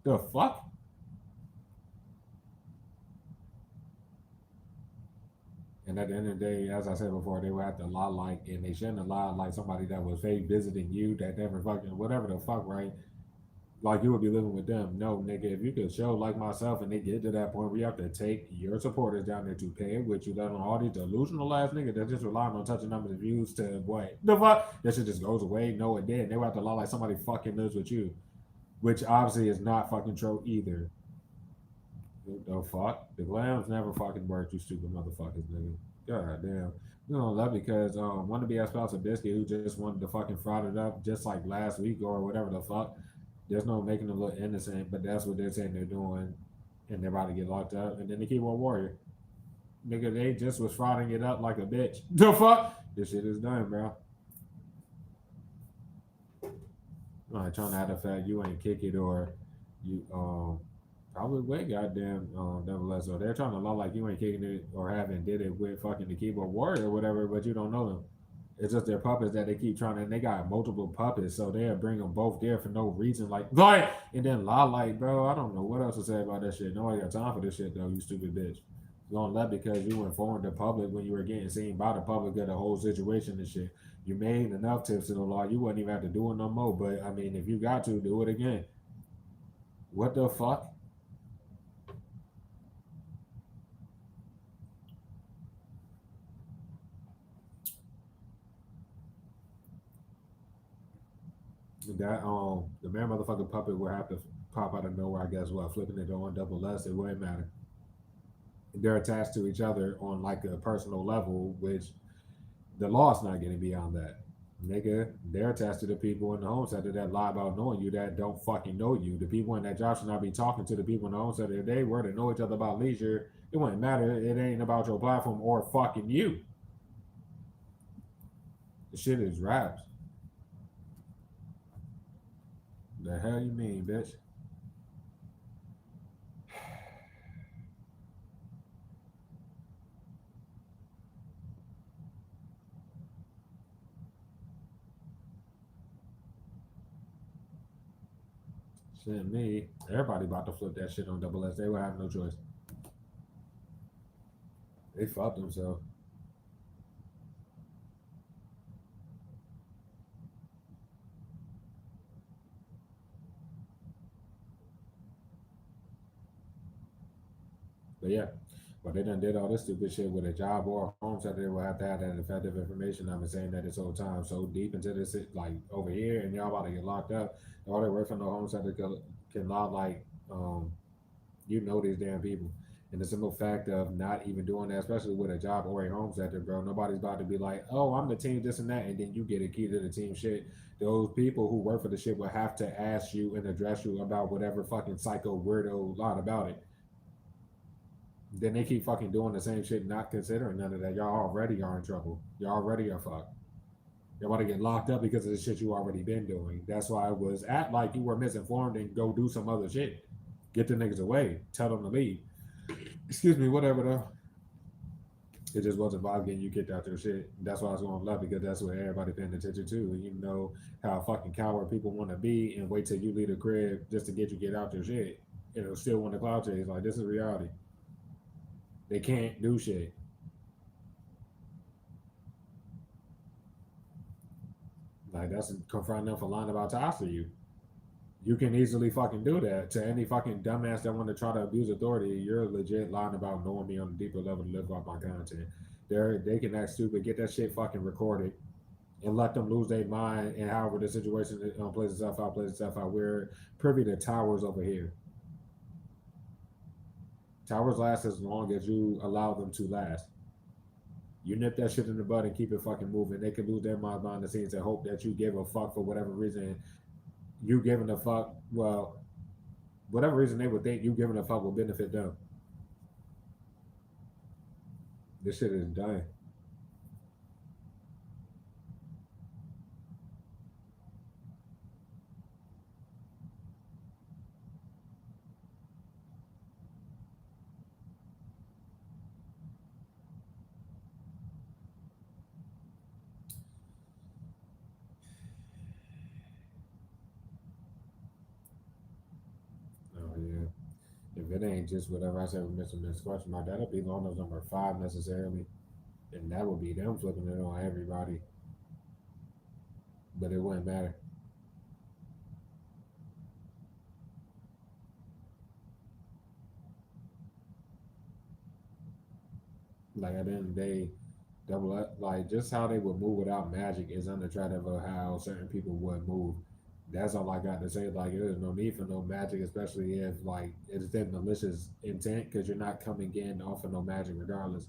The fuck? And at the end of the day, as I said before, they would have to lie like, and they shouldn't have lied like somebody that was fake visiting you that never fucking whatever the fuck, right? Like you would be living with them. No, nigga, if you could show like myself and they get to that point where you have to take your supporters down there to pay it with you, let on all these delusional ass niggas that just relying on touching numbers of views to what the fuck? That shit just goes away. No, it did. They would have to lie like somebody fucking lives with you, which obviously is not fucking true either. The fuck? The glams never fucking worked, you stupid motherfuckers, nigga. God damn. You know that because one to be a spouse of Biscuit who just wanted to fucking fraud it up just like last week or whatever the fuck. There's no making them look innocent, but that's what they're saying they're doing, and they're about to get locked up. And then the keyboard warrior, nigga, they just was frauding it up like a bitch. The fuck? This shit is done, bro. Like trying to have the fact you ain't kick it or you probably with goddamn Devil S. So they're trying to lie like you ain't kicking it or haven't did it with fucking the keyboard warrior or whatever, but you don't know them. It's just their puppets that they keep trying to, and they got multiple puppets, so they'll bring them both there for no reason. Like, and then lie like, bro, I don't know what else to say about that shit. Nobody got time for this shit, though, you stupid bitch. You don't let because you informed the public when you were getting seen by the public of the whole situation and shit. You made enough tips to the law. You wouldn't even have to do it no more. But I mean, if you got to do it again, what the fuck? That the man motherfucking puppet will have to pop out of nowhere. I guess what flipping it on double S. It wouldn't matter. They're attached to each other on like a personal level, which the law's not getting beyond that. Nigga, they're attached to the people in the home center that lie about knowing you that don't fucking know you. The people in that job should not be talking to the people in the home center. If they were to know each other about leisure, it wouldn't matter. It ain't about your platform or fucking you. The shit is raps. The hell you mean, bitch? Shit, me. Everybody about to flip that shit on double S. They would have no choice. They fucked themselves. But yeah, but they done did all this stupid shit with a job or a home center. They will have to have that effective information. I've been saying that this whole time. So deep into this, like over here, and y'all about to get locked up. All they work from the home center can not like, these damn people. And the simple fact of not even doing that, especially with a job or a home center, bro, nobody's about to be like, oh, I'm the team, this and that, and then you get a key to the team shit. Those people who work for the shit will have to ask you and address you about whatever fucking psycho weirdo lot about it. Then they keep fucking doing the same shit, not considering none of that. Y'all already are in trouble. Y'all already are fucked. Y'all want to get locked up because of the shit you already been doing. That's why it was act like you were misinformed and go do some other shit. Get the niggas away. Tell them to leave. Excuse me, whatever though. It just wasn't vibe getting you kicked out your shit. That's why I was going left because that's what everybody paying attention to. And you know how fucking coward people want to be and wait till you leave the crib just to get out your shit. And it'll still want to cloud chase. Like this is reality. They can't do shit. Like that's confronting them for lying about ties to you. You can easily fucking do that to any fucking dumbass that want to try to abuse authority. You're legit lying about knowing me on a deeper level to live off my content. They can act stupid, get that shit fucking recorded, and let them lose their mind. And however the situation plays itself out. We're privy to towers over here. Towers last as long as you allow them to last. You nip that shit in the bud and keep it fucking moving. They could lose their mind behind the scenes and hope that you give a fuck for whatever reason. You giving a fuck, well, whatever reason they would think you giving a fuck will benefit them. This shit is done. Oh yeah. If it ain't just whatever I said with Mr. Miss question mark, that'll be London's number five necessarily. And that would be them flipping it on everybody. But it wouldn't matter. Like at the end of the day, double up, like just how they would move without magic is unattractive of how certain people would move. That's all I got to say. Like there's no need for no magic, especially if like it's in malicious intent, because you're not coming in off of no magic regardless.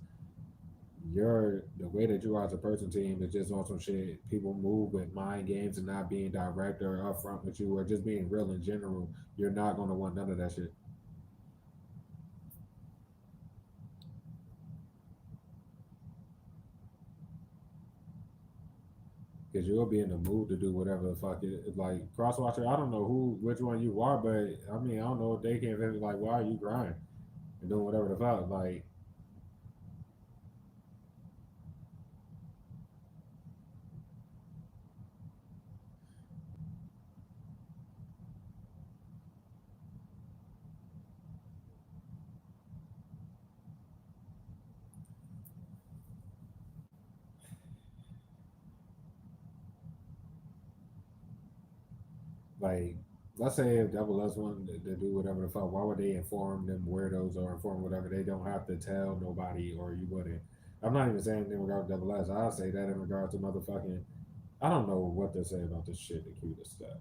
You're the way that you are as a person team is just on some shit. People move with mind games and not being direct or upfront with you or just being real in general. You're not gonna want none of that shit. Because you'll be in the mood to do whatever the fuck it like crosswatcher. I don't know which one you are, but I mean I don't know if they can't be like why are you crying and doing whatever the fuck like Like, let's say if Double S wanted to do whatever the fuck, why would they inform them weirdos or inform whatever? They don't have to tell nobody, or you wouldn't. I'm not even saying in regard to Double S. I'll say that in regard to motherfucking. I don't know what to say about this shit. The cutest stuff.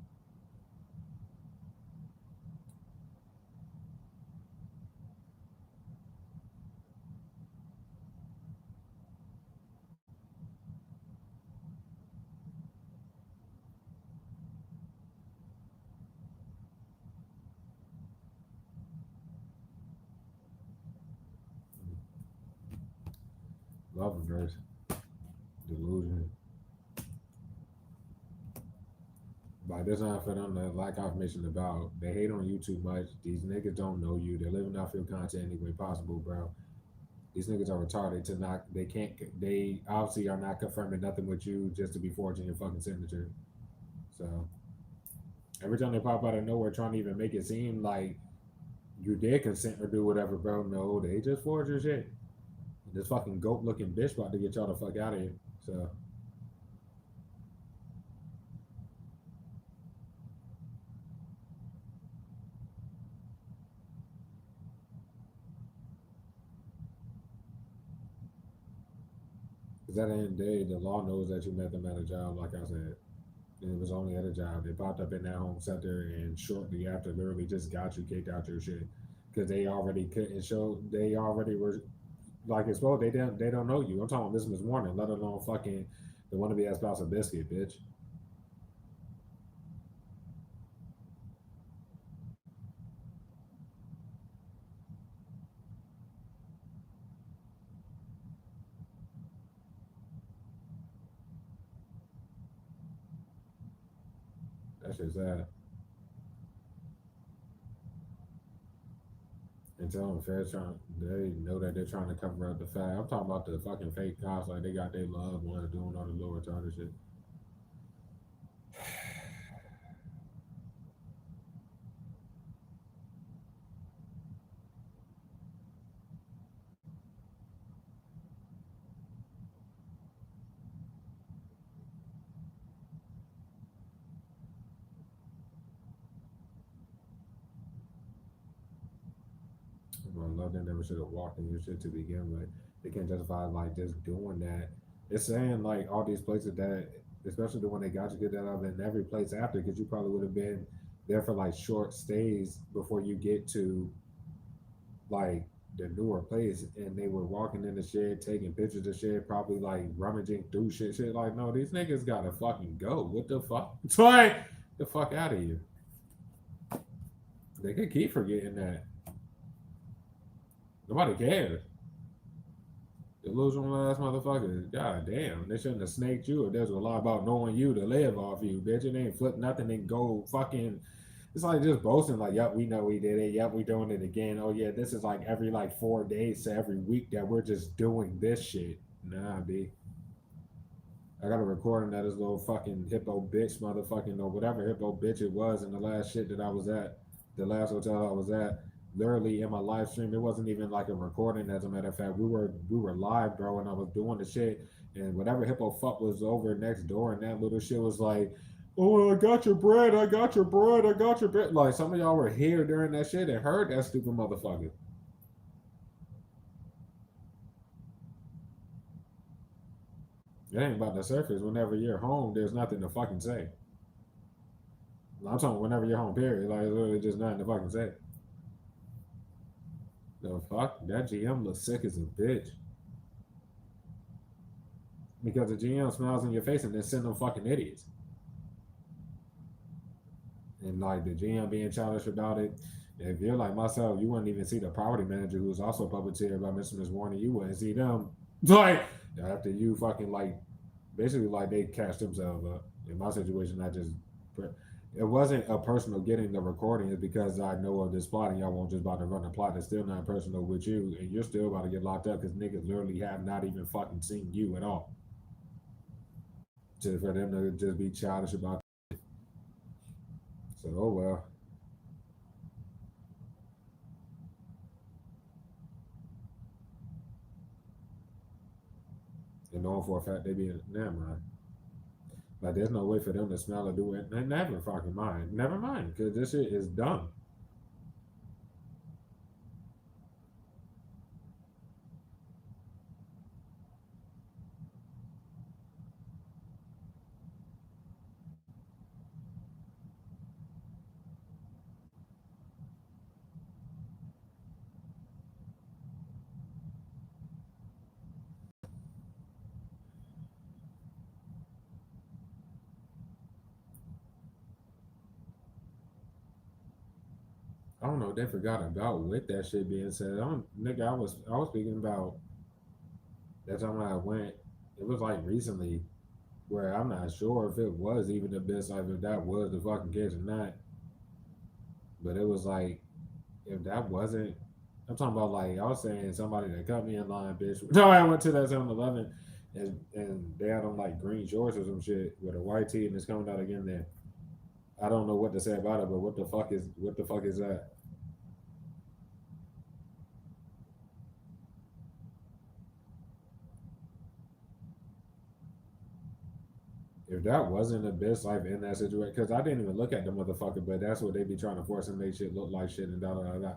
Love verse, delusion. Like, there's not for them to like confirmation about. They hate on you too much. These niggas don't know you. They're living off your content any way possible, bro. These niggas are retarded to not. They can't. They obviously are not confirming nothing with you just to be forging your fucking signature. So every time they pop out of nowhere trying to even make it seem like you did consent or do whatever, bro. No, they just forged your shit. This fucking goat looking bitch about to get y'all the fuck out of here. So because at the end of the day, the law knows that you met them at a job, like I said. And it was only at a job. They popped up in that home center and shortly after literally just got you kicked out your shit. Because they already couldn't show they already were like it's well, they don't know you. I'm talking about this morning, let alone fucking the wannabe ass spouse of biscuit, bitch. That shit's sad. And tell them feds trying they know that they're trying to cover up the fact. I'm talking about the fucking fake cops, like they got their loved ones doing all the lower retarded shit. I love they never should have walked in your shit to begin with. They can't justify like just doing that. It's saying like all these places that, especially the one they got you get that up in every place after, because you probably would have been there for like short stays before you get to like the newer place, and they were walking in the shed, taking pictures of the shed, probably like rummaging through shit. Like, no, these niggas gotta fucking go. What the fuck? It's like the fuck out of here. They could keep forgetting that. Nobody cares. Delusional ass motherfuckers. God damn. They shouldn't have snaked you if there's a lot about knowing you to live off you, bitch. It ain't flip nothing and go fucking. It's like just boasting, like, yep, we know we did it. Yep, we doing it again. Oh, yeah, this is like every like 4 days to every week that we're just doing this shit. Nah, B. I got a recording that this little fucking hippo bitch motherfucking or whatever hippo bitch it was in the last shit that I was at, the last hotel I was at. Literally in my live stream, it wasn't even like a recording. As a matter of fact, we were live, bro, and I was doing the shit, and whatever hippo fuck was over next door, and that little shit was like, "Oh, I got your bread, I got your bread, I got your bread." Like some of y'all were here during that shit and heard that stupid motherfucker. It ain't about the surface. Whenever you're home, there's nothing to fucking say. I'm talking whenever you're home, period. Like, it's literally just nothing to fucking say. The fuck? That GM looks sick as a bitch. Because the GM smiles in your face and then send them fucking idiots. And like the GM being childish about it. If you're like myself, you wouldn't even see the property manager who's also puppeteered by Mr. Miss Warner. You wouldn't see them. Like, after you fucking like, basically like they cashed themselves up. In my situation, I just it wasn't a personal getting the recording. It's because I know of this plot and y'all won't just about to run the plot. It's still not personal with you, and you're still about to get locked up because niggas literally have not even fucking seen you at all. Just for them to just be childish about it. So, oh well. And knowing for a fact they be in, never mind. Like, there's no way for them to smell or do it. And never fucking mind. Never mind, because this shit is dumb. I don't know. They forgot about with that shit being said. I don't, nigga. I was speaking about that time I went. It was like recently, where I'm not sure if it was even the best life, if that was the fucking case or not. But it was like, if that wasn't, I'm talking about, like, I was saying somebody that cut me in line, bitch. No, I went to that 7-Eleven, and they had on like green shorts or some shit with a white tee, and it's coming out again there. I don't know what to say about it, but what the fuck is that? If that wasn't the best life in that situation, because I didn't even look at the motherfucker, but that's what they be trying to force and make shit look like shit and da da da da.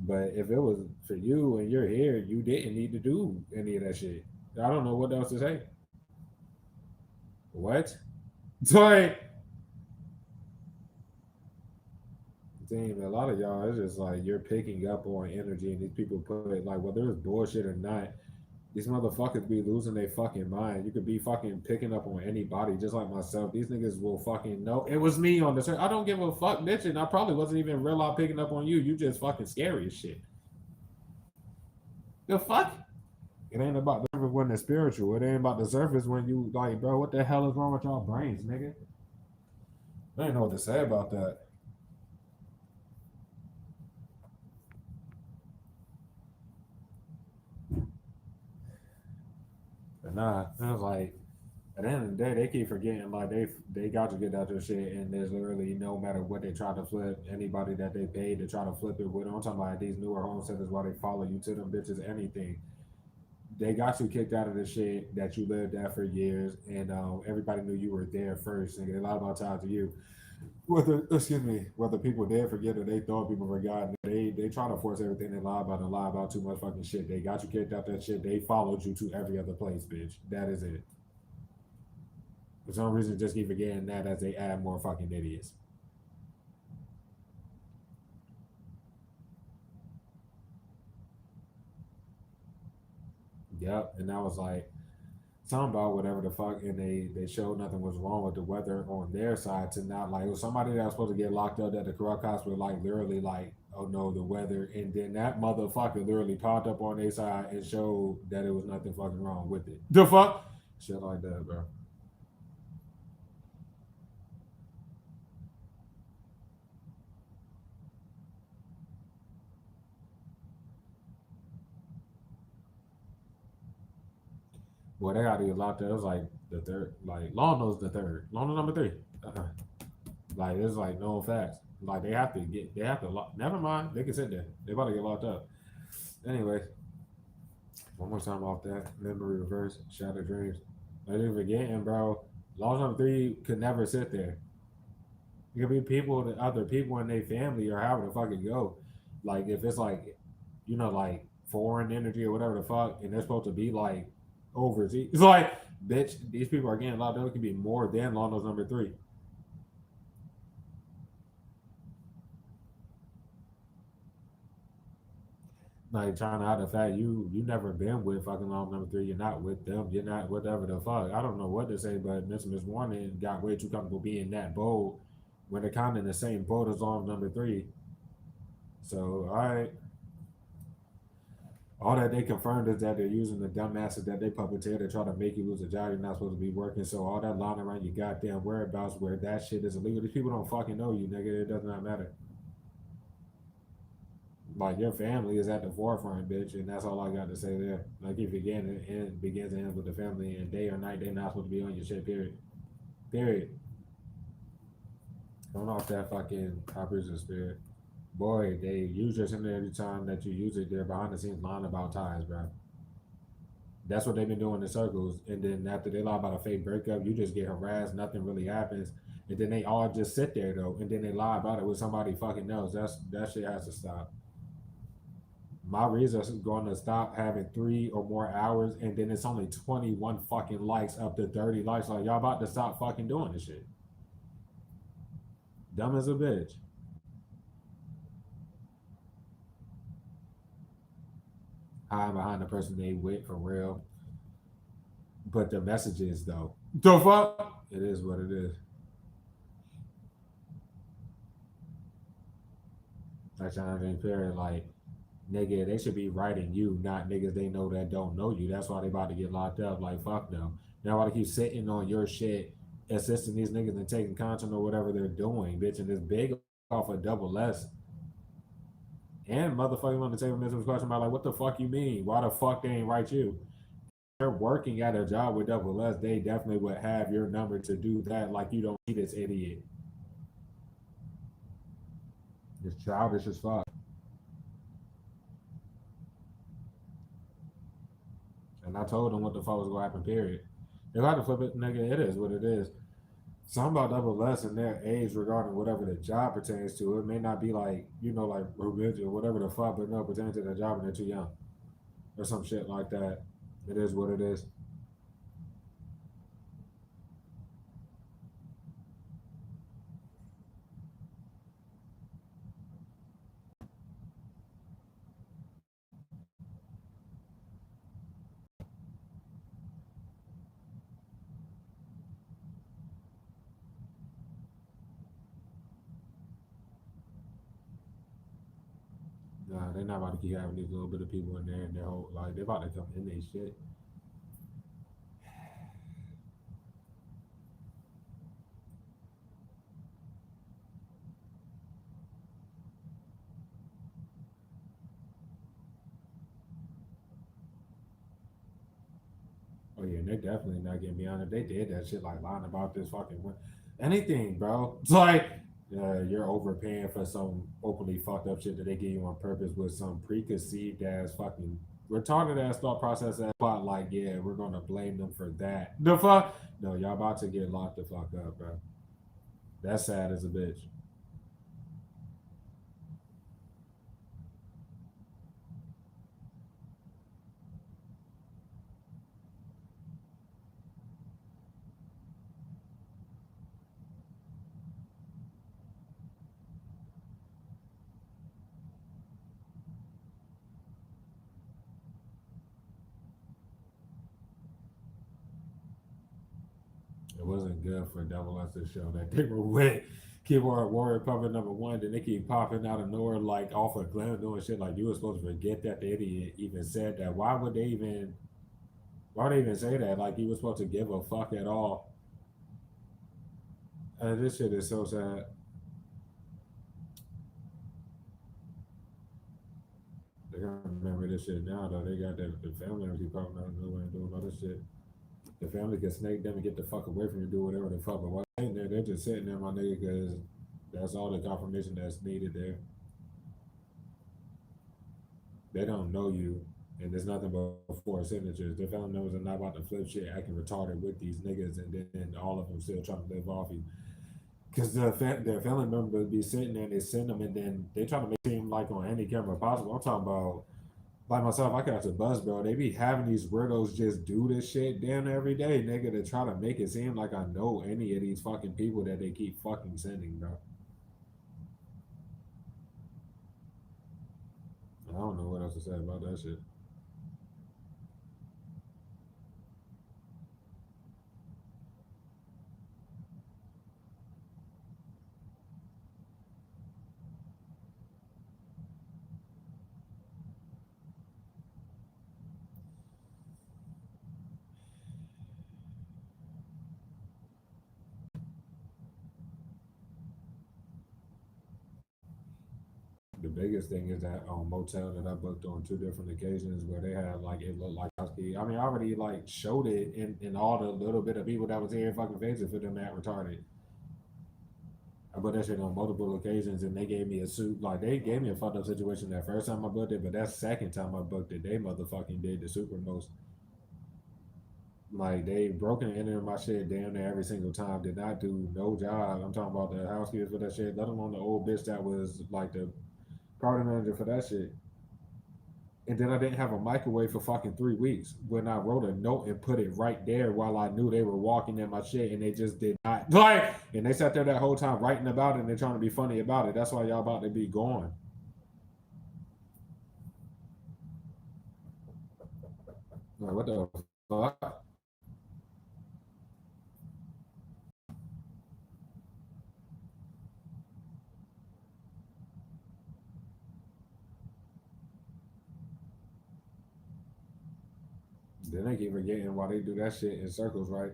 But if it was for you and you're here, you didn't need to do any of that shit. I don't know what else to say. What? So like, damn, a lot of y'all, it's just like you're picking up on energy, and these people put it like, whether it's bullshit or not, these motherfuckers be losing their fucking mind. You could be fucking picking up on anybody, just like myself. These niggas will fucking know it was me on the turn. I don't give a fuck, bitch, and I probably wasn't even real out picking up on you. You just fucking scary as shit. The fuck? It ain't about the surface when it's spiritual. It ain't about the surface when you like, bro, what the hell is wrong with y'all brains, nigga? I ain't know what to say about that. But nah, it was like, at the end of the day, they keep forgetting like they got to get out their shit, and there's literally no matter what they try to flip, anybody that they paid to try to flip it with. I'm talking about these newer home centers while they follow you to them bitches, anything. They got you kicked out of the shit that you lived at for years, and everybody knew you were there first. And they lied about time to you. Whether people did forget or they thought people forgot, they try to force everything they lie about and lie about too much fucking shit. They got you kicked out that shit. They followed you to every other place, bitch. That is it. For some reason, just keep forgetting that as they add more fucking idiots. Yep, and that was like something about whatever the fuck, and they showed nothing was wrong with the weather on their side to not like it was somebody that was supposed to get locked up at the corrupt cops were like literally like, oh no, the weather, and then that motherfucker literally popped up on their side and showed that it was nothing fucking wrong with it. The fuck, shit like that, bro. Boy, they got to get locked up. It was like the third, like Law knows the third, Law knows number 3. Uh-uh. Like it's like no facts. Like they have to lock. Never mind, they can sit there. They about to get locked up. Anyway, one more time off that memory reverse, shattered dreams. Like they forgetting, bro. Law number 3 could never sit there. It could be people, that other people in their family or however the fuck it go. Like if it's like, like foreign energy or whatever the fuck, and they're supposed to be like overseas. It's like, bitch, these people are getting locked up. It could be more than law number 3. Like trying to hide the fact you never been with fucking long number 3. You're not with them. You're not whatever the fuck. I don't know what to say, but Miss Warren got way too comfortable being that bold when they're kind of in the same boat as long number 3. So all that they confirmed is that they're using the dumbasses that they puppeteer to try to make you lose a job you're not supposed to be working. So all that lying around your goddamn whereabouts where that shit is illegal. These people don't fucking know you, nigga. It does not matter. Like your family is at the forefront, bitch, and that's all I got to say there. Like if again it begins and ends with the family, and day or night they're not supposed to be on your shit. Period. Period. Going off that fucking operations spirit. Boy, they use your in there every time that you use it. They're behind the scenes lying about ties, bro. That's what they've been doing in circles. And then after they lie about a fake breakup, you just get harassed. Nothing really happens. And then they all just sit there though, and then they lie about it with somebody fucking else. That shit has to stop. My reason is going to stop having 3 or more hours, and then it's only 21 fucking likes up to 30 likes. Like y'all about to stop fucking doing this shit. Dumb as a bitch. Hiding behind the person they with for real. But the messages though, the fuck, it is what it is. Like Jonathan Perry, like nigga, they should be writing you, not niggas they know that don't know you. That's why they about to get locked up. Like fuck them. Now why they keep sitting on your shit, assisting these niggas and taking content or whatever they're doing, bitch, and this big off a double S. And motherfucking on the table this was question about like what the fuck you mean? Why the fuck they ain't write you? They're working at a job with double S, they definitely would have your number to do that. Like you don't see this idiot. It's childish as fuck. And I told them what the fuck was gonna happen, period. If I had to flip it, nigga, it is what it is. Some about double less in their age regarding whatever the job pertains to. It may not be like, like religion or whatever the fuck, but no, pertaining to the job and they're too young. Or some shit like that. It is what it is. Nah, they're not about to keep having these little bit of people in there and their whole like they're about to come in their shit. Oh yeah, and they're definitely not getting beyond it. They did that shit like lying about this fucking anything, bro. It's like you're overpaying for some openly fucked up shit that they give you on purpose with some preconceived ass fucking retarded ass thought process that plot like, yeah, we're gonna blame them for that. The fuck? No, y'all about to get locked the fuck up, bro. That's sad as a bitch. It wasn't good for Double S to show that they were with Keyboard Warrior Puppet number 1. Then they keep popping out of nowhere like off of Glam doing shit like you were supposed to forget that the idiot even said that. Why would they even say that? Like he was supposed to give a fuck at all. This shit is so sad. They gotta remember this shit now though. They got the family members keep popping out of nowhere and doing all this shit. The family can snake them and get the fuck away from you, do whatever the fuck. But while they're in there, they're just sitting there, my nigga, because that's all the confirmation that's needed there. They don't know you, and there's nothing but 4 signatures. Their family members are not about to flip shit, acting retarded with these niggas, and then all of them still trying to live off you. Because their family members be sitting there, and they send them, and then they try to make it seem like on any camera possible. I'm talking about like myself, I catch a bus, bro. They be having these weirdos just do this shit damn every day, nigga, to try to make it seem like I know any of these fucking people that they keep fucking sending, bro. I don't know what else to say about that shit. The biggest thing is that motel that I booked on 2 different occasions where they had like it looked like I mean, I already like showed it in all the little bit of people that was here fucking faces for them that retarded. I booked that shit on multiple occasions and they gave me a suit. Like they gave me a fucked up situation that first time I booked it, but that second time I booked it, they motherfucking did the super most. Like they broken and entered my shit damn near every single time. Did not do no job. I'm talking about the housekeeper for that shit. Let alone the old bitch that was like the property manager for that shit. And then I didn't have a microwave for fucking 3 weeks when I wrote a note and put it right there while I knew they were walking in my shit and they just did not like. And they sat there that whole time writing about it and they're trying to be funny about it. That's why y'all about to be gone. Like what the fuck? Then they keep forgetting why they do that shit in circles, right?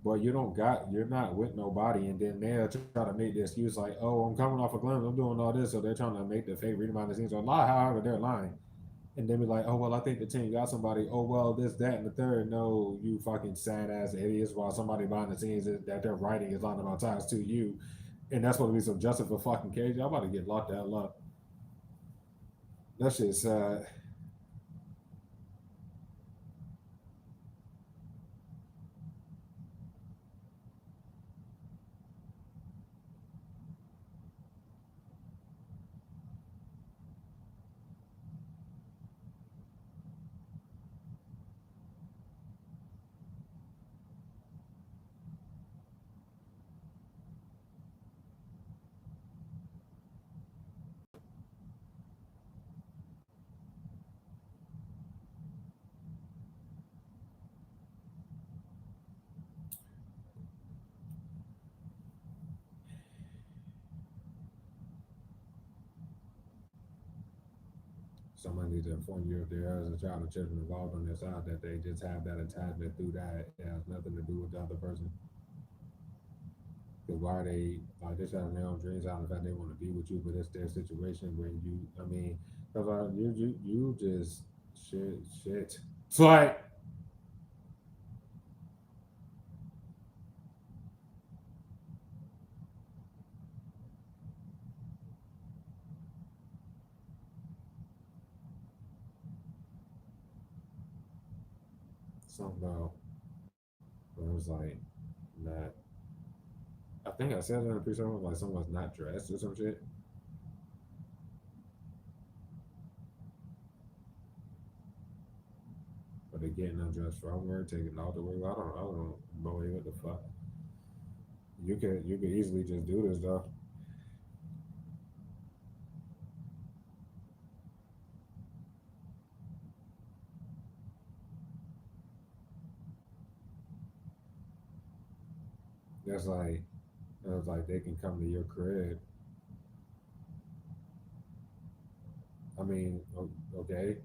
Well, you're not with nobody, and then they'll try to make the excuse like, oh, I'm coming off a glimpse, I'm doing all this, so they're trying to make the fake reading behind the scenes or lie, however, they're lying. And then be like, oh, well, I think the team got somebody, oh, well, this, that, and the third. No, you fucking sad ass idiots, while somebody behind the scenes that they're writing is lying about ties to you. And that's what it be some justice for fucking cage. Y'all about to get locked the hell up. That shit's sad. Somebody needs to inform you if there is a child or children involved on their side that they just have that attachment through that. It has nothing to do with the other person. Because why they like this having their own dreams out of the fact they want to be with you, but it's their situation when you, I mean, because you just shit. It's like something about where it was like not. I think I said it in a pre-show like someone's not dressed or some shit, but they getting undressed from work, taking all the way. I don't believe what the fuck. You could easily just do this though. That's like it's like they can come to your crib. I mean, okay,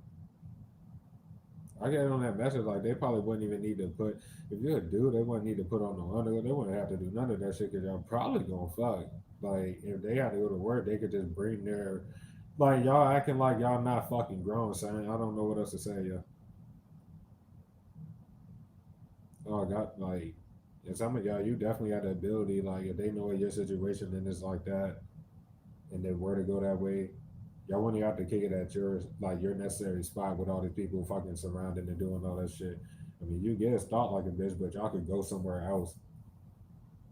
I get on that message like they probably wouldn't even need to put. If you're a dude, they wouldn't need to put on no underwear. They wouldn't have to do none of that shit because y'all probably gonna fuck. Like if they had to go to work, they could just bring their. Like y'all acting like y'all not fucking grown, saying I don't know what else to say. Yeah, oh, I got like, and some of y'all, you definitely got the ability. Like if they know your situation and it's like that, and they were to go that way, y'all wouldn't have to kick it at your necessary spot with all these people fucking surrounding and doing all that shit. I mean, you get thought like a bitch, but y'all could go somewhere else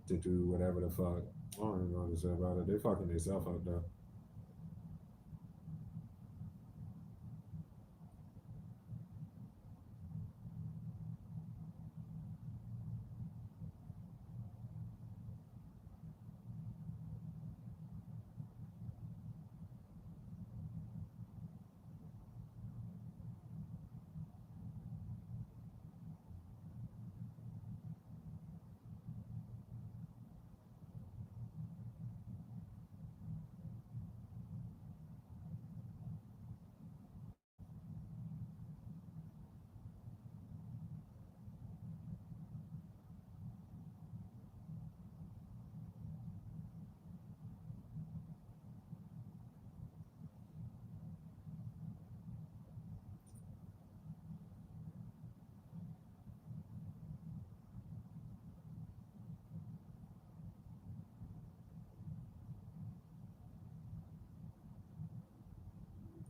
to do whatever the fuck. I don't even know what to say about it. They fucking themselves up though.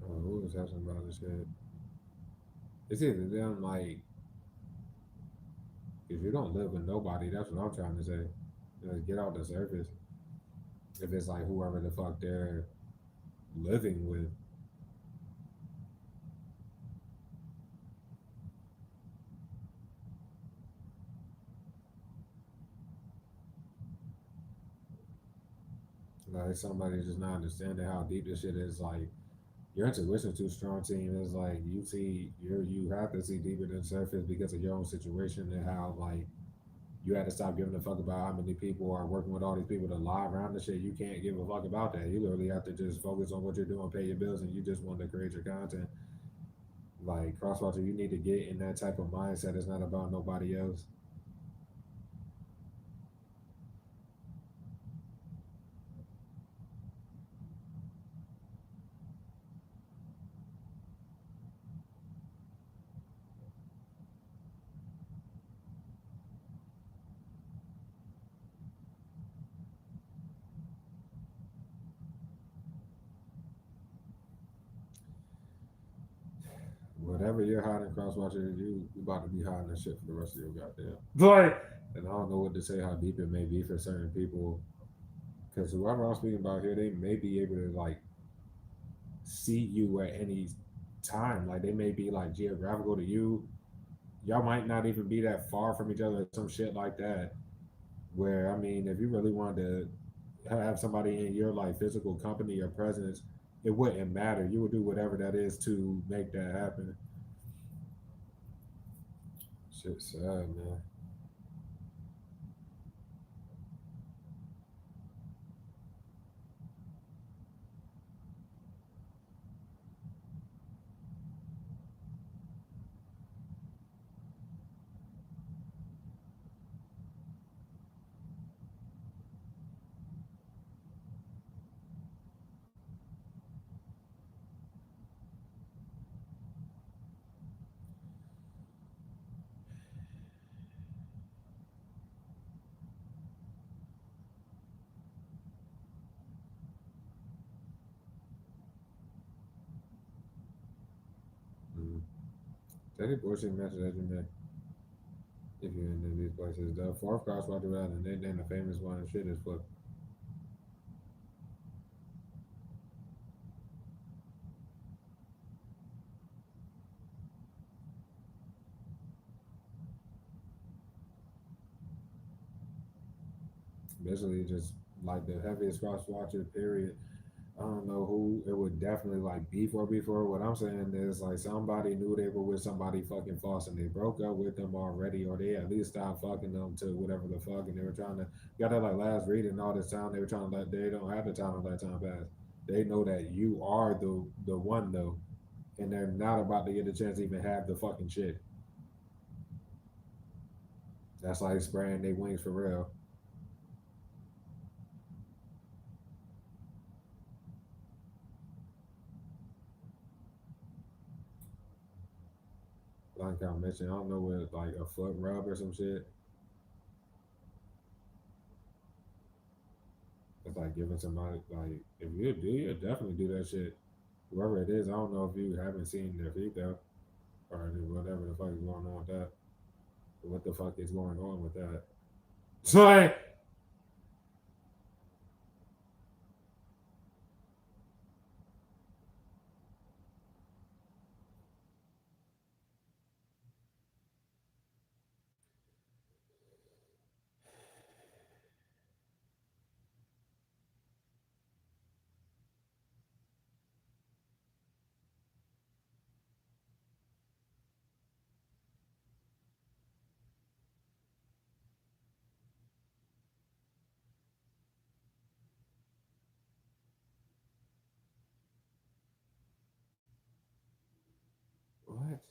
Who was asking about this shit? It's either them like Because you don't live with nobody. That's what I'm trying to say. Get out the surface. If it's like whoever the fuck they're living with, like somebody just not understanding how deep this shit is. Like your intuition's too strong, team. It's like you have to see deeper than the surface because of your own situation and how like you had to stop giving a fuck about how many people are working with all these people to lie around the shit. You can't give a fuck about that. You literally have to just focus on what you're doing, pay your bills, and you just want to create your content. Like Crosswalker, you need to get in that type of mindset. It's not about nobody else. Whatever you're hiding, Crosswatcher, you about to be hiding that shit for the rest of your goddamn. Like, and I don't know what to say how deep it may be for certain people. Because whoever I'm speaking about here, they may be able to like see you at any time. Like they may be like geographical to you. Y'all might not even be that far from each other, or some shit like that. Where I mean, if you really wanted to have somebody in your like physical company or presence, it wouldn't matter. You would do whatever that is to make that happen. Shit, sad man. Mm. Any bullshit message that you make if you're in these places. The fourth cross walk around and then the famous one and shit is for basically just like the heaviest cross watcher period. I don't know who it would definitely like be for before. What I'm saying is like somebody knew they were with somebody fucking false and they broke up with them already, or they at least stopped fucking them to whatever the fuck, and they were trying to got that like last reading all this time. They were trying to let they don't have the time to let time pass. They know that you are the one though, and they're not about to get a chance to even have the fucking shit. That's like spraying their wings for real. Like I mentioned, I don't know what like a foot rub or some shit. It's like giving somebody like if you do, you definitely do that shit. Whoever it is, I don't know if you haven't seen their feet though, or whatever the fuck is going on with that. What the fuck is going on with that? So like, what?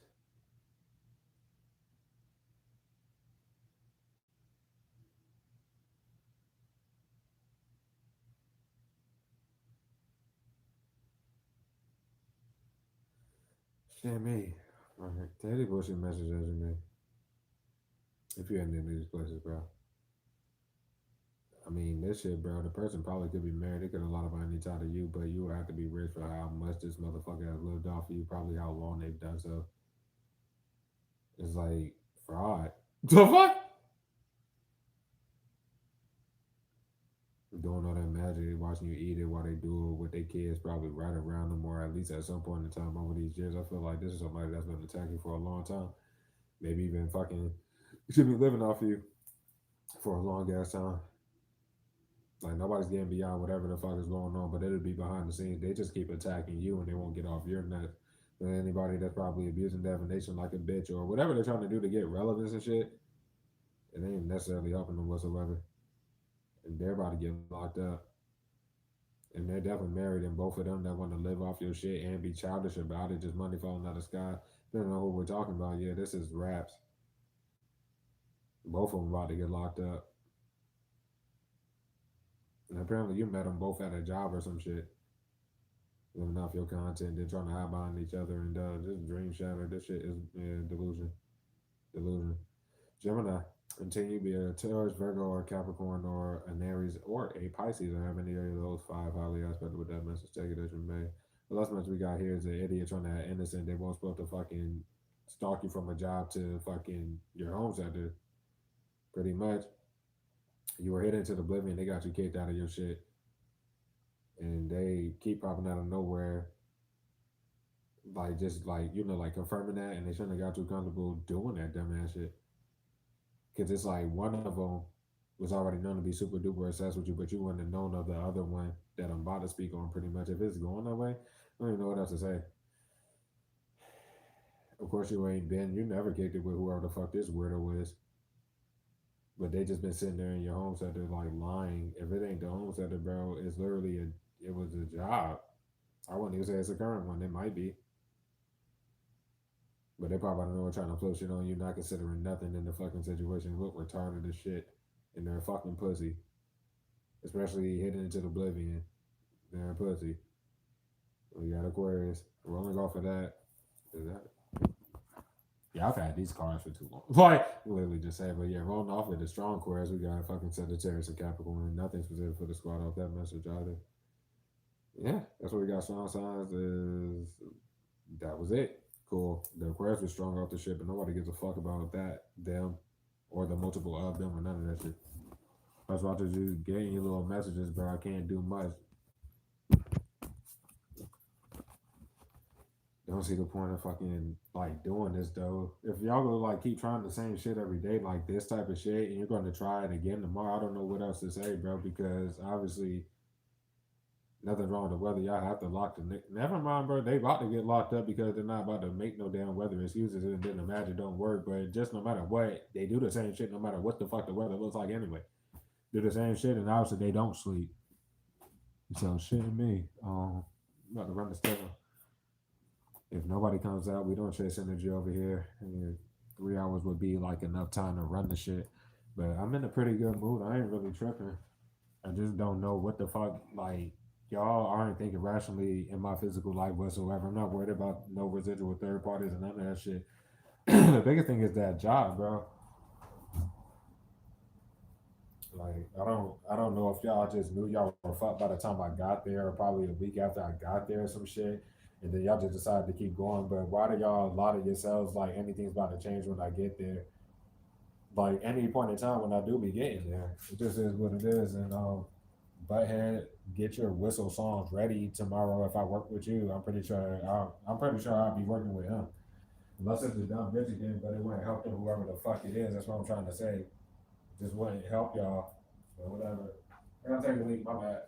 Shit me. Alright, Teddy bullshit message as you me. If you're in any of these places, bro. I mean, this shit, bro. The person probably could be married. They could have a lot of money tied to you, but you would have to be rich for how much this motherfucker has lived off of you. Probably how long they've done so. It's like fraud. The fuck? doing all that magic, watching you eat it while they do it with their kids probably right around them, or at least at some point in time over these years. I feel like this is somebody that's been attacking for a long time. Maybe even fucking should be living off you for a long ass time. Like nobody's getting beyond whatever the fuck is going on, but it'll be behind the scenes. They just keep attacking you and they won't get off your nuts. And anybody that's probably abusing defamation like a bitch or whatever they're trying to do to get relevance and shit, it ain't necessarily helping them whatsoever. And they're about to get locked up. And they're definitely married, and both of them that want to live off your shit and be childish about it, just money falling out of the sky. Depending on who we're talking about, yeah, this is raps. Both of them about to get locked up. And apparently you met them both at a job or some shit. Living off your content, they're trying to hide behind each other, and this dream shatter. This shit is delusion. Delusion. Gemini. Continue to be a Taurus, Virgo, or Capricorn, or an Aries, or a Pisces, or have any of those five highly aspected with that message. Take it as you may. The last message we got here is an idiot trying to act innocent. They won't supposed to fucking stalk you from a job to fucking your home center. Pretty much. You were hidden to the oblivion. They got you kicked out of your shit. And they keep popping out of nowhere. Like, just like, like confirming that. And they shouldn't have got too comfortable doing that dumbass shit. Because it's like one of them was already known to be super duper obsessed with you, but you wouldn't have known of the other one that I'm about to speak on pretty much. If it's going that way, I don't even know what else to say. Of course, you ain't been, you never kicked it with whoever the fuck this weirdo is. But they just been sitting there in your home center like lying. If it ain't the home center, bro, it's literally it was a job. I wouldn't even say it's a current one. It might be. But they probably don't know trying to flip shit on you, not considering nothing in the fucking situation. Look retarded as shit. And they're a fucking pussy. Especially hidden into the oblivion. They're a pussy. We got Aquarius. Rolling off of that. Is that? Yeah, I've had these cards for too long. Like, literally just say, but yeah, rolling off with the strong Aquarius, we got fucking Sagittarius and Capricorn. Nothing specific for the squad off that message either. Yeah, that's what we got. Strong signs is that was it. Cool. The Aquarius was strong off the ship, but nobody gives a fuck about that, them, or the multiple of them, or none of that shit. I was about to do getting you little messages, but I can't do much. Don't see the point of fucking like doing this though. If y'all gonna like keep trying the same shit every day, like this type of shit, and you're gonna try it again tomorrow, I don't know what else to say, bro. Because obviously nothing wrong with the weather. Y'all have to lock the never mind, bro. They about to get locked up because they're not about to make no damn weather excuses, and then the magic don't work. But just no matter what, they do the same shit no matter what the fuck the weather looks like anyway. Do the same shit, and obviously they don't sleep. So shit me. I'm about to run this down. If nobody comes out, we don't chase energy over here. And 3 hours would be like enough time to run the shit. But I'm in a pretty good mood. I ain't really tripping. I just don't know what the fuck. Like, y'all aren't thinking rationally in my physical life whatsoever. I'm not worried about no residual third parties and none of that shit. The biggest thing is that job, bro. Like, I don't know if y'all just knew y'all were fucked by the time I got there, or probably a week after I got there or some shit. And then y'all just decided to keep going. But why do y'all lie to yourselves like anything's about to change when I get there? Like any point in time when I do be getting there. It just is what it is. And butthead, get your whistle songs ready tomorrow if I work with you. I'm pretty sure I'll be working with him. Unless it's a dumb bitch again, but it wouldn't help them whoever the fuck it is. That's what I'm trying to say. It just wouldn't help y'all. But whatever. I gotta take a leak, my bad.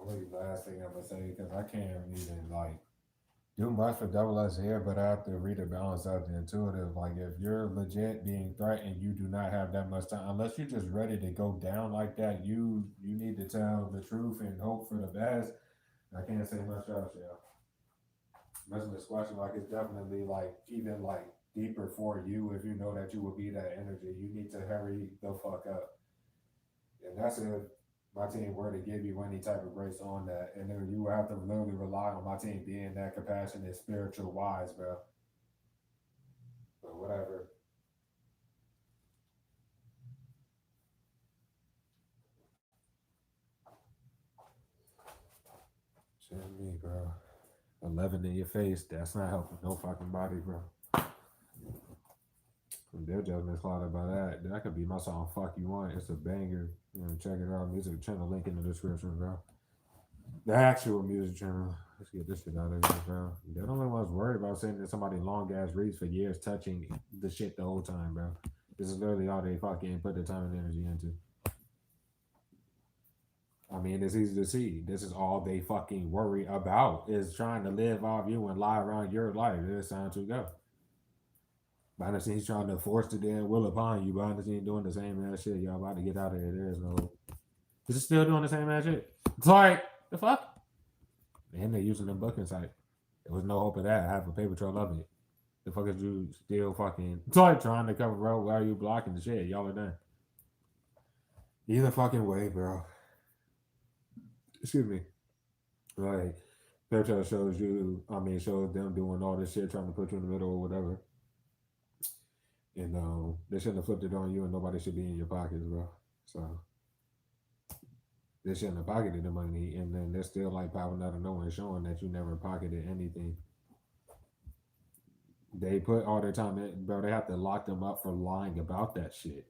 only last thing I'm gonna say because I can't even like do much for double S here, but I have to read the balance out the intuitive. Like if you're legit being threatened, you do not have that much time unless you're just ready to go down like that. You need to tell the truth and hope for the best. I can't say much else, yeah. Messing this question like it's definitely like even like deeper for you if you know that you will be that energy. You need to hurry the fuck up. And that's if my team were to give you any type of grace on that. And then you have to literally rely on my team being that compassionate, spiritual wise, bro. But whatever. Shit me, bro. 11 in your face. That's not helping no fucking body, bro. Their judgment's clouded by that. That could be my song Fuck You Want. It's a banger. You know, check it out. Music channel link in the description, bro. The actual music channel. Let's get this shit out of here, bro. They're the only ones worried about sitting in somebody long ass reads for years touching the shit the whole time, bro. This is literally all they fucking put their time and energy into. I mean, it's easy to see. This is all they fucking worry about is trying to live off you and lie around your life. It's time to go. Behind the scenes trying to force the damn will upon you. Behind the scenes doing the same ass shit. Y'all about to get out of here. There is no. Is it still doing the same ass shit? It's like, the fuck? And they're using the booking site. There was no hope of that. I have a paper trail of it. The fuck is you still fucking. It's like trying to cover road while you blocking the shit. Y'all are done. Either fucking way, bro. Excuse me. Like, paper trail shows you, I mean, shows them doing all this shit, trying to put you in the middle or whatever. And they shouldn't have flipped it on you, and nobody should be in your pockets, bro. So they shouldn't have pocketed the money, and then they're still like popping out of nowhere, showing that you never pocketed anything. They put all their time in, bro. They have to lock them up for lying about that shit.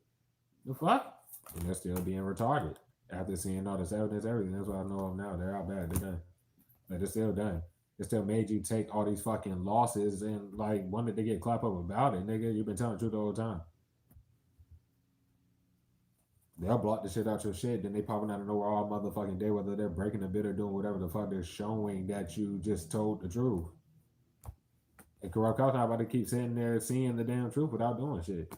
The fuck? And they're still being retarded after seeing all this evidence, everything. That's what I know of now. They're out bad. They're done. But they're still done. It still made you take all these fucking losses and like wanted to get clapped up about it, nigga. You've been telling the truth the whole time. They'll block the shit out your shit, then they popping out of nowhere all motherfucking day, whether they're breaking a bit or doing whatever the fuck they're showing that you just told the truth. And corrupt cops not about to keep sitting there seeing the damn truth without doing shit.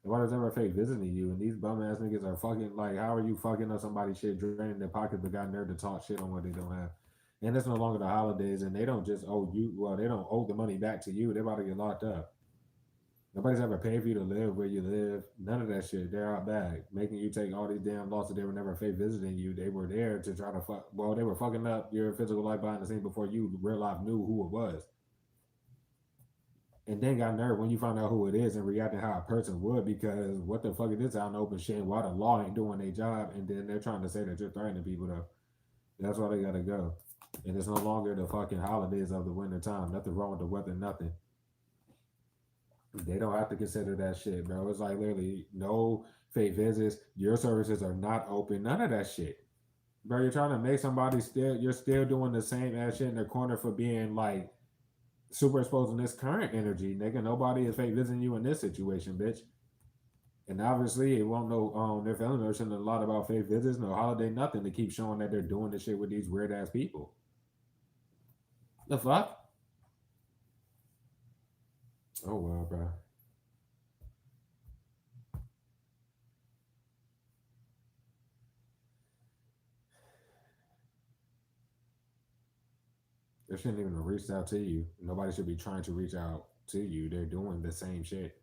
Nobody's ever fake visiting you, and these bum ass niggas are fucking like, how are you fucking up somebody's shit, draining their pockets, but got nerve to talk shit on what they don't have? And it's no longer the holidays, and they don't just owe you. Well, they don't owe the money back to you. They're about to get locked up. Nobody's ever paid for you to live where you live. None of that shit. They're out back, making you take all these damn losses. They were never fake visiting you. They were there to try to fuck. Well, they were fucking up your physical life behind the scenes before you real life knew who it was. And then got nerve when you find out who it is and reacting how a person would, because what the fuck is this out in open shit? Why the law ain't doing their job? And then they're trying to say that you're threatening people though. That's why they gotta go. And it's no longer the fucking holidays of the winter time. Nothing wrong with the weather, nothing. They don't have to consider that shit, bro. It's like literally no fake visits. Your services are not open. None of that shit. Bro, you're trying to make somebody still, you're still doing the same ass shit in the corner for being like super exposed in this current energy, nigga. Nobody is fake visiting you in this situation, bitch. And obviously, it won't know their family notion a lot about fake visits, no holiday, nothing to keep showing that they're doing this shit with these weird ass people. The fuck? Oh well, bro. They shouldn't even have reached out to you. Nobody should be trying to reach out to you. They're doing the same shit.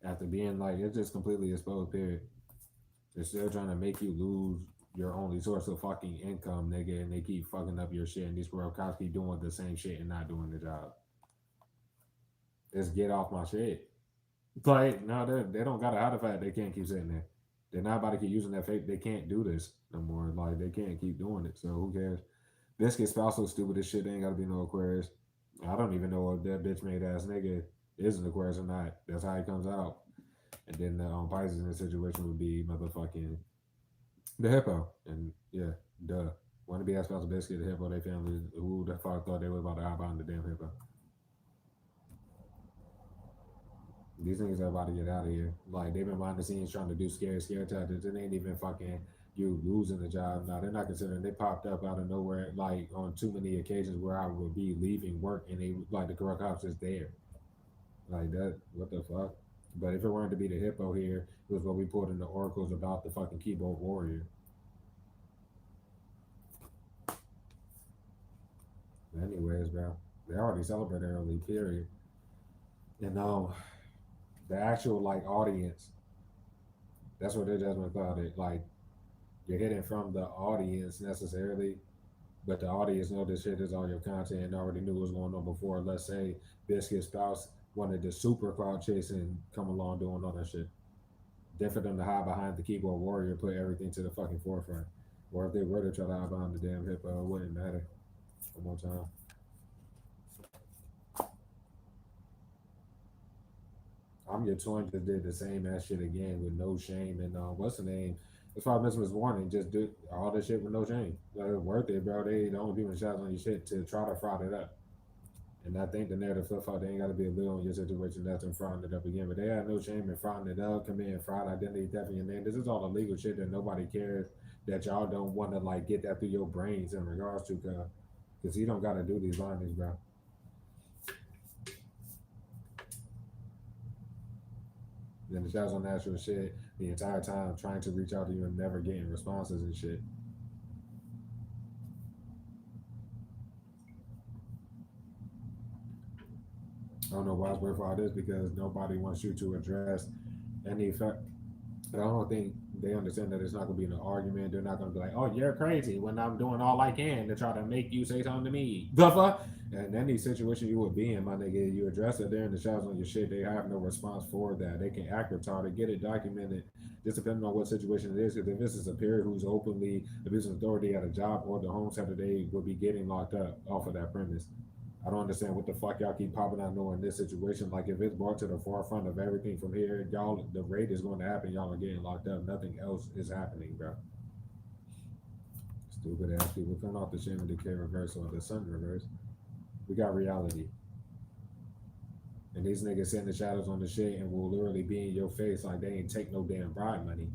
After being like, it's just completely exposed, period. They're still trying to make you lose your only source of fucking income, nigga, and they keep fucking up your shit, and these world cops keep doing the same shit and not doing the job. Just get off my shit. Like, no, they don't gotta hide the fact they can't keep sitting there. They're not about to keep using that fake. They can't do this no more. Like, they can't keep doing it. So who cares? This gets spousal stupid as shit. They ain't gotta be no Aquarius. I don't even know if that bitch made ass nigga is an Aquarius or not. That's how he comes out. And then the Pisces in this situation would be motherfucking the hippo. And yeah, duh. Want to be asked about the biscuit, the hippo, their family. Who the fuck thought they were about to hop on the damn hippo? These niggas are about to get out of here. Like, they've been behind the scenes trying to do scare tactics. It ain't even fucking you losing the job. Now they're not considering they popped up out of nowhere like on too many occasions where I would be leaving work and they like the correct cops is there. Like that, what the fuck? But if it weren't to be the hippo here, it was what we pulled in the oracles about the fucking keyboard warrior. Anyways, bro, they already celebrated early, period. And the actual like audience, that's what they just thought it. Like you're hitting from the audience necessarily, but the audience know this shit is all your content and already knew what was going on before. Let's say Biscuit spouse wanted the super crowd chasing come along doing all that shit. Different than to hide behind the keyboard warrior, put everything to the fucking forefront. Or if they were to try to hide behind the damn hippo, it wouldn't matter. One more time. I'm your twin just did the same ass shit again with no shame and what's the name? That's why Mr. Warning just did all this shit with no shame. Like it's worth it, bro. They the only people shots on your shit to try to fraud it up. And I think the narrative flip flop, they ain't got to be a little on your situation that's in frauding it up again. But they had no shame in frauding it up, committing fraud, identity theft in your name. This is all the legal shit that nobody cares that y'all don't want to like get that through your brains in regards to, because you don't got to do these linings, bro. Then the shots on natural shit the entire time trying to reach out to you and never getting responses and shit. I don't know why it's worth all this because nobody wants you to address any fact. I don't think they understand that it's not going to be an argument. They're not going to be like, "Oh, you're crazy," when I'm doing all I can to try to make you say something to me. The fuck? And any situation you would be in, my nigga, you address it. They're in the shadows on your shit. They have no response for that. They can act retarded, get it documented, just depending on what situation it is. Because if this is a peer who's openly abusing authority at a job or the home center, they would be getting locked up off of that premise. I don't understand what the fuck y'all keep popping out knowing this situation. Like if it's brought to the forefront of everything from here, y'all the raid is going to happen. Y'all are getting locked up. Nothing else is happening, bro. Stupid ass people coming off the shame and decay reverse or the sun reverse. We got reality. And these niggas sit in the shadows on the shit and will literally be in your face like they ain't take no damn bribe money.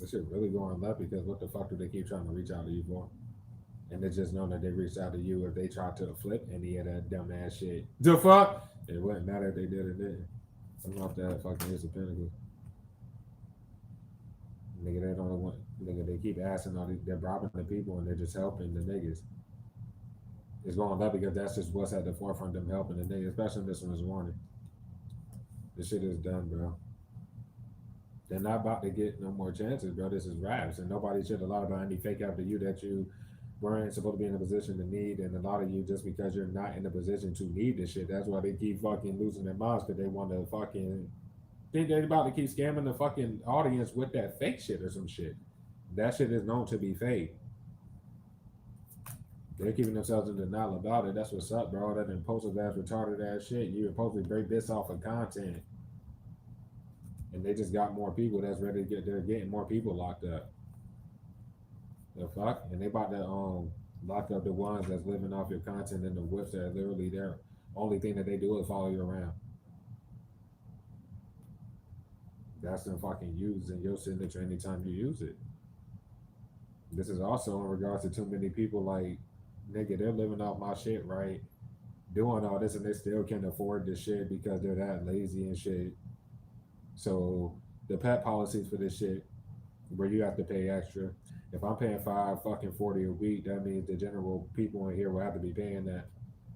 This shit really going left because what the fuck do they keep trying to reach out to you for? And they just know that they reached out to you if they tried to flip any of that dumb ass shit. The fuck? It wouldn't matter if they did or didn't. I'm off that fucking Ace of Pentacles. Nigga, they don't want. Nigga, they keep asking all these. They're robbing the people and they're just helping the niggas. It's going left because that's just what's at the forefront of them helping the niggas, especially this one is warning. This shit is done, bro. They're not about to get no more chances, bro. This is raps, and nobody should allow about any fake after you that you weren't supposed to be in a position to need, and a lot of you just because you're not in a position to need this shit. That's why they keep fucking losing their minds because they want to fucking think they're about to keep scamming the fucking audience with that fake shit or some shit. That shit is known to be fake. They're keeping themselves in denial about it. That's what's up, bro. That impulsive ass, retarded ass shit. You supposed to break this off of content. And they just got more people that's ready to get. They're getting more people locked up. The fuck, and they about to lock up the ones that's living off your content and the whips that are literally their only thing that they do is follow you around. That's them fucking using your signature anytime you use it. This is also in regards to too many people like nigga, they're living off my shit, right? Doing all this and they still can't afford this shit because they're that lazy and shit. So the pet policies for this shit where you have to pay extra. If I'm paying $5.40 a week, that means the general people in here will have to be paying that.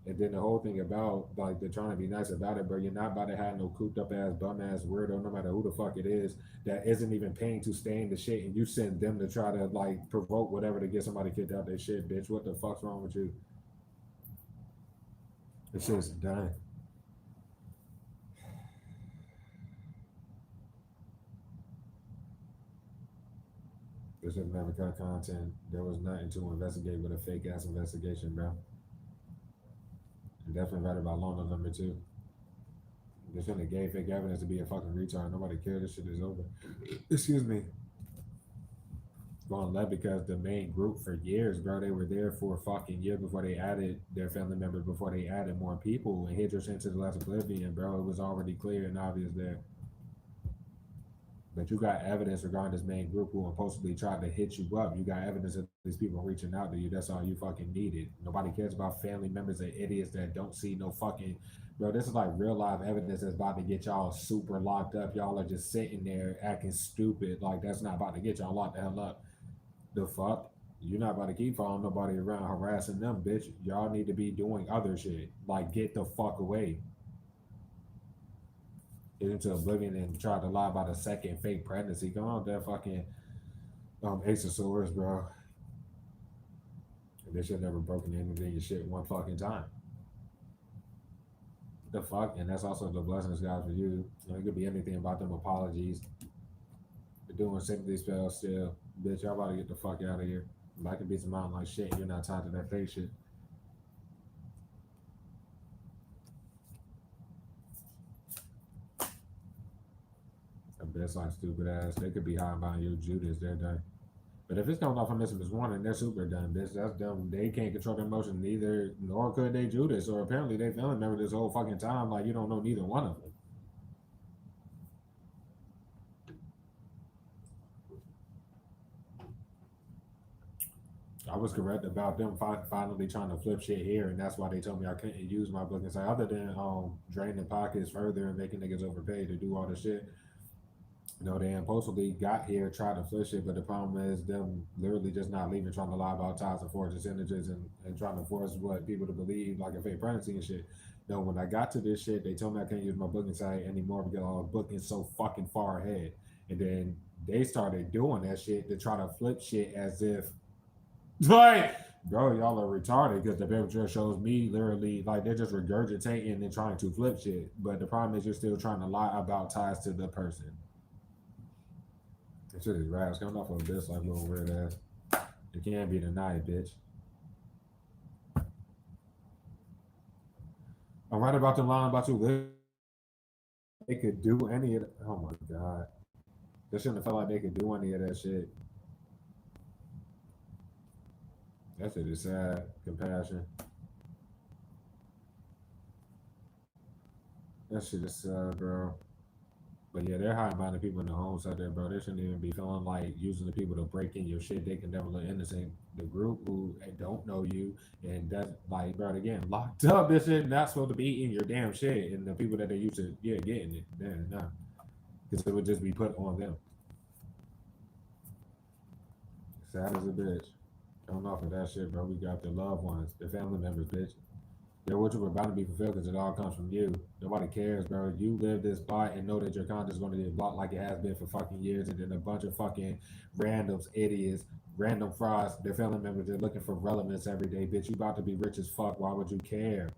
And then the whole thing about like they're trying to be nice about it, but you're not about to have no cooped up ass bum ass weirdo, no matter who the fuck it is, that isn't even paying to stay in the shit, and you send them to try to like provoke whatever to get somebody kicked out their shit, bitch. What the fuck's wrong with you? This shit's done. This was never cut content. There was nothing to investigate but a fake ass investigation, bro. And definitely right about Lona number two. They're trying to gay fake evidence to be a fucking retard. Nobody cares. This shit is over. Excuse me. going left because the main group for years, bro, they were there for a fucking year before they added their family members, before they added more people and hid us into the last oblivion, bro. It was already clear and obvious there. But you got evidence regarding this main group who supposedly tried to hit you up. You got evidence of these people reaching out to you. That's all you fucking needed. Nobody cares about family members and idiots that don't see no fucking. Bro, this is like real life evidence that's about to get y'all super locked up. Y'all are just sitting there acting stupid. Like, that's not about to get y'all locked the hell up. The fuck? You're not about to keep following nobody around harassing them, bitch. Y'all need to be doing other shit. Like, get the fuck away. Get into oblivion and try to lie about a second fake pregnancy. Come on, that fucking Ace of Swords, bro. And they should never broken anything and shit one fucking time. The fuck? And that's also the blessings, guys, for you. It could be anything about them apologies. They're doing sympathy spells still. Bitch, y'all about to get the fuck out of here. I can beat some mountain like shit. You're not tied to that fake shit. A bitch like stupid ass. They could be hiding behind you, Judas. They're done. But if it's coming off from this one and they're super done, bitch, that's dumb. They can't control their emotions neither, nor could they Judas. Or apparently they family member this whole fucking time. Like, you don't know neither one of them. I was correct about them finally trying to flip shit here, and that's why they told me I couldn't use my book and say other than draining pockets further and making niggas overpay to do all the shit. They impulsively got here, tried to flip shit, but the problem is them literally just not leaving, trying to lie about ties and forge percentages and trying to force what people to believe like a fake pregnancy and shit. No, when I got to this shit, they told me I can't use my booking site anymore because I was booking so fucking far ahead. And then they started doing that shit to try to flip shit as if like, bro, y'all are retarded because the temperature shows me literally like they're just regurgitating and trying to flip shit. But the problem is you're still trying to lie about ties to the person. That shit is rash. Coming off of this like little weird ass. It can't be denied, bitch. I'm right about them lying about you. They could do any of that. Oh my god. They shouldn't have felt like they could do any of that shit. That shit is sad. Compassion. That shit is sad, bro. But yeah, they're high-minded people in the homes out there, bro. They shouldn't even be feeling like using the people to break in your shit. They can never look innocent. The group who don't know you and that's like, bro, again, locked up. This shit not supposed to be in your damn shit. And the people that they used to, getting it, nah, because it would just be put on them. Sad as a bitch. Don't offer that shit, bro. We got the loved ones, the family members, bitch. Their wishes were bound to be fulfilled because it all comes from you. Nobody cares, bro. You live this spot and know that your content is going to get blocked like it has been for fucking years, and then a bunch of fucking randoms, idiots, random frauds, their family members, they're looking for relevance every day, bitch. You about to be rich as fuck. Why would you care?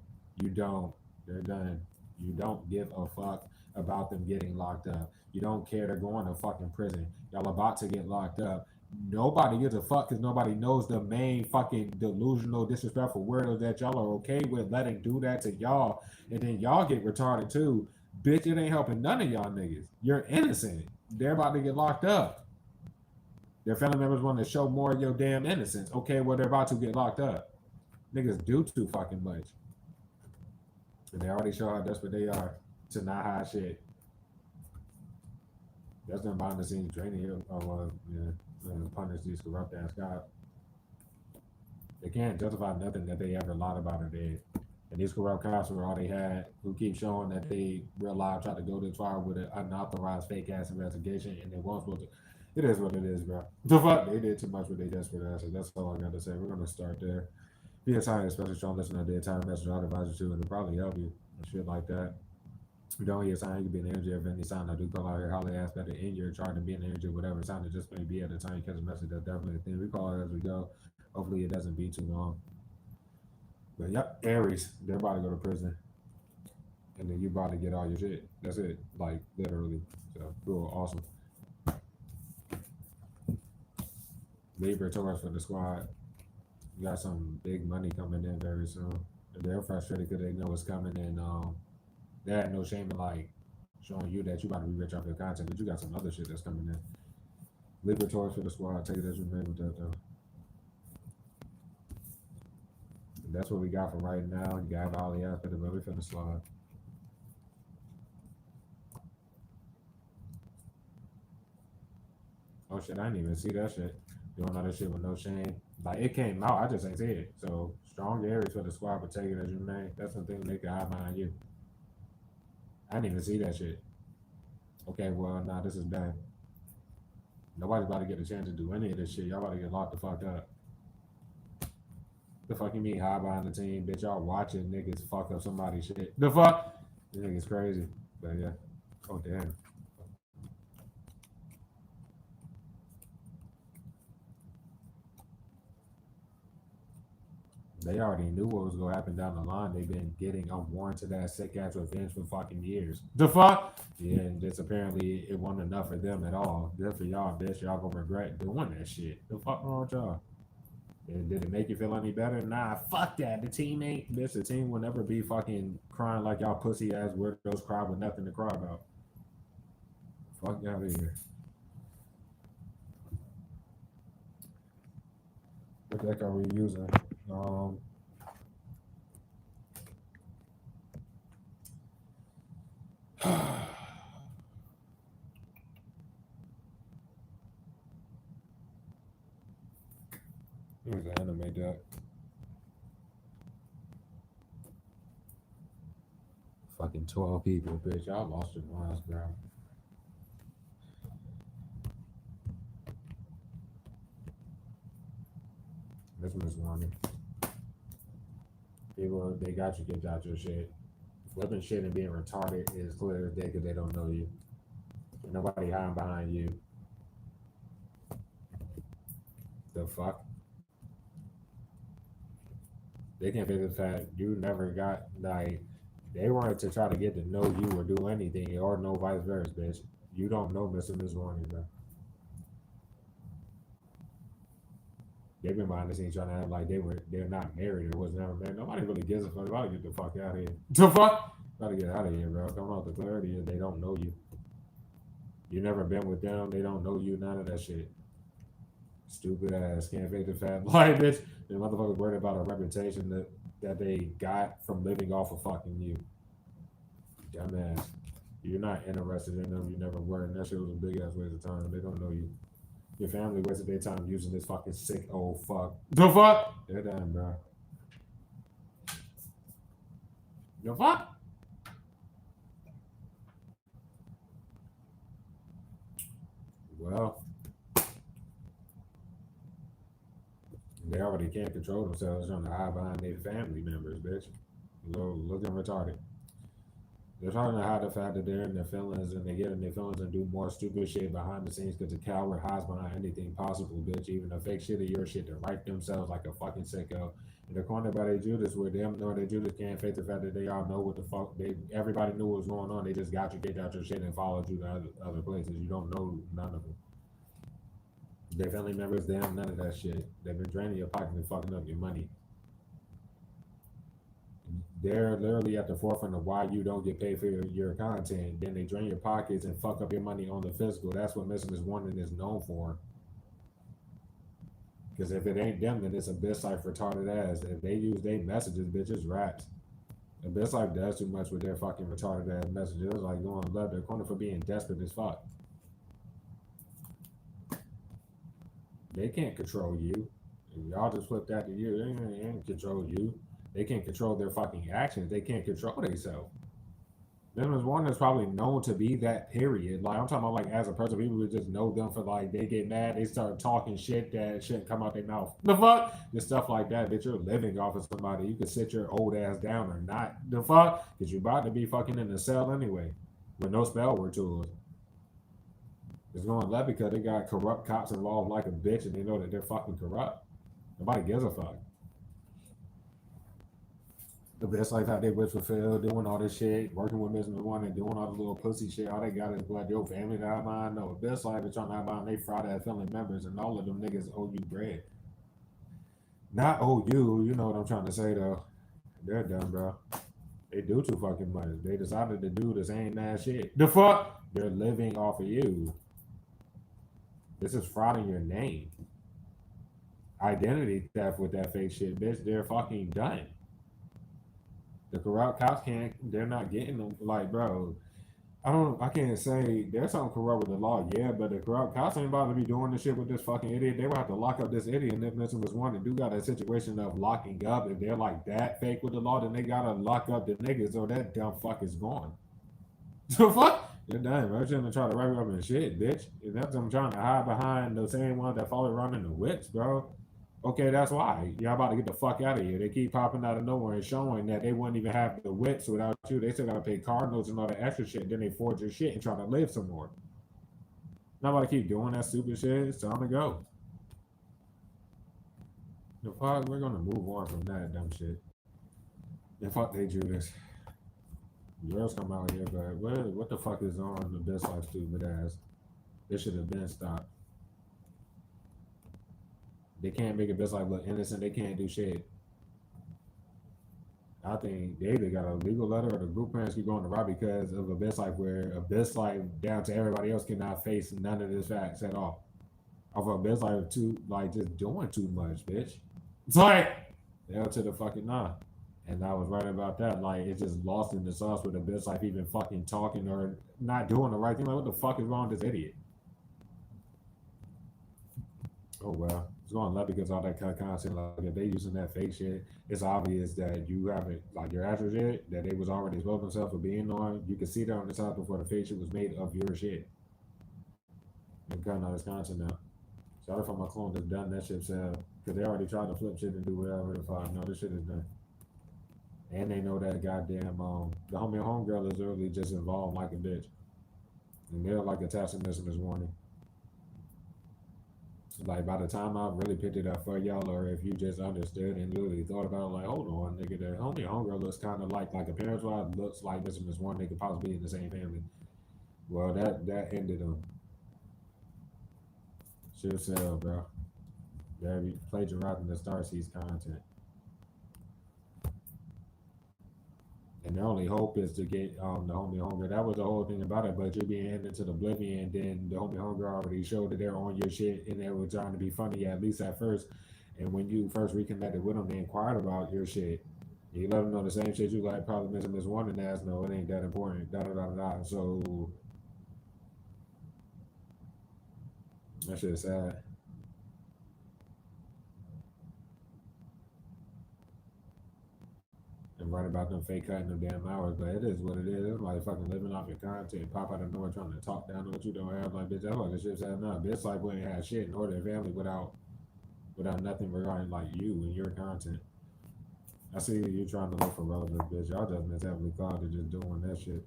You don't. They're done. You don't give a fuck about them getting locked up. You don't care they're going to fucking prison. Y'all about to get locked up. Nobody gives a fuck because nobody knows the main fucking delusional, disrespectful weirdos that y'all are okay with letting do that to y'all, and then y'all get retarded too. Bitch, it ain't helping none of y'all niggas. You're innocent. They're about to get locked up. Their family members want to show more of your damn innocence. Okay, well, they're about to get locked up. Niggas do too fucking much. And they already show how desperate they are to not hide shit. That's them behind the scenes draining you. Punish these corrupt ass cops. They can't justify nothing that they ever lied about or did. And these corrupt cops were all they had, who keep showing that they real life tried to go to trial with an unauthorized fake ass investigation, and they won't supposed to. It is what it is, bro. The fuck, they did too much with their desperate asses. That's all I got to say. We're gonna start there. Be a time, especially strong listener, the entire message I'd advise you to, and it'll probably help you and shit like that. If you don't hear a sign, you can be an energy of any sign. I do call out here, highly aspect of in your chart to be an energy, whatever sign it just may be at the time you catch a message. That's definitely a thing. We call it as we go. Hopefully, it doesn't be too long. But yep, Aries, they're about to go to prison, and then you about to get all your shit. That's it, like literally. So cool, awesome. Libra, Taurus for the squad. You got some big money coming in very soon. They're frustrated because they know it's coming, and they had no shame in like showing you that you about to be rich off your content, but you got some other shit that's coming in. Leave it towards for the squad. Take it as you may with that though. And that's what we got for right now. You got all the aspect of it for the slide. Oh shit, I didn't even see that shit. Doing all that shit with no shame. Like it came out, I just ain't see it. So strong areas for the squad, but take it as you may. That's something they can hide behind you. I didn't even see that shit. Okay, well, nah, this is done. Nobody's about to get a chance to do any of this shit. Y'all about to get locked the fuck up. The fuck you mean hide behind the team, bitch? Y'all watching niggas fuck up somebody's shit. The fuck? This nigga's crazy. But yeah. Oh damn. They already knew what was gonna happen down the line. They've been getting unwarranted ass sick ass revenge for fucking years. The fuck? Yeah, and just apparently it wasn't enough for them at all. Good for y'all, bitch. Y'all gonna regret doing that shit. The fuck wrong with y'all? And did it make you feel any better? Nah, fuck that. The team ain't bitch. The team will never be fucking crying like y'all pussy ass weirdos cry with nothing to cry about. Fuck out of here. What deck are we using? Um, Here's the anime deck. Fucking 12 people, bitch. Y'all lost your minds, bro. This one's warning. People, they got you kicked out your shit. Flipping shit and being retarded is clear as day because they don't know you. Nobody hiding behind you. The fuck? They can't figure the fact you never got, like, they wanted to try to get to know you or do anything or no vice versa, bitch. You don't know Mr. Miss Warning, bro. They've been behind the scenes trying to act like they're not married or was never married. Nobody really gives a fuck. About to get the fuck out of here. The fuck? Gotta get out of here, bro. Come on, the clarity is they don't know you. You never been with them. They don't know you. None of that shit. Stupid ass. Can't fake the fact. Like, bitch. The motherfuckers worried about a reputation that they got from living off of fucking you. Dumbass. You're not interested in them. You never were. And that shit was a big ass waste of time. They don't know you. Your family wasted their time using this fucking sick old fuck. The fuck? They're done, bro. The fuck? Well, they already can't control themselves trying to hide behind their family members, bitch. Looking retarded. They're trying to hide the fact that they're in their feelings and they get in their feelings and do more stupid shit behind the scenes because the coward hides behind anything possible, bitch. Even the fake shit of your shit to write themselves like a fucking sicko. And they're cornered by their Judas where them know their Judas can't fake the fact that they all know what the fuck everybody knew what was going on. They just got you kicked out your shit and followed you to other places. You don't know none of them. Their family members, them, none of that shit. They've been draining your pocket and fucking up your money. They're literally at the forefront of why you don't get paid for your content. Then they drain your pockets and fuck up your money on the physical. That's what Missing is Warning is known for. Because if it ain't them, then it's a bitch like retarded ass. If they use their messages, bitches rats. A bitch like does too much with their fucking retarded ass messages. It's like going love their corner for being desperate as fuck. They can't control you. If y'all just flip that to you, they ain't control you. They can't control their fucking actions. They can't control themselves. Them is one that's probably known to be that period. Like I'm talking about like as a person, people would just know them for like they get mad, they start talking shit that shouldn't come out their mouth. The fuck? Just stuff like that. That you're living off of somebody. You can sit your old ass down or not. The fuck? Because you're about to be fucking in the cell anyway. With no spell word tools. It's going left because they got corrupt cops involved like a bitch and they know that they're fucking corrupt. Nobody gives a fuck. The best life out there with fulfilled, doing all this shit, working with Mr. One and doing all the little pussy shit. All they got is blood, your family that I mind. No, the best life is trying to have mind they fraud ass family members and all of them niggas owe you bread. Not owe you, you know what I'm trying to say though. They're dumb, bro. They do too fucking much. They decided to do the same ass shit. The fuck? They're living off of you. This is fraud in your name. Identity theft with that fake shit, bitch. They're fucking done. The corrupt cops can't. They're not getting them. Like, bro, I can't say there's something corrupt with the law, yeah, but the corrupt cops ain't about to be doing this shit with this fucking idiot. They would have to lock up this idiot, and if this was one that do got a situation of locking up, if they're like that fake with the law, then they gotta lock up the niggas or that dumb fuck is gone. So fuck, you're done, bro. You're gonna try to wrap up and shit, bitch. And that's what I'm trying to hide behind the same ones that follow around in the whips, bro. Okay, that's why. Y'all about to get the fuck out of here. They keep popping out of nowhere and showing that they wouldn't even have the whips without you. They still gotta pay car notes and all that extra shit. Then they forge your shit and try to live some more. Not about to keep doing that stupid shit. It's time to go. The fuck, we're gonna move on from that dumb shit. And fuck they Judas. Girls come out here, but what the fuck is on the best life stupid ass? This should have been stopped. They can't make a best life look innocent. They can't do shit. I think they either got a legal letter or the group parents keep going to rob because of a best life where a best life down to everybody else cannot face none of this facts at all. Off of a best life too, like just doing too much, bitch. It's like hell to the fucking nah. And I was right about that. Like it's just lost in the sauce with the best life even fucking talking or not doing the right thing. Like what the fuck is wrong with this idiot? Oh well, it's going left because all that kind of content. Like if they using that fake shit, it's obvious that you haven't like your actual shit that they was already exposing themselves for being on. You can see that on the side before the fake shit was made of your shit. And cutting all this content now. Sorry for my clone that's done that shit sell because they already tried to flip shit and do whatever the fuck. No, this shit is done. And they know that goddamn the homie homegirl is literally just involved like a bitch. And they're like attaching this warning. Like by the time I really picked it up for y'all, or if you just understood and literally thought about it, like, hold on, nigga, the homie homegirl looks kind of like a parent's wife looks like this and this one nigga possibly in the same family. Well, that ended them. Should sell, bro. They're plagiarizing the Starseeds content. And their only hope is to get the homie homegirl. That was the whole thing about it. But you're being handed to the oblivion, then the homie homegirl already showed that they're on your shit and they were trying to be funny at least at first. And when you first reconnected with them, they inquired about your shit. You let them know the same shit you like probably missing this one and ask, no, it ain't that important. Da da da da. So that shit is sad. And write about them fake cutting them damn hours, but it is what it is. It's like fucking living off your content, pop out of nowhere trying to talk down on what you don't have. Like, bitch, that's like the shit said, no, bitch, like wouldn't have shit nor their family without nothing regarding like you and your content. I see you trying to look for relevance, bitch. Y'all just miss heavily called to just doing that shit.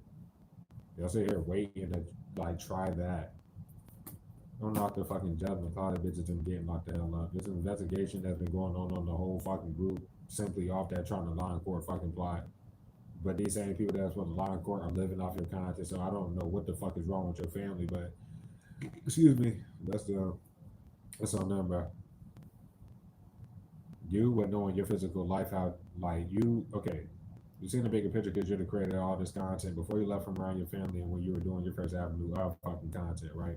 Y'all sit here waiting to like try that. Don't knock the fucking judgment call the bitches and getting locked the hell up. This investigation that's been going on the whole fucking group simply off that trying to lie in court fucking plot. But these same people that's supposed to lie in court are living off your content, so I don't know what the fuck is wrong with your family, but excuse me, that's on them, bro. You with knowing your physical life, how like you okay. You seen the bigger picture because you're the creator of all this content before you left from around your family and when you were doing your first avenue of fucking content, right?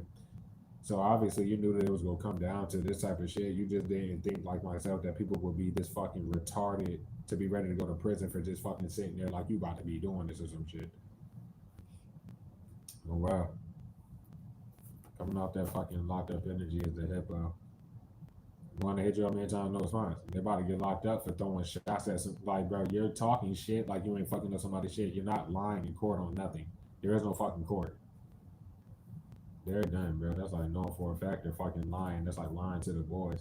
So obviously you knew that it was gonna come down to this type of shit. You just didn't think like myself that people would be this fucking retarded to be ready to go to prison for just fucking sitting there like you about to be doing this or some shit. Oh wow. Coming off that fucking locked up energy is the hippo. You want to hit you up many times, no response. They're about to get locked up for throwing shots at some like bro, you're talking shit like you ain't fucking up somebody's shit. You're not lying in court on nothing. There is no fucking court. They're done, bro. That's like known for a fact they're fucking lying. That's like lying to the boys.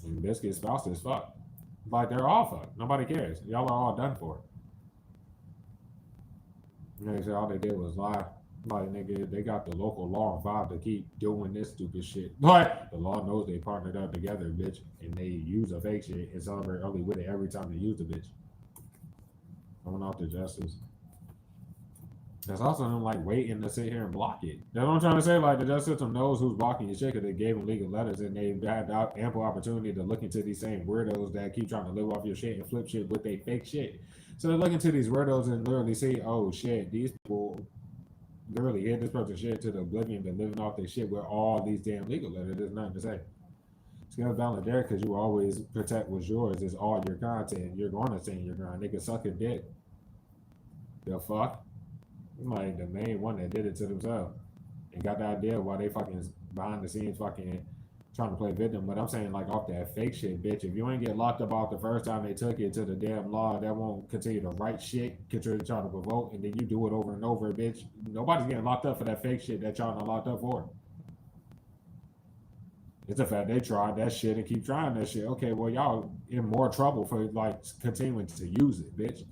And Biscuit's spouse is fucked. Like they're all fucked. Nobody cares. Y'all are all done for. They said all they did was lie. Like nigga, they got the local law involved to keep doing this stupid shit. Like the law knows they partnered up together, bitch, and they use a fake shit and celebrate early with it every time they use the bitch. Coming off the justice. That's also them like waiting to sit here and block it. That's what I'm trying to say. Like the justice system knows who's blocking your shit because they gave them legal letters and they had ample opportunity to look into these same weirdos that keep trying to live off your shit and flip shit with they fake shit. So they look into these weirdos and literally say, "Oh shit, these people literally hit this person shit to the oblivion, been living off their shit with all these damn legal letters. There's nothing to say. Scale balance there because you always protect what's yours. It's all your content. You're going to say your grind. They can suck a dick. The fuck? I'm like the main one that did it to themselves and got the idea why they fucking behind the scenes fucking trying to play victim. But I'm saying like off that fake shit, bitch. If you ain't get locked up off the first time they took it to the damn law, that won't continue to write shit, continue to try to provoke, and then you do it over and over, bitch. Nobody's getting locked up for that fake shit that y'all not locked up for. It's the fact they tried that shit and keep trying that shit. Okay, well y'all in more trouble for like continuing to use it, bitch.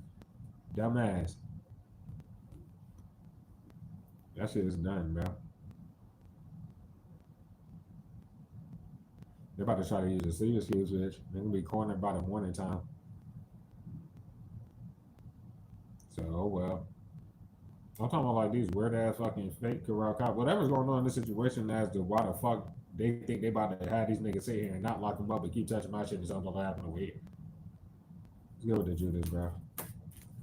Dumbass. That shit is done, bro. They're about to try to use a sleep excuse, bitch. They're gonna be cornered by the morning time. So, oh well. I'm talking about like these weird ass fucking fake corral cops. Whatever's going on in this situation as to why the fuck they think they about to have these niggas sit here and not lock them up and keep touching my shit and something gonna happen over here. Let's go with the Judas, bro.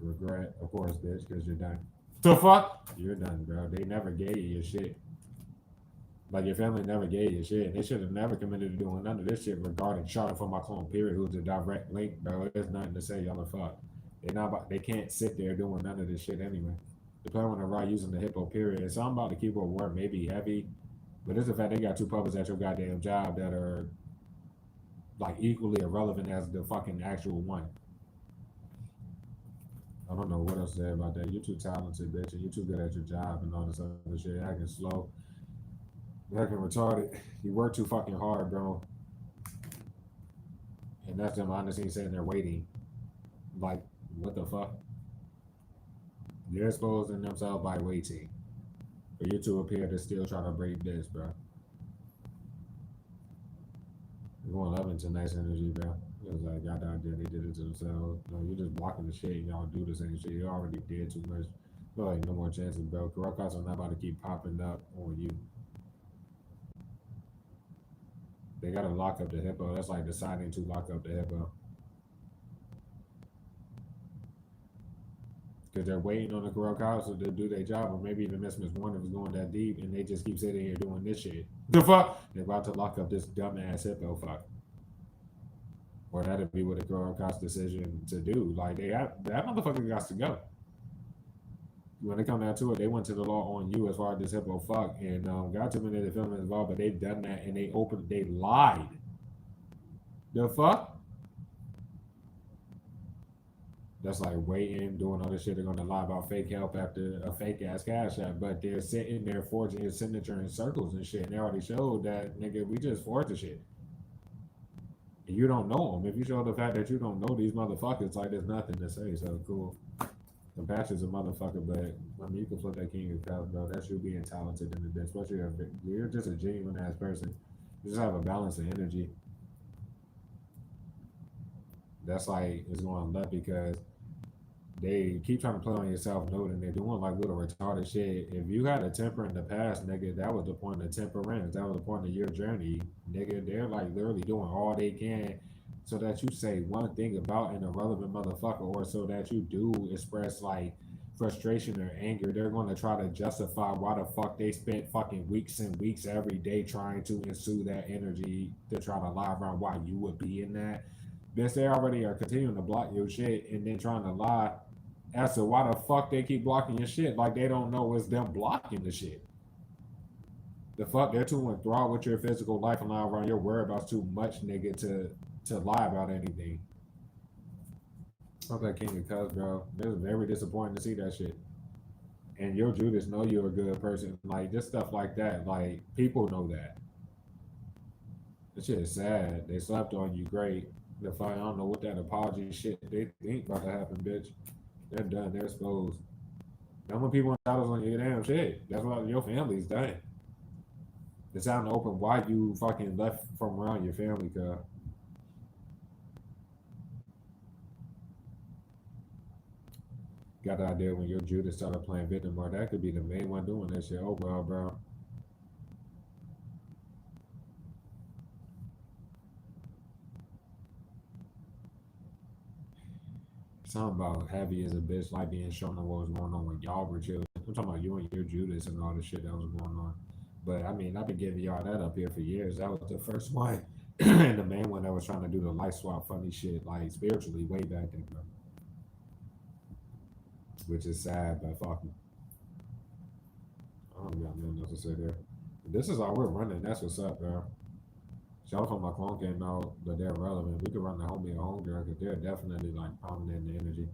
Regret, of course, bitch, because you're done. The fuck? You're done, bro. They never gave you your shit. Like your family never gave you shit. They should have never committed to doing none of this shit regarding Charlotte for my clone, period, who's a direct link, bro. There's nothing to say, y'all are fuck. They can't sit there doing none of this shit anyway. They plan on the right using the hippo period. So I'm about to keep a word maybe heavy, but it's the fact they got two puppets at your goddamn job that are like equally irrelevant as the fucking actual one. I don't know what else to say about that. You're too talented, bitch, and you're too good at your job and all this other shit. Acting slow, acting retarded. You work too fucking hard, bro. And that's them behind the scenes sitting there waiting. Like, what the fuck? They're exposing themselves by waiting. For you to appear to still try to break this, bro. You're going up into nice energy, bro. It was like, y'all down there, they did it to themselves. No, you're just blocking the shit and y'all do the same shit. You already did too much. Feel like no more chances, bro. Corrupt cops are not about to keep popping up on you. They gotta lock up the hippo. That's like deciding to lock up the hippo. Because they're waiting on the corrupt cops to do their job, or maybe the Miss Warner was going that deep and they just keep sitting here doing this shit. The fuck? They're about to lock up this dumbass hippo fuck. Or that'd be what the corrupt cops decision to do. Like that motherfucker got to go. When it come down to it, they went to the law on you as far as this hippo fuck and got too many of the filming involved, but they've done that and they lied. The fuck? That's like waiting, doing all this shit. They're gonna lie about fake help after a fake ass CashApp, but they're sitting there forging his signature in circles and shit. And they already showed that nigga, we just forged the shit. And you don't know them. If you show the fact that you don't know these motherfuckers, like there's nothing to say. So cool. Compassion's a motherfucker, but I mean you can flip that king of cups, bro. That's you being talented in the day, especially if you're just a genuine ass person. You just have a balance of energy. That's like it's going left because they keep trying to play on your self note and they're doing like little retarded shit. If you had a temper in the past, nigga, that was the point of temperance. That was the point of your journey, nigga. They're like literally doing all they can so that you say one thing about an irrelevant motherfucker, or so that you do express like frustration or anger. They're going to try to justify why the fuck they spent fucking weeks and weeks every day trying to ensue that energy to try to lie around why you would be in that. Bitch, they already are continuing to block your shit and then trying to lie as to why the fuck they keep blocking your shit. Like they don't know it's them blocking the shit. The fuck, they're too enthralled with your physical life and lie around your whereabouts too much, nigga, to lie about anything. Fuck that King of Cups, bro. It was very disappointing to see that shit. And your Judas know you're a good person. Like just stuff like that. Like people know that. That shit is sad. They slept on you great. The fuck, I don't know what that apology shit they think about to happen, bitch. They're done. They're exposed. Now when people in titles on your damn shit, that's why your family's done. It's out in the open why you fucking left from around your family, cuz. Got the idea when your Judas started playing victim, or that could be the main one doing that shit. Oh well, bro. Something about heavy as a bitch, like being shown on what was going on when y'all were children. I'm talking about you and your Judas and all the shit that was going on. But I mean, I've been giving y'all that up here for years. That was the first one, and the main one that was trying to do the life swap funny shit, like spiritually, way back then, bro. Which is sad, but fuck 'em. I don't got nothing else to say there. This is all we're running. That's what's up, bro. Shout out my clone came out, but they're relevant. We could run the homie or homegirl because they're definitely like prominent in the energy.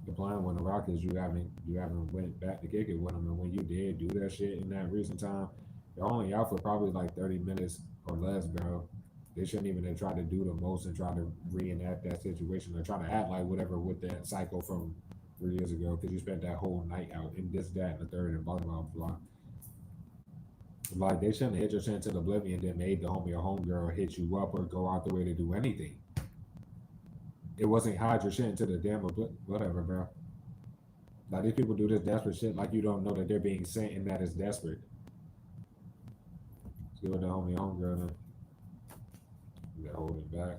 The plan when the Rockets, you haven't went back to kick it with them, and when you did do that shit in that recent time, they're only out for probably like 30 minutes or less, bro. They shouldn't even have tried to do the most and try to reenact that situation or try to act like whatever with that cycle from 3 years ago because you spent that whole night out in this, that, and the third and blah blah blah. Like they shouldn't have hit your chance to oblivion, then made the homie or homegirl hit you up or go out the way to do anything. It wasn't hide your shit into the damn whatever, bro. Like these people do this desperate shit like you don't know that they're being sent and that is desperate. Let's go with the homie homegirl then. You gotta hold it back.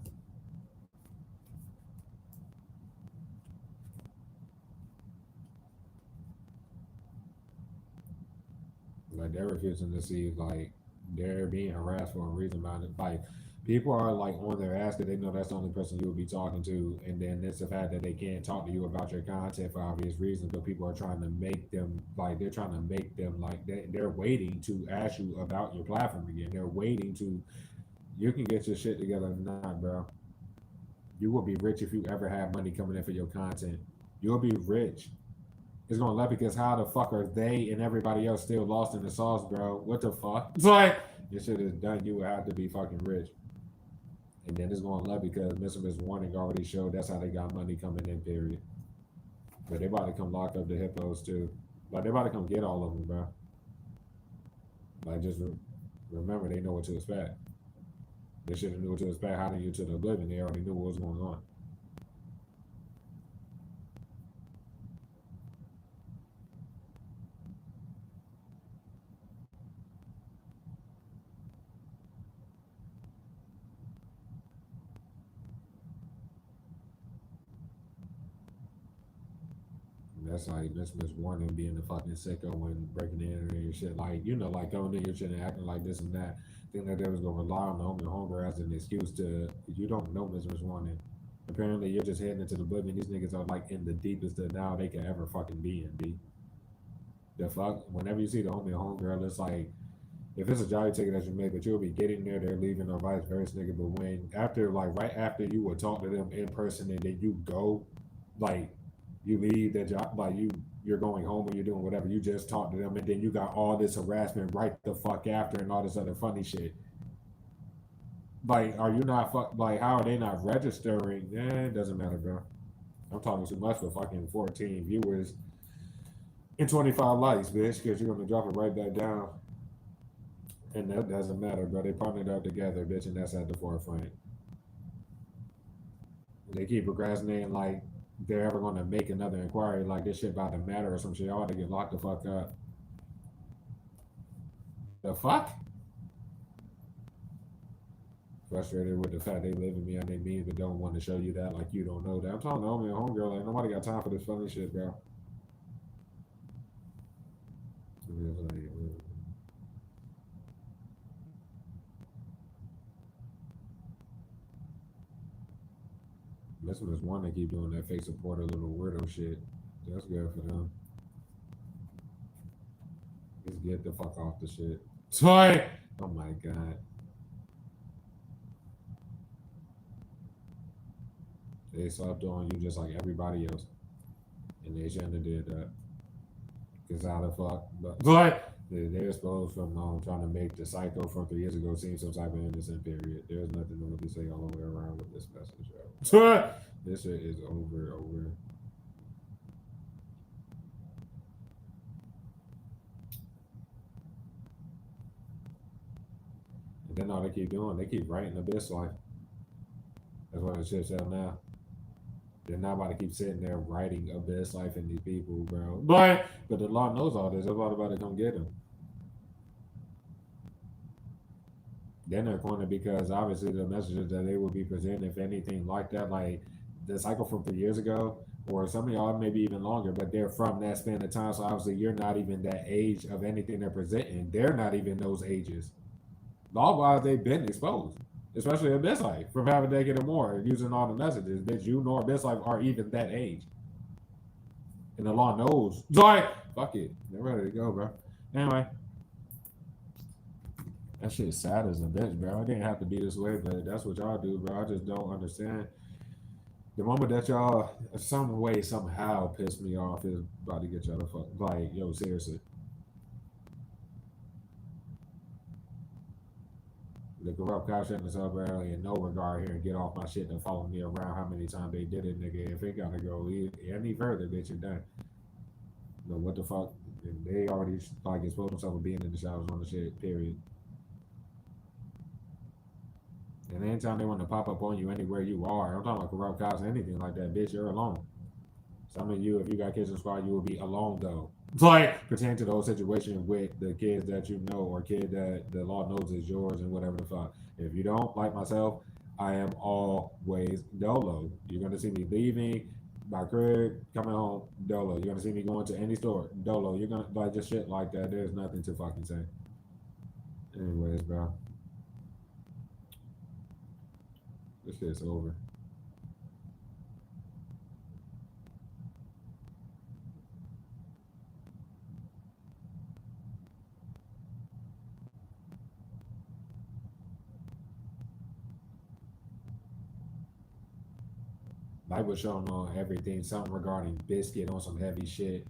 Like they're refusing to see like they're being harassed for a reason about it. Like people are like on their ass because they know that's the only person you will be talking to, and then it's the fact that they can't talk to you about your content for obvious reasons. But people are trying to make them like they're trying to make them like they're waiting to ask you about your platform again. They're waiting to you can get your shit together or not, bro. You will be rich if you ever have money coming in for your content. You'll be rich. It's gonna let because how the fuck are they and everybody else still lost in the sauce, bro? What the fuck? It's like this shit is done. You would have to be fucking rich. And then it's gonna let because Mr. Warning already showed that's how they got money coming in, period. But they about to come lock up the hippos too. Like they about to come get all of them, bro. Like just remember they know what to expect. They should have knew what to expect hiding you to the oblivion. They already knew what was going on. That's like Miss Warning being the fucking sicko when breaking the internet and shit. Like, you know, like going in your shit and acting like this and that. Thinking that they was gonna rely on the homie hunger as an excuse to you don't know Miss Warning. Apparently you're just heading into the oblivion. These niggas are like in the deepest that now they can ever fucking be in, B. The fuck whenever you see the homie or homegirl, it's like if it's a jolly ticket that you made, but you'll be getting there, they're leaving or vice versa, nigga. But when after like right after you would talk to them in person and then you go, like you leave that job, like you're going home or you're doing whatever, you just talk to them and then you got all this harassment right the fuck after and all this other funny shit. Like, are you not like how are they not registering? It doesn't matter, bro. I'm talking too much for fucking 14 viewers and 25 likes, bitch, because you're gonna drop it right back down. And that doesn't matter, bro. They partnered up together, bitch, and that's at the forefront. They keep procrastinating like they're ever gonna make another inquiry, like this shit about to matter or some shit. I ought to get locked the fuck up. The fuck? Frustrated with the fact they live in me and they mean but don't want to show you that, like you don't know that. I'm talking to homie and homegirl, like nobody got time for this funny shit, bro. This one is one that keep doing that fake supporter little weirdo shit. That's good for them. Just get the fuck off the shit. Sorry. Oh my god. They stopped doing you just like everybody else, and they shouldn't have did that. Cause how the fuck? But they're exposed from trying to make the psycho from 3 years ago seem some type of innocent period. There's nothing to really say all the way around with this message. This shit is over. And then all they keep doing, they keep writing Abyss Life. That's what the shit's out now. They're not about to keep sitting there writing Abyss Life in these people, bro. But the law knows all this. They're about to come get them. Then they're cornered because obviously the messages that they will be presenting, if anything like that, like the cycle from 3 years ago, or some of y'all maybe even longer, but they're from that span of time. So obviously you're not even that age of anything they're presenting. They're not even those ages. Law-wise, they've been exposed, especially in this life, from having a decade or more, using all the messages. Bitch, you nor this life are even that age. And the law knows. Sorry, fuck it. They're ready to go, bro. Anyway, that shit's sad as a bitch, bro. I didn't have to be this way, but that's what y'all do, bro. I just don't understand. The moment that y'all, some way, somehow, piss me off is about to get y'all the fuck. Like, yo, seriously. The corrupt cops shutting us up early in no regard here and get off my shit and follow me around how many times they did it, nigga. If it gotta go any further, bitch, you're done. But what the fuck? They already like exposed themselves of being in the showers on the shit, period. And anytime they want to pop up on you anywhere you are, I'm talking about corrupt cops or anything like that, bitch, you're alone. Some of you, if you got kids in squad, you will be alone though. It's like pertaining to the whole situation with the kids that you know or kid that the law knows is yours and whatever the fuck. If you don't, like myself, I am always dolo. You're gonna see me leaving my crib, coming home, dolo. You're gonna see me going to any store, dolo. You're gonna like just shit like that. There's nothing to fucking say. Anyways, bro, this shit's over. Mike was showing on everything, something regarding Biscuit on some heavy shit.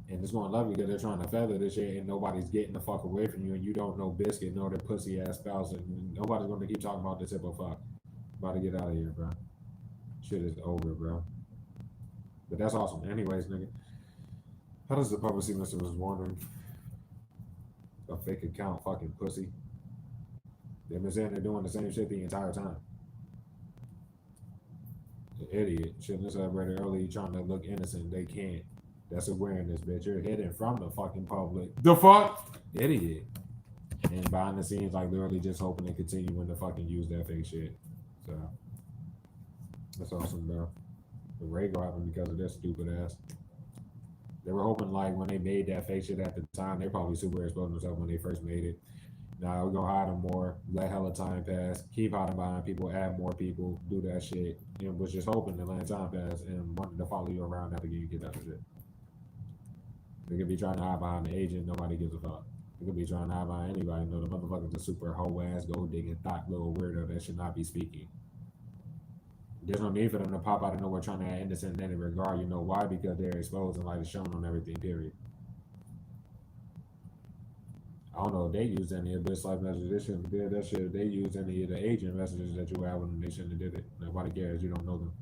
And it's going to love you because they're trying to feather this shit and nobody's getting the fuck away from you and you don't know Biscuit, nor their pussy ass spouse. And nobody's going to keep talking about this hippo fuck. About to get out of here, bro. Shit is over, bro. But that's awesome. Anyways, nigga. How does the public see Mr. was wondering? A fake account fucking pussy. They've been saying they're doing the same shit the entire time. An idiot. Shouldn't have celebrated early trying to look innocent. They can't. That's awareness, bitch. You're hidden from the fucking public. The fuck? Idiot. And behind the scenes, like literally just hoping to continue when to fucking use that fake shit. So that's awesome, bro. The raid go happen because of their stupid ass. They were hoping like when they made that fake shit at the time, they probably super exposed themselves when they first made it. Now we're gonna hide them more, let hella time pass, keep hiding behind people, add more people, do that shit. And was just hoping to let time pass and wanted to follow you around after you get that shit. They could be trying to hide behind the agent, nobody gives a fuck. They could be trying to hide behind anybody. No, the motherfucker's a super hoe ass, gold digging, thought little weirdo that should not be speaking. There's no need for them to pop out of nowhere trying to act innocent in any regard. You know why? Because they're exposed and light is shown on everything, period. I don't know if they used any of this life messages. They shouldn't have did that shit. If they used any of the agent messages that you have with them, they shouldn't have did it. Nobody cares. You don't know them.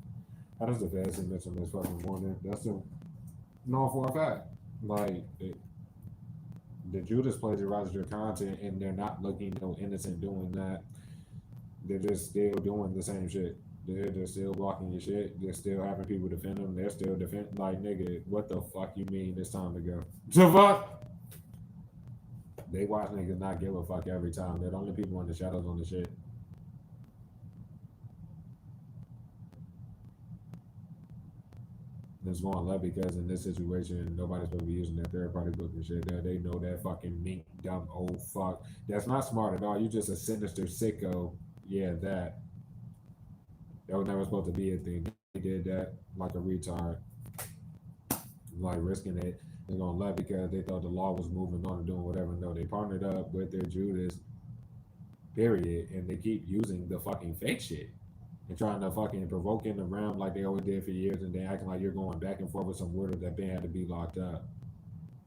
How does the Fed see this on this fucking morning? That's the no for a fact. Like the Judas plagiarized your content and they're not looking no innocent doing that. They're just still doing the same shit. They're just still blocking your shit. They're still having people defend them. They're still defend like nigga, what the fuck you mean it's time to go? The fuck? They watch niggas not give a fuck every time. They're the only people in the shadows on the shit. It's going left because in this situation, nobody's supposed to be using that third party book and shit. They know that fucking mink, dumb old fuck. That's not smart at all. You just a sinister sicko. Yeah, that. That was never supposed to be a thing. They did that like a retard, like risking it. They're gonna left because they thought the law was moving on and doing whatever. No, they partnered up with their Judas, period, and they keep using the fucking fake shit and trying to fucking provoke in the realm like they always did for years, and then acting like you're going back and forth with some weirdo that been had to be locked up.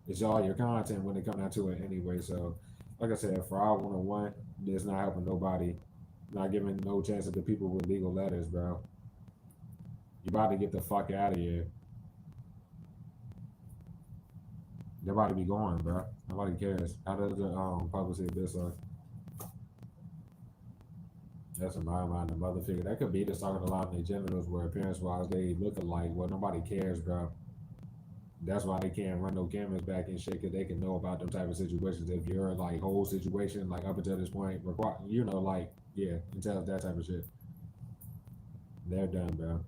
It's all your content when it come down to it anyway. So, like I said, fraud 101, it's not helping nobody, not giving no chance to the people with legal letters, bro. You about to get the fuck out of here. They're about to be going, bro. Nobody cares. How does the public see this? That's in my mind, the mother figure. That could be just talking a lot of their genitals where appearance wise they look alike. Well, nobody cares, bro. That's why they can't run no cameras back and shit, because they can know about them type of situations. If you're like whole situation, like up until this point, require, you know, like, yeah, until that type of shit. They're done, bro.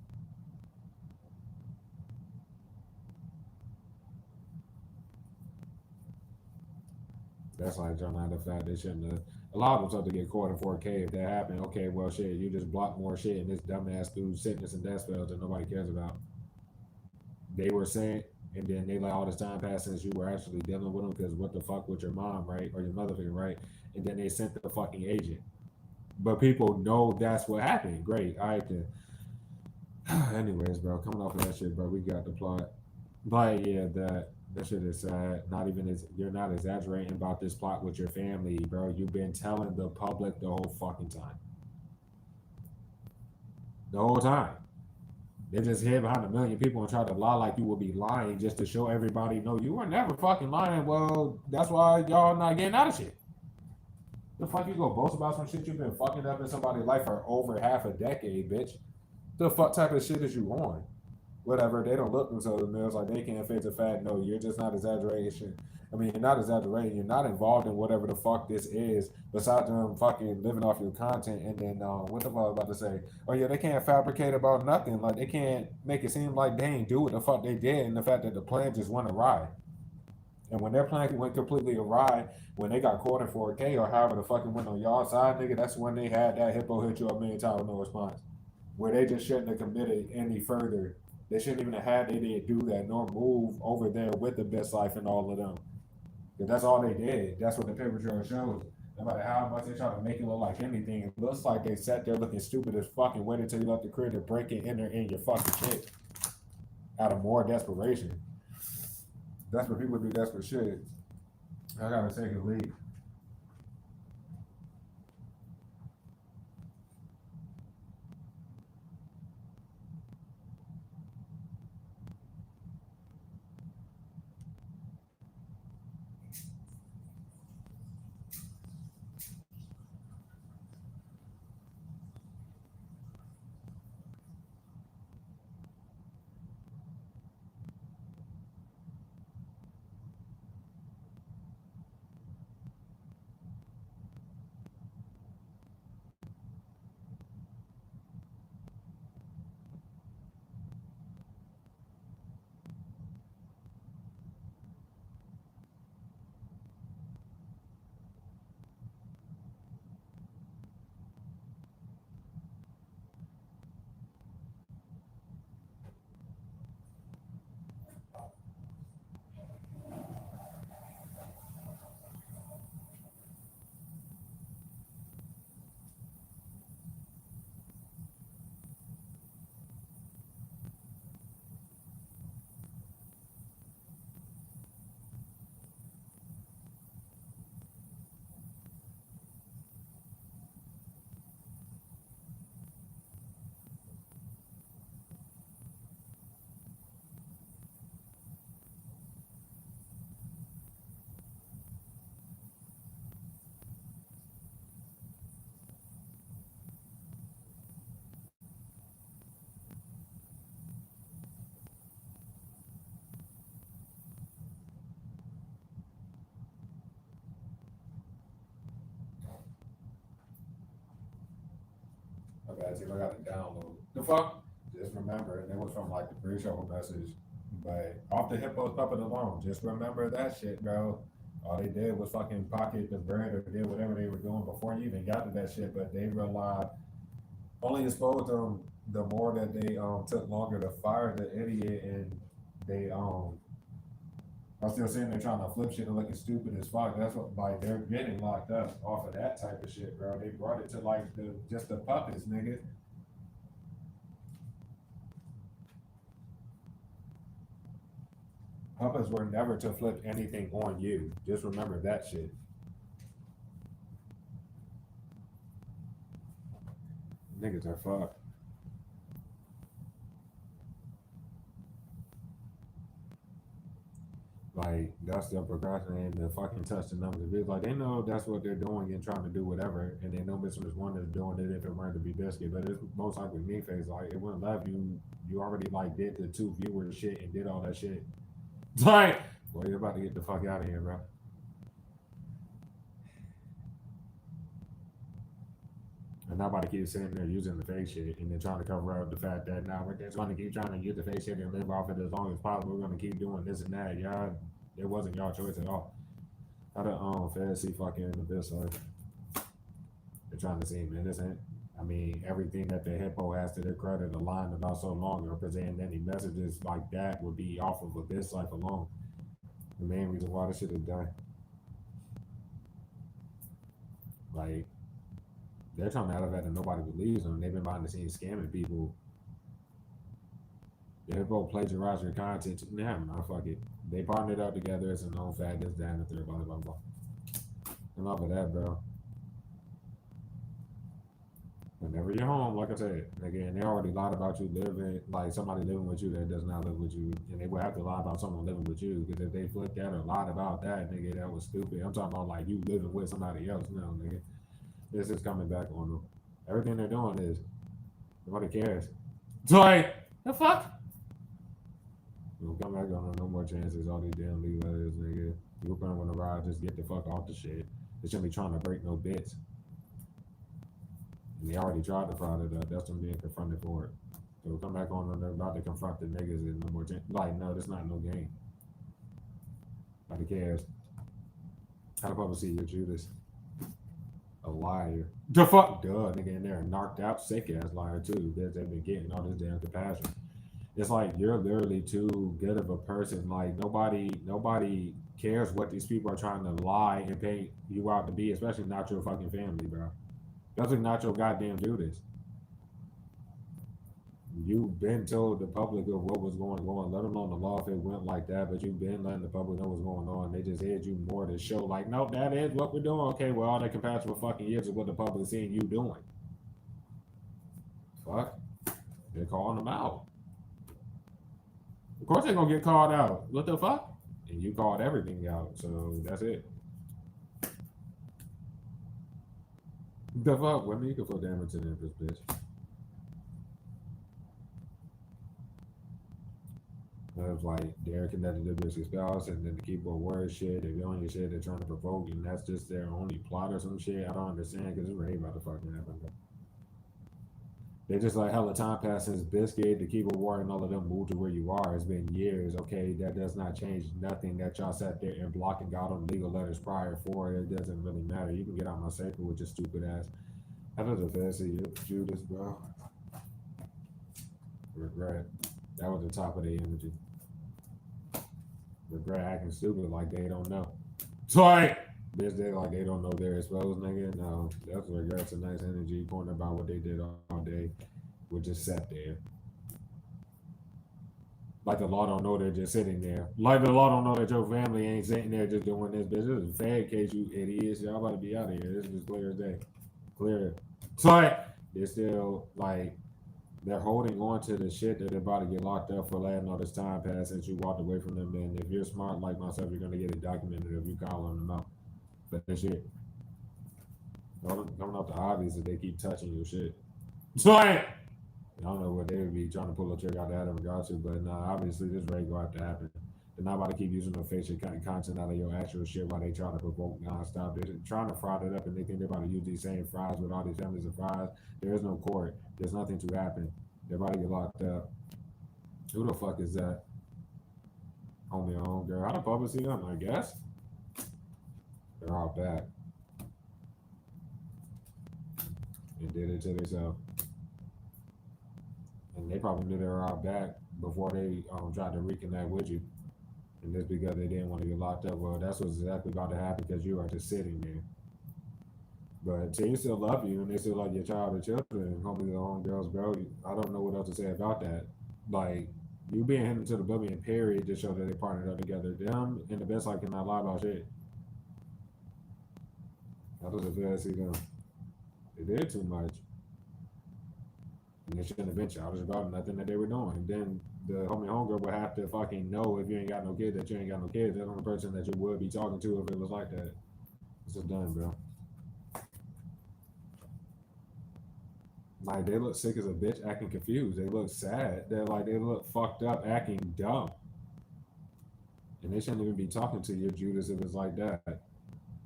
That's like John the fact they shouldn't have allowed themselves to get caught in 4K if that happened. Okay, well, shit, you just block more shit in this dumbass dude's sickness and death spells that nobody cares about. They were sent, and then they let all this time pass since you were actually dealing with them because what the fuck with your mom, right? Or your mother figure, right? And then they sent the fucking agent. But people know that's what happened. Great. All right, then. Anyways, bro, coming off of that shit, bro, we got the plot. But yeah, that shit is sad. Not even as you're not exaggerating about this plot with your family, bro. You've been telling the public the whole fucking time. The whole time. They just hid behind a million people and try to lie like you will be lying just to show everybody, no, you were never fucking lying. Well, that's why y'all not getting out of shit. The fuck you go boast about some shit you've been fucking up in somebody's life for over half a decade, bitch. The fuck type of shit is you on? Whatever, they don't look themselves in the mirrors like they can't face the fact. No, you're just not exaggerating. I mean, you're not exaggerating. You're not involved in whatever the fuck this is. Besides them fucking living off your content, and then what the fuck I was about to say? Oh yeah, they can't fabricate about nothing. Like they can't make it seem like they ain't do what the fuck they did, and the fact that the plan just went awry. And when their plan went completely awry, when they got caught in 4K or however the fucking went on y'all side, nigga, that's when they had that hippo hit you a million times with no response. Where they just shouldn't have committed any further. They shouldn't even have had they didn't do that nor move over there with the best life and all of them. Because that's all they did. That's what the paper trail shows. No matter how much they try to make it look like anything, it looks like they sat there looking stupid as fucking waited until you left the crib to break it in there in your fucking shit. Out of more desperation. That's what people do desperate shit. I gotta take a leak. Okay, see if I got to download. The fuck? Just remember, and it was from like the pre-show message. But off the hippos puppet alone, just remember that shit, bro. All they did was fucking pocket the bread or did whatever they were doing before you even got to that shit. But they relied only exposed them the more that they took longer to fire the idiot, and they I'm still sitting there trying to flip shit and looking stupid as fuck. That's what like they're getting locked up off of that type of shit, bro. They brought it to like the just the puppets, nigga. Puppets were never to flip anything on you. Just remember that shit. Niggas are fucked. Like that's the procrastinating to fucking touch the numbers. It's like they know that's what they're doing and trying to do whatever, and they know Mr. One is doing it if it weren't to be biscuit. But it's most likely me face like it wouldn't love you. You already like did the two viewers shit and did all that shit. Like, well, you're about to get the fuck out of here, bro. And not about to keep sitting there using the fake shit and then trying to cover up the fact that now we're just going to keep trying to use the fake shit and live off it as long as possible. We're going to keep doing this and that. Y'all, it wasn't y'all choice at all. How the fantasy fucking abyss like they're trying to seem innocent. I mean, everything that the hippo has to their credit aligned about so long or presenting any messages like that would be off of abyss life alone. The main reason why this shit is done. Like they're trying to elevate that nobody believes them. They've been behind the scenes scamming people. The hippo plagiarized your content. Nah, man, fuck it. They partnered up together as a known fact. This, that, and the third, blah, blah, blah. Enough of that, bro. Whenever you're home, like I said, again, they already lied about you living, like somebody living with you that does not live with you, and they would have to lie about someone living with you because if they flipped that or lied about that, nigga, that was stupid. I'm talking about like you living with somebody else now, nigga. This is coming back on them. Everything they're doing is nobody cares. It's like the fuck. We'll come back on them, no more chances. All these damn legal letters, nigga. You come on the ride, just get the fuck off the shit. They shouldn't be trying to break no bits. And they already tried to fraud it up. That's them being confronted for it. So we'll come back on them. They're about to confront the niggas and no more chance. Like, no, that's not no game. Nobody cares. How the public see you, Judas? A liar. The fuck? Duh, nigga in there, knocked out, sick ass liar too. They've been getting all this damn compassion. It's like you're literally too good of a person. Like nobody cares what these people are trying to lie and paint you out to be, especially not your fucking family, bro. Especially not your goddamn Judas. You've been told the public of what was going on, let alone the law if it went like that, but you've been letting the public know what's going on. They just hid you more to show, like, nope, that is what we're doing. Okay, well, all that compassion for fucking years is what the public is seeing you doing. Fuck. They're calling them out. Of course they're gonna get called out. What the fuck? And you called everything out, so that's it. The fuck? Women, you can feel damage to them, bitch. It was like they're connected to their spouse and then the keyboard word shit. They're doing your shit. They're trying to provoke you, and that's just their only plot or some shit. I don't understand because it's really about to fucking happen. They just like hella time passes. Biscuit, the keyboard warrior, and all of them moved to where you are. It's been years. Okay, that does not change nothing. That y'all sat there and blocked and got on legal letters prior for it. It doesn't really matter. You can get out my circle with your stupid ass. How does it feel see you, Judas, bro? Regret. That was the top of the energy. Regret acting stupid like they don't know. Sorry. Bitch, they like they don't know they're exposed, nigga. No, that's regrets a nice energy pointing about what they did all day. We just sat there. Like the law don't know they're just sitting there. Like the law don't know that your family ain't sitting there just doing this. Bitch, this is a fad case, you idiots. Y'all about to be out of here. This is clear as day. Clear. Sorry. They're still like they're holding on to the shit that they're about to get locked up for letting all this time pass since you walked away from them. And if you're smart like myself, you're gonna get it documented if you calling them out. But that shit coming off the obvious that they keep touching your shit. Sorry. I don't know what they would be trying to pull a trick out that in regards to, but nah, obviously this raid gonna have to happen. They're not about to keep using the facial content out of your actual shit while they try to provoke nonstop. They're trying to fraud it up and they think they're about to use these same fries with all these families of fries. There is no court. There's nothing to happen. They're about to get locked up. Who the fuck is that? Homie on home girl. How the public see them? I guess. They're all back. And did it to themselves. And they probably knew they were all back before they tried to reconnect with you. And just because they didn't want to get locked up, well, that's what's exactly about to happen because you are just sitting there. But they still love you and they still like your child or children. Homie, the home girls, bro. I don't know what else to say about that. Like, you being hit into the oblivion period just showed that they partnered up together. Them and the best I cannot lie about shit. How does it feel to see them? They did too much. And they shouldn't have been childish about nothing that they were doing. And then the homie homegirl would have to fucking know if you ain't got no kids that you ain't got no kids. That's the only person that you would be talking to if it was like that. It's just done, bro. Like they look sick as a bitch, acting confused. They look sad. They're like they look fucked up, acting dumb. And they shouldn't even be talking to you, Judas, if it's like that.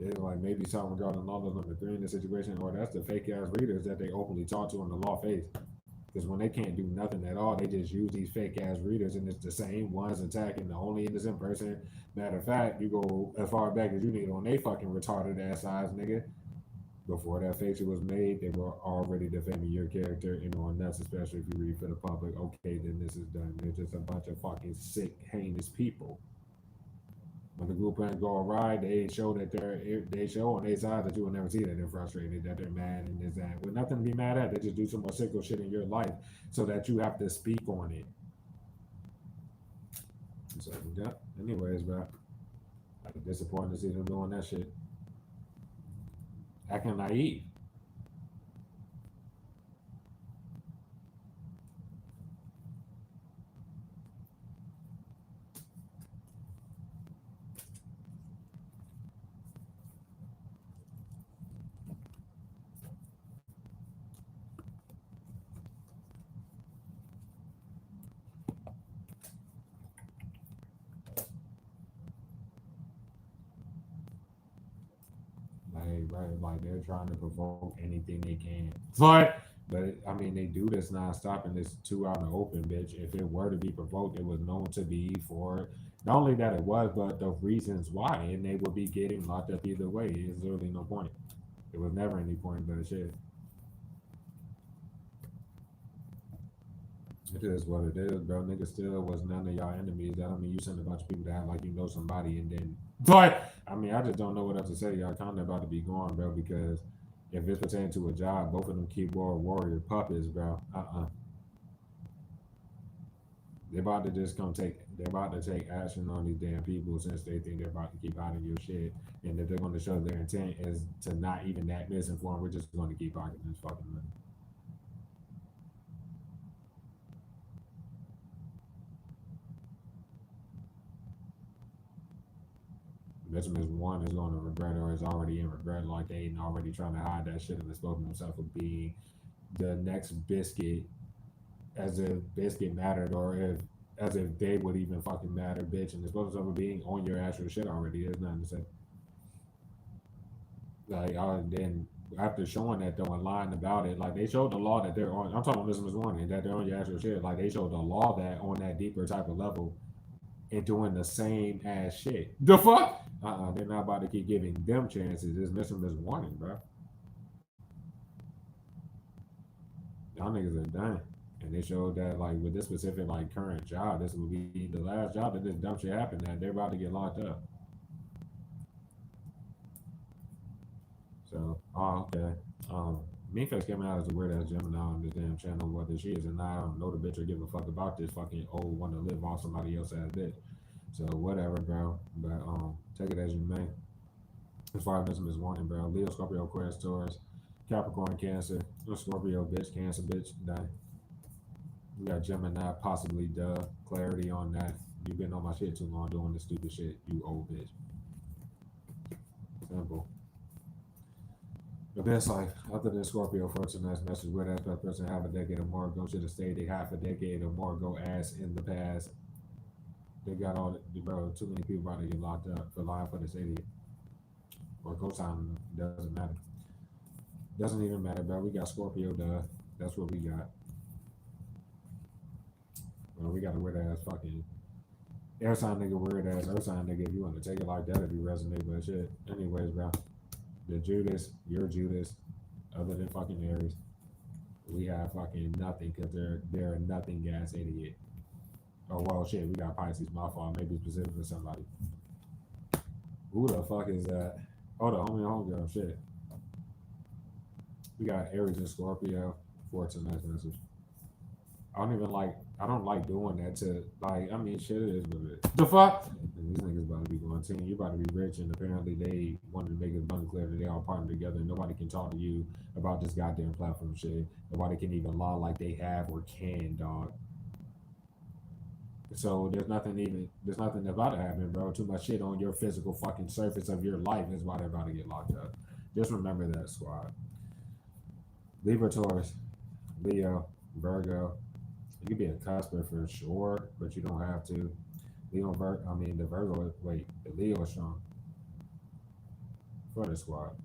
They're like maybe something regarding all of them agree in the situation, or that's the fake ass readers that they openly talk to in the law face. Because when they can't do nothing at all, they just use these fake ass readers, and it's the same ones attacking the only innocent person. Matter of fact, you go as far back as you need on they fucking retarded ass eyes, nigga. Before that fiction was made, they were already defaming your character and on nuts, especially if you read for the public. Okay, then this is done. They're just a bunch of fucking sick, heinous people. When the group plans go awry, they show on their side that you will never see that they're frustrated, that they're mad, and this that. With nothing to be mad at, they just do some more sicko shit in your life so that you have to speak on it. So yeah. Anyways, bro, I'm disappointed to see them doing that shit, acting naive. Like they're trying to provoke anything they can. But I mean, they do this nonstop, and it's too out in the open, bitch. If it were to be provoked, it was known to be for not only that it was, but the reasons why, and they would be getting locked up either way. There's really no point. There was never any point, but shit. It is what it is, bro. Nigga still was none of y'all enemies. That don't mean you send a bunch of people to act like you know somebody and then. But I mean, I just don't know what else to say. Y'all kind of about to be gone, bro. Because if it's pertaining to a job, both of them keyboard warrior puppets, bro. They're about to just come take. They're about to take action on these damn people since they think they're about to keep hiding your shit. And if they're going to show their intent is to not even that misinformed, we're just going to keep hiding this fucking money. Benjamin's one is going to regret or is already in regret, like they ain't already trying to hide that shit and exposing themselves for being the next biscuit, as if biscuit mattered or if as if they would even fucking matter, bitch, and exposing themselves for being on your actual shit already. There's nothing to say. Like, then after showing that though and lying about it, like they showed the law that they're on. I'm talking about Benjamin's one and that they're on your actual shit. Like they showed the law that on that deeper type of level and doing the same ass shit. The fuck? They're not about to keep giving them chances. It's missing this warning, bro. Y'all niggas are done. And they showed that like with this specific like current job, this will be the last job that this dumb shit happened at. They're about to get locked up. So, okay. Meanface came out as a weird ass Gemini on this damn channel, whether she is or not. I don't know the bitch or give a fuck about this fucking old want to live off somebody else ass bitch. So whatever, bro. But take it as you may. As far as missing this warning, bro. Leo, Scorpio, Aquarius, Taurus, Capricorn, Cancer, Scorpio, bitch, Cancer, bitch, die. We got Gemini, possibly, duh. Clarity on that. You've been on my shit too long doing this stupid shit, you old bitch. Simple. The best life, other than Scorpio, fortune, nice message. Where that person have a decade or more ago should have stayed. They half a decade or more ago, ass in the past. They got all the bro. Too many people about to get locked up for lying for this idiot or co-signing them. Doesn't matter. Doesn't even matter, bro. We got Scorpio, duh. That's what we got. Well, we got a weird ass fucking air sign nigga, weird ass earth sign nigga. If you want to take it like that, if you resonate, but shit. Anyways, bro. The Judas, you're Judas, other than fucking Aries. We have fucking nothing because they're a nothing gas idiot. Oh well, shit. We got Pisces. My fault. Maybe specific for somebody. Who the fuck is that? Oh, the homie homegirl. Shit. We got Aries and Scorpio. Fortune, nice message. I don't like doing that to like I mean shit it is what it is. The fuck? And these niggas about to be going team. You about to be rich and apparently they wanted to make it abundantly clear that they all partner together and nobody can talk to you about this goddamn platform shit. Nobody can even lie like they have or can, dog. So there's nothing about to happen, bro. Too much shit on your physical fucking surface of your life is why they're about to get locked up. Just remember that, squad. Libra, Taurus, Leo, Virgo. You could be a cusper for sure, but you don't have to. The Virgo. Wait, the Leo is strong for the squad.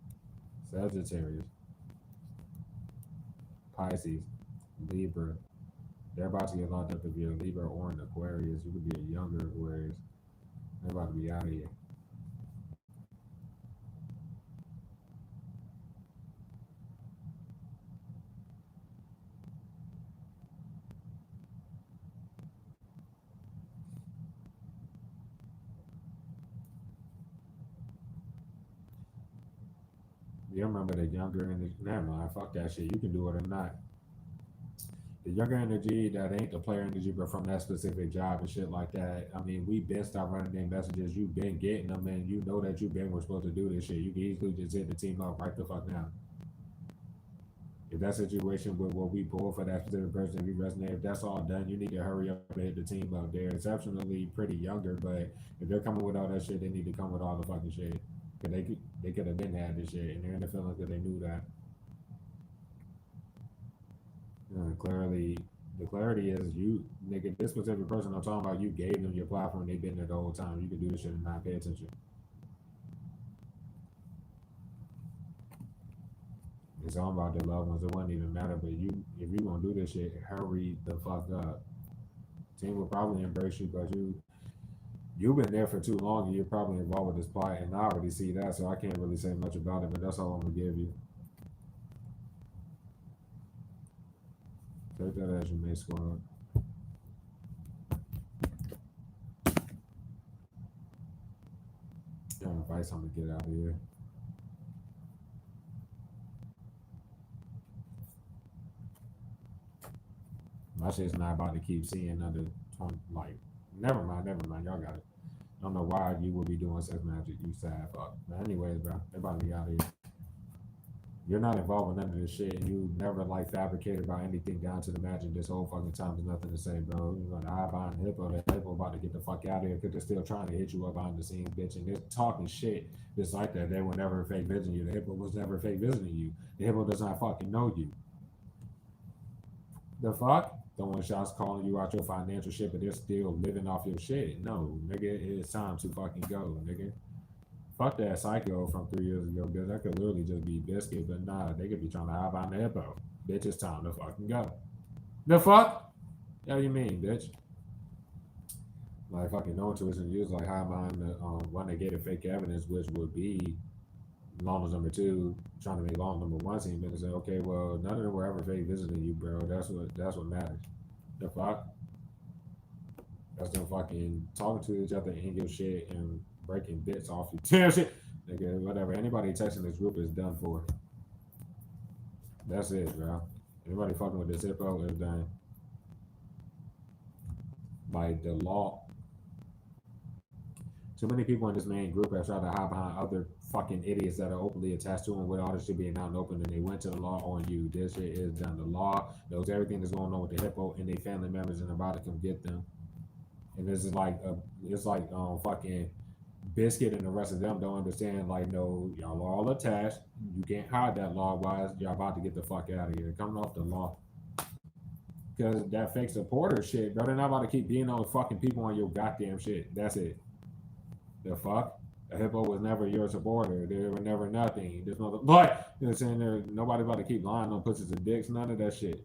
Sagittarius, Pisces, Libra. They're about to get locked up if you're a Libra or an Aquarius. You could be a younger Aquarius. They're about to be out of here. You remember the younger energy? Never mind. Fuck that shit. You can do it or not. The younger energy that ain't the player energy, but from that specific job and shit like that. I mean, we been stopped running their messages. You've been getting them, and you know that you've been we're supposed to do this shit. You can easily just hit the team up right the fuck now. If that situation with what we pull for that specific person, if you resonate, if that's all done, you need to hurry up and hit the team up. They're exceptionally pretty younger, but if they're coming with all that shit, they need to come with all the fucking shit. Cause they could have been had this shit, and they're in the feeling because they knew that. Clearly, the clarity is you, nigga. This specific person I'm talking about, you gave them your platform. They've been there the whole time. You can do this shit and not pay attention. It's all about the loved ones. It wouldn't even matter. But you, if you gonna do this shit, hurry the fuck up. Team will probably embrace you, but you've been there for too long, and you're probably involved with this plot. And I already see that, so I can't really say much about it. But that's all I'm gonna give you. Take that as your main squad. Trying to fight something to get out of here. My shit's not about to keep seeing another 20, like, never mind, y'all got it. I don't know why you would be doing sex magic, you sad fuck. But anyways, bro, they about to be out of here. You're not involved with none of this shit, and you never like fabricated about anything down to the magic this whole fucking time. There's nothing to say, bro. You're gonna hide behind the hippo. The hippo about to get the fuck out of here because they're still trying to hit you up behind the scenes, bitch. And they're talking shit just like that. They were never fake visiting you. The hippo was never fake visiting you. The hippo does not fucking know you. The fuck? Throwing shots, calling you out your financial shit, but they're still living off your shit. No, nigga, it's time to fucking go, nigga. Fuck that psycho from 3 years ago, bitch. That could literally just be biscuit, but nah, they could be trying to hide behind the hippo. Bitch, it's time to fucking go. The fuck? Yeah, you mean, bitch? Like fucking no intuition use like hide behind the one negated fake evidence, which would be law number two, trying to make law number one seem and say, okay, well, none of them were ever fake visiting you, bro. That's what matters. The fuck? That's them fucking talking to each other and your shit and breaking bits off you. Damn shit. Nigga, whatever. Anybody texting this group is done for. That's it, bro. Anybody fucking with this hippo is done. Like the law. Too many people in this main group have tried to hide behind other fucking idiots that are openly attached to them with all this shit being out and open, and they went to the law on you. This shit is done. The law knows everything that's going on with the hippo and their family members and about to come get them. And this is like it's like fucking Biscuit and the rest of them don't understand. Like, no, y'all are all attached. You can't hide that law. Wise, y'all about to get the fuck out of here. Coming off the law. Because that fake supporter shit, bro. They're not about to keep being on fucking people on your goddamn shit. That's it. The fuck? A hippo was never your supporter. They were never nothing. There's no but you know what I'm saying, there nobody about to keep lying on pussies and dicks, none of that shit.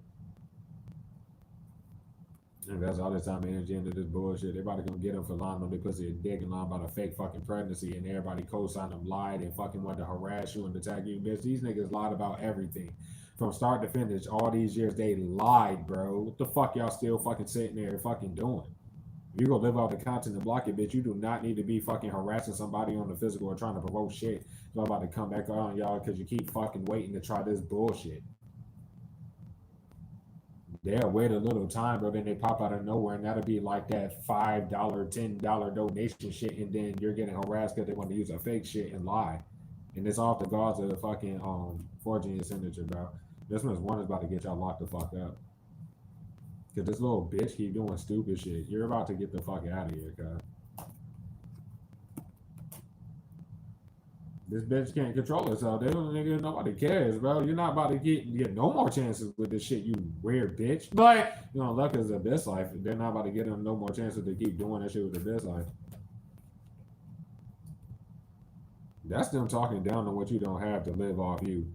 And that's all this time energy into this bullshit. Everybody gonna get them for lying on their pussy and dick and lying about a fake fucking pregnancy, and everybody co-signed them, lied, and fucking wanted to harass you and attack you, bitch. These niggas lied about everything. From start to finish, all these years they lied, bro. What the fuck y'all still fucking sitting there fucking doing? If you go live out the content and block it, bitch, you do not need to be fucking harassing somebody on the physical or trying to provoke shit. So I'm about to come back on y'all because you keep fucking waiting to try this bullshit. They'll wait a little time, bro. Then they pop out of nowhere, and that'll be like that $5, $10 donation shit, and then you're getting harassed because they want to use a fake shit and lie. And it's off the guards of the fucking forging your signature, bro. This one is about to get y'all locked the fuck up. Cause this little bitch keep doing stupid shit. You're about to get the fuck out of here, cuz. This bitch can't control herself. They don't, nigga, nobody cares, bro. You're not about to get no more chances with this shit, you weird bitch. But you know, luck is a best life. They're not about to get them no more chances to keep doing that shit with the best life. That's them talking down on what you don't have to live off you.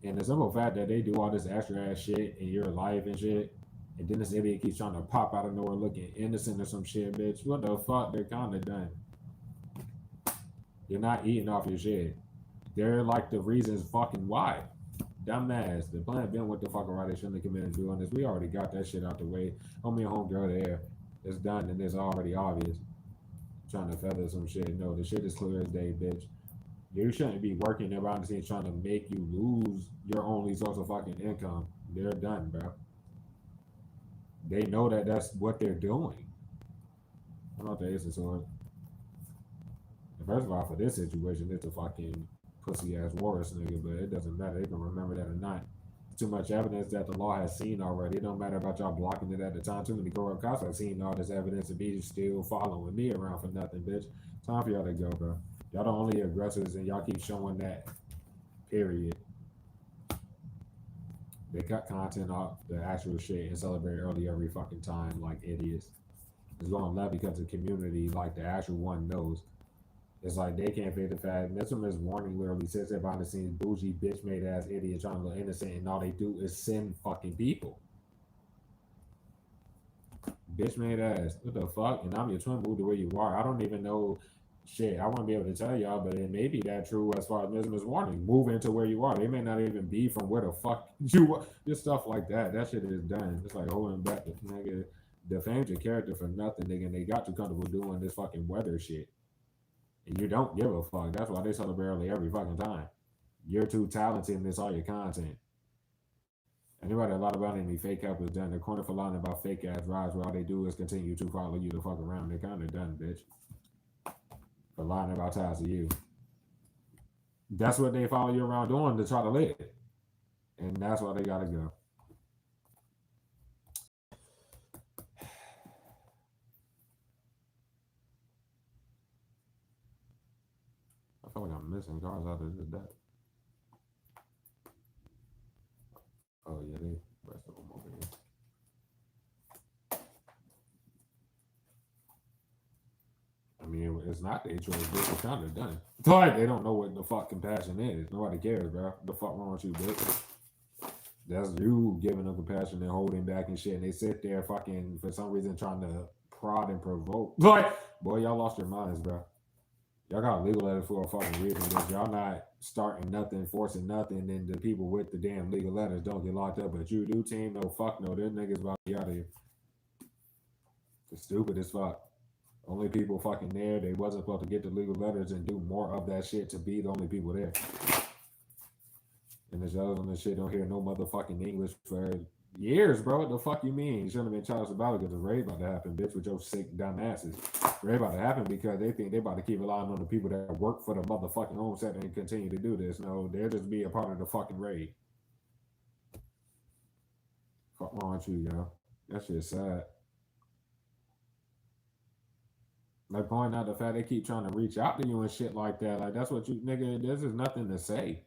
And the simple fact that they do all this extra ass shit in your life and shit, and then this idiot keeps trying to pop out of nowhere looking innocent or some shit, bitch. What the fuck? They're kind of done. You're not eating off your shit. They're like the reasons fucking why. Dumbass. The plan been what the fuck why they shouldn't have committed doing this. We already got that shit out the way. Homie and homegirl there. It's done and it's already obvious. Trying to feather some shit. No, the shit is clear as day, bitch. You shouldn't be working around the scenes trying to make you lose your only source of fucking income. They're done, bro. They know that that's what they're doing. I'm not the ace of sword. First of all, for this situation, it's a fucking pussy ass Warris nigga, but it doesn't matter. They can remember that or not. Too much evidence that the law has seen already. It don't matter about y'all blocking it at the time. Too many corrupt cops have seen all this evidence and be still following me around for nothing, bitch. Time for y'all to go, bro. Y'all the only aggressors and y'all keep showing that. Period. They cut content off the actual shit and celebrate early every fucking time like idiots. It's going left because the community, like the actual one, knows. It's like they can't fake the fact. Miss Warning literally sits there behind the scenes, bougie, bitch made ass idiot trying to look innocent, and all they do is send fucking people. Bitch made ass. What the fuck? And I'm your twin boo the way you are. I don't even know shit. I won't be able to tell y'all, but it may be that true as far as Miss Warning. Move into where you are. They may not even be from where the fuck you are. Just stuff like that. That shit is done. It's like holding back the nigga. Defamed your character for nothing, nigga, and they got too comfortable doing this fucking weather shit. And you don't give a fuck. That's why they celebrate early every fucking time. You're too talented and it's all your content. Anybody a lot about any fake help is done. They're corner for lying about fake ass rides where all they do is continue to follow you the fuck around. They're kind of done, bitch. For lying about ties to you. That's what they follow you around doing to try to live. And that's why they gotta go. I feel like I'm missing cars out of that. Oh yeah, they rest of them over here. I mean, it's not their choice, bitch. It's kind of done. Like they don't know what the fuck compassion is. Nobody cares, bro. The fuck wrong with you, bitch? That's you giving them compassion and holding back and shit. And they sit there fucking for some reason trying to prod and provoke. Like, boy, y'all lost your minds, bro. Y'all got legal letters for a fucking reason, but y'all not starting nothing, forcing nothing, and the people with the damn legal letters don't get locked up. But you do, team, no fuck no. Them niggas about to be out of here. It's stupid as fuck. Only people fucking there. They wasn't supposed to get the legal letters and do more of that shit to be the only people there. And the shows on this shit don't hear no motherfucking English for years, bro. What the fuck you mean? You shouldn't have been charged about it because the raid about to happen, bitch, with your sick dumb asses. Raid about to happen because they think they about to keep relying on the people that work for the motherfucking home center and continue to do this. No, they'll just be a part of the fucking raid. Fuck wrong with you, yo? That shit's sad. Like pointing out the fact they keep trying to reach out to you and shit like that. Like that's what you nigga. This is nothing to say.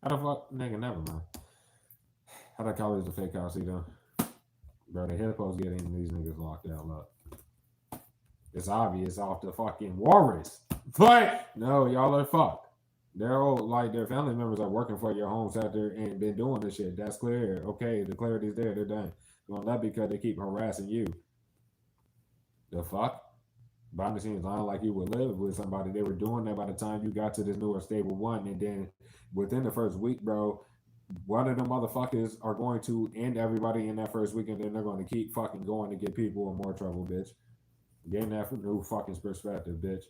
How the fuck, nigga? Never mind. How the call is the fake house, though? Bro, the supposed to getting these niggas locked out. Look, it's obvious off the fucking warrants. Like, no, y'all are fucked. They're all like their family members are working for your home sector and been doing this shit. That's clear. Okay, the clarity's there. They're done. Going left because they keep harassing you. The fuck? Behind the scenes lying like you would live with somebody. They were doing that by the time you got to this newer stable one, and then within the first week, bro, one of them motherfuckers are going to end everybody in that first week, and then they're going to keep fucking going to get people in more trouble, bitch. Getting that from new fucking perspective, bitch.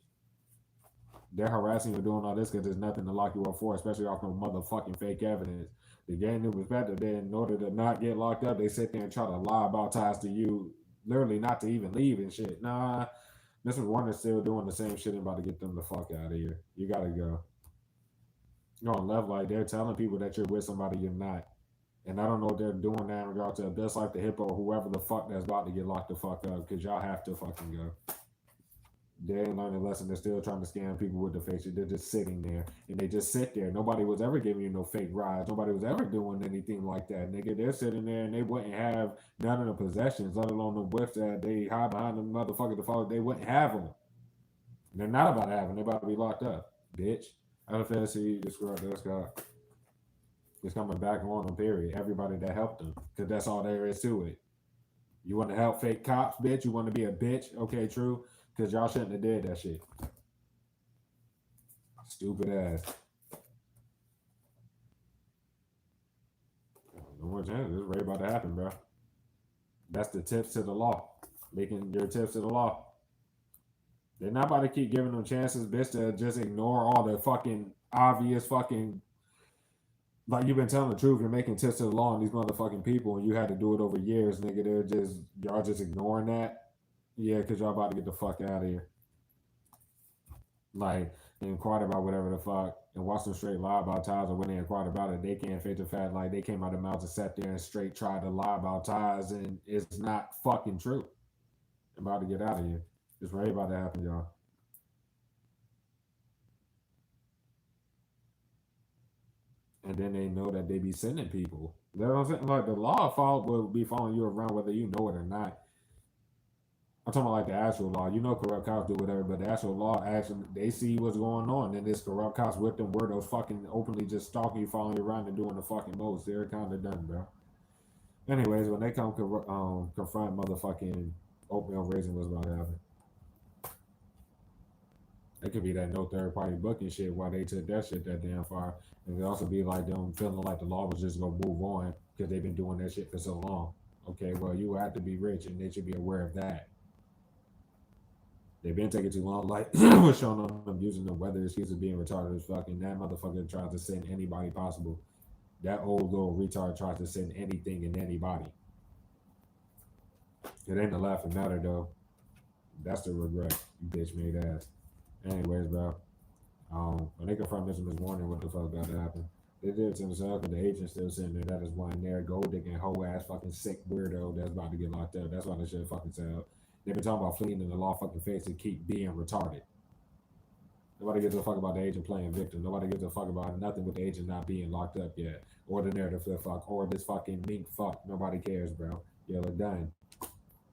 They're harassing you doing all this because there's nothing to lock you up for, especially off no motherfucking fake evidence. They gain new perspective. Then in order to not get locked up, they sit there and try to lie about ties to you, literally not to even leave and shit. Nah. Mr. Warner's still doing the same shit and about to get them the fuck out of here. You gotta go. You're on left, like they're telling people that you're with somebody you're not. And I don't know if they're doing that in regard to Best Life the Hippo or whoever the fuck that's about to get locked the fuck up because y'all have to fucking go. They ain't learning a lesson. They're still trying to scam people with the face. They're just sitting there and they just sit there. Nobody was ever giving you no fake rides. Nobody was ever doing anything like that, nigga. They're sitting there and they wouldn't have none of the possessions, let alone the whips that they hide behind them motherfucker to follow. They wouldn't have them. They're not about to have them. They're about to be locked up, bitch. I don't fancy you describe this guy. It's coming back on them, period. Everybody that helped them. Because that's all there is to it. You want to help fake cops, bitch? You want to be a bitch? Okay, true. Because y'all shouldn't have did that shit. Stupid ass. No more chances. It's right about to happen, bro. That's the tips to the law. Making your tips to the law. They're not about to keep giving them chances, bitch, to just ignore all the fucking obvious fucking. Like you've been telling the truth, you're making tips to the law on these motherfucking people, and you had to do it over years, nigga. They're just y'all just ignoring that. Yeah, because y'all about to get the fuck out of here. Like they inquired about whatever the fuck and watch them straight lie about ties, or when they inquired about it, they can't fake the fact like they came out of their mouths and sat there and straight tried to lie about ties, and it's not fucking true. I'm about to get out of here. It's right about to happen, y'all. And then they know that they be sending people. You know what I'm saying? Like the law will be following you around whether you know it or not. I'm talking about like the actual law. You know, corrupt cops do whatever, but the actual law actually they see what's going on, and this corrupt cops with them where those fucking openly just stalking you, following you around, and doing the fucking most. They're kind of done, bro. Anyways, when they come confront motherfucking oatmeal raisin, what's about to happen? It could be that no third party booking shit why they took that shit that damn far. And it could also be like them feeling like the law was just gonna move on because they've been doing that shit for so long. Okay, well you have to be rich and they should be aware of that. They've been taking too long. Like was showing them using the weather excuse of being retarded as fucking that motherfucker tries to send anybody possible. That old little retard tries to send anything and anybody. It ain't the laughing matter though. That's the regret, you bitch made ass. Anyways, bro. When they confront Mr. Miss Warner, what the fuck about to happen? They did it to themselves, but the agent's still sitting there. That is one there, gold digging, hoe ass, fucking sick weirdo that's about to get locked up. That's why this shit fucking tell. They've been talking about fleeing in the law fucking face and keep being retarded. Nobody gives a fuck about the agent playing victim. Nobody gives a fuck about nothing with the agent not being locked up yet. Or the narrative flip fuck. Or this fucking mink fuck. Nobody cares, bro. Yeah, they're done.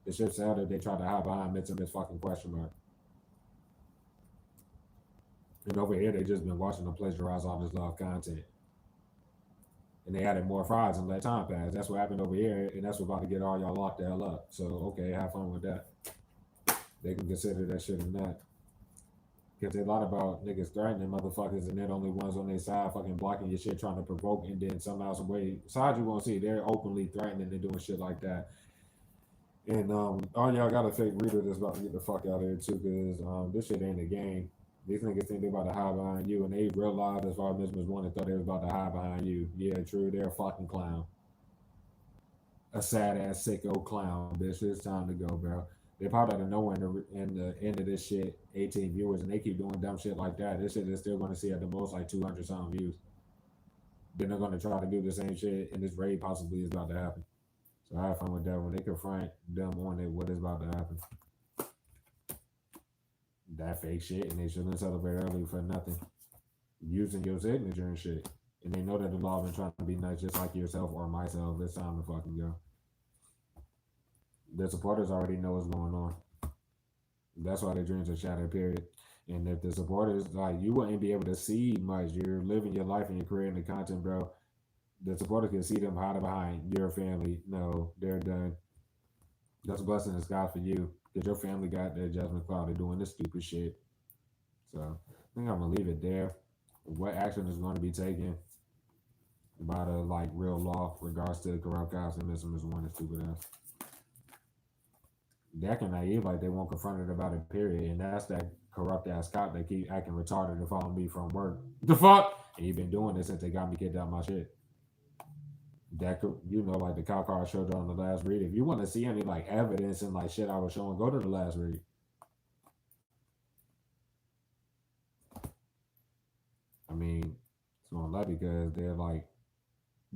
The shit's out there. They tried to hide behind Mitch and this fucking question mark. And over here, they just been watching them plagiarize all this love content. And they added more fries and let time pass. That's what happened over here, and that's what about to get all y'all locked the hell up. So, okay, have fun with that. They can consider that shit or not. Because they lied about niggas threatening motherfuckers, and they're the only ones on their side fucking blocking your shit, trying to provoke, and then somehow, some way, side you won't see, they're openly threatening and doing shit like that. And all y'all got a fake reader that's about to get the fuck out of here too, because this shit ain't a game. These niggas think they about to hide behind you, and they realized as far as Miss One thought they was about to hide behind you. Yeah, true, they're a fucking clown. A sad ass sicko clown, bitch. It's time to go, bro. They popped out of nowhere in the end of this shit, 18 viewers, and they keep doing dumb shit like that. This shit is still going to see at the most like 200 something views. Then they're going to try to do the same shit, and this raid possibly is about to happen. So I have fun with that. When they confront them on it, what is about to happen? That fake shit, and they shouldn't celebrate early for nothing. Using your signature and shit. And they know that the law been trying to be nice just like yourself or myself. It's time to fucking go. The supporters already know what's going on. That's why their dreams are shattered, period. And if the supporters, like, you wouldn't be able to see much. You're living your life and you're creating the content, bro. The supporters can see them hiding behind your family. No, they're done. That's a blessing in disguise for you. Because your family got their judgment cloud. They're doing this stupid shit. So I think I'm gonna leave it there. What action is going to be taken by the like real law regards to corrupt cops and Mr. One and stupid ass. They acting naive like they won't confront it about it, period. And that's that corrupt ass cop that keep acting retarded and following me from work. The fuck? And he been doing this since they got me kicked out my shit. That could, you know, like the cop car I showed you on the last read. If you want to see any like evidence and like shit I was showing, go to the last read. I mean, it's gonna lie because they're like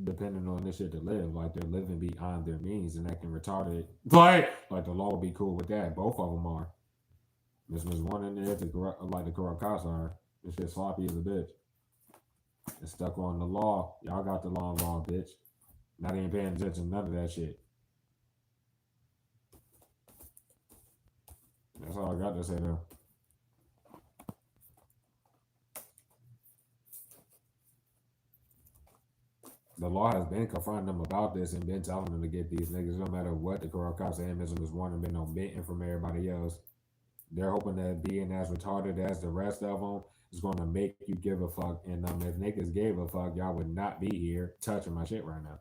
depending on this shit to live, like they're living beyond their means and acting retarded. Like the law will be cool with that. Both of them are. This was one in there to corrupt, like the corrupt cops are. This shit sloppy as a bitch. It's stuck on the law. Y'all got the law involved, bitch. Not even paying attention to none of that shit. That's all I got to say though. The law has been confronting them about this and been telling them to get these niggas, no matter what the corrupt cops and is warning, been omitting from everybody else. They're hoping that being as retarded as the rest of them is going to make you give a fuck. And if niggas gave a fuck, y'all would not be here touching my shit right now.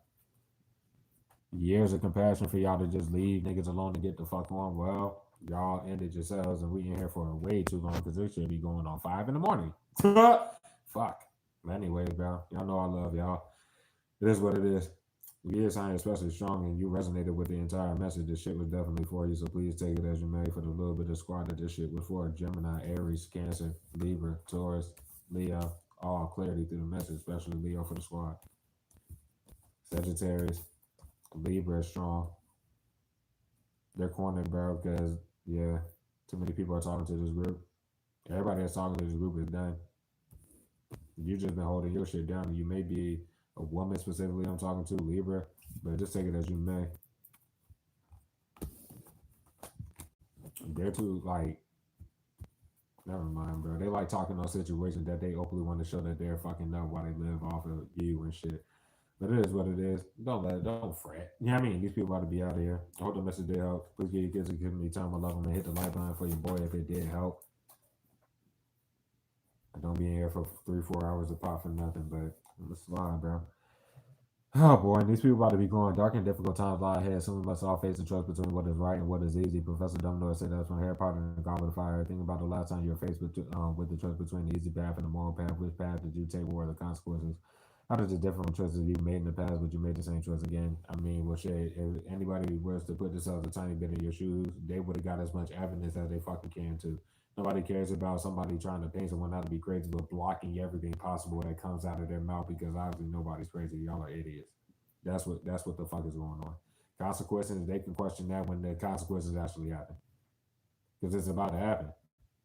Years of compassion for y'all to just leave niggas alone and get the fuck on. Well, y'all ended yourselves, and we in here for way too long because this should be going on 5 in the morning. Fuck. Anyways, bro, y'all know I love y'all. It is what it is. Your sign especially strong, and you resonated with the entire message. This shit was definitely for you, so please take it as you may. For the little bit of squad that this shit was for: Gemini, Aries, Cancer, Libra, Taurus, Leo. All clarity through the message, especially Leo for the squad. Sagittarius, Libra is strong. They're cornered, bro, because yeah, too many people are talking to this group. Everybody that's talking to this group is done. You just been holding your shit down. You may be a woman specifically I'm talking to, Libra, but just take it as you may. They're too like, never mind, bro. They like talking on situations that they openly want to show that they're fucking up while they live off of you and shit. But it is what it is. Don't fret. You know what I mean? These people about to be out of here. I hope the message did help. Please give your kids a community time. I love them and hit the like button for your boy if it did help. I don't be in here for 3-4 hours of pop for nothing, but it's fine, bro. Oh boy, these people about to be going dark and difficult times lie ahead. Some of us all face the choice between what is right and what is easy. Professor Dumbledore said that's from Harry Potter and the Goblet of Fire. Think about the last time you were faced with the choice between the easy path and the moral path. Which path did you take? What were the consequences? How does it differ from choices you made in the past, but you made the same choice again? I mean, well, shit, if anybody was to put themselves a tiny bit in your shoes, they would have got as much evidence as they fucking can to. Nobody cares about somebody trying to paint someone out to be crazy, but blocking everything possible that comes out of their mouth because obviously nobody's crazy. Y'all are idiots. That's what the fuck is going on. Consequences, they can question that when the consequences actually happen. Because it's about to happen.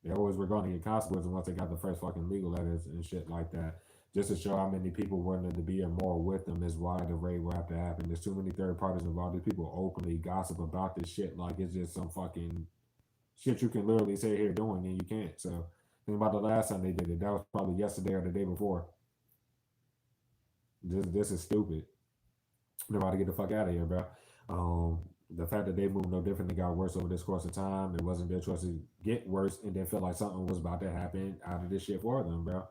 They always were going to get consequences once they got the first fucking legal letters and shit like that. Just to show how many people wanted to be immoral with them is why the raid will have to happen. There's too many third parties involved. These people openly gossip about this shit like it's just some fucking shit you can literally sit here doing and you can't. So think about the last time they did it. That was probably yesterday or the day before. This is stupid. They're about to get the fuck out of here, bro. The fact that they moved no different, they got worse over this course of time. It wasn't their choice to get worse and then feel like something was about to happen out of this shit for them, bro.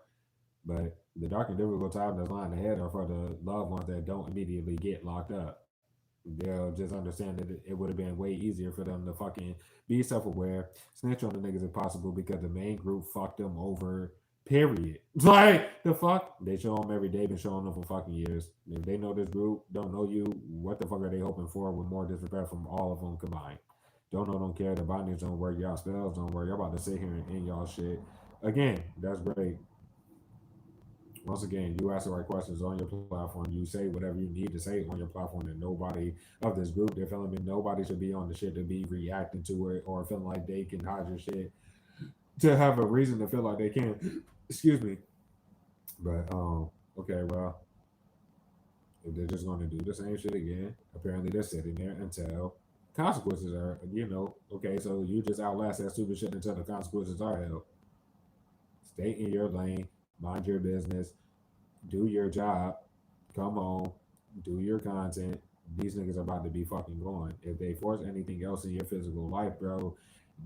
But the dark and difficult time that's lying ahead are for the loved ones that don't immediately get locked up. They'll just understand that it would have been way easier for them to fucking be self aware, snitch on the niggas if possible because the main group fucked them over. Period. Like the fuck, they show them every day. Been showing them for fucking years. If they know this group, don't know you, what the fuck are they hoping for? With more disrespect from all of them combined. Don't know, don't care. The bindings don't work. Y'all spells don't work. Y'all about to sit here and end y'all shit. Again, that's great. Once again, you ask the right questions on your platform. You say whatever you need to say on your platform, and nobody of this group, they're feeling me. Nobody should be on the shit to be reacting to it or feeling like they can hide your shit to have a reason to feel like they can. Excuse me. But okay, well, if they're just going to do the same shit again, apparently they're sitting there until consequences are, okay, so you just outlast that stupid shit until the consequences are held. Stay in your lane, mind your business, do your job, come on, do your content. These niggas are about to be fucking gone. If they force anything else in your physical life, bro,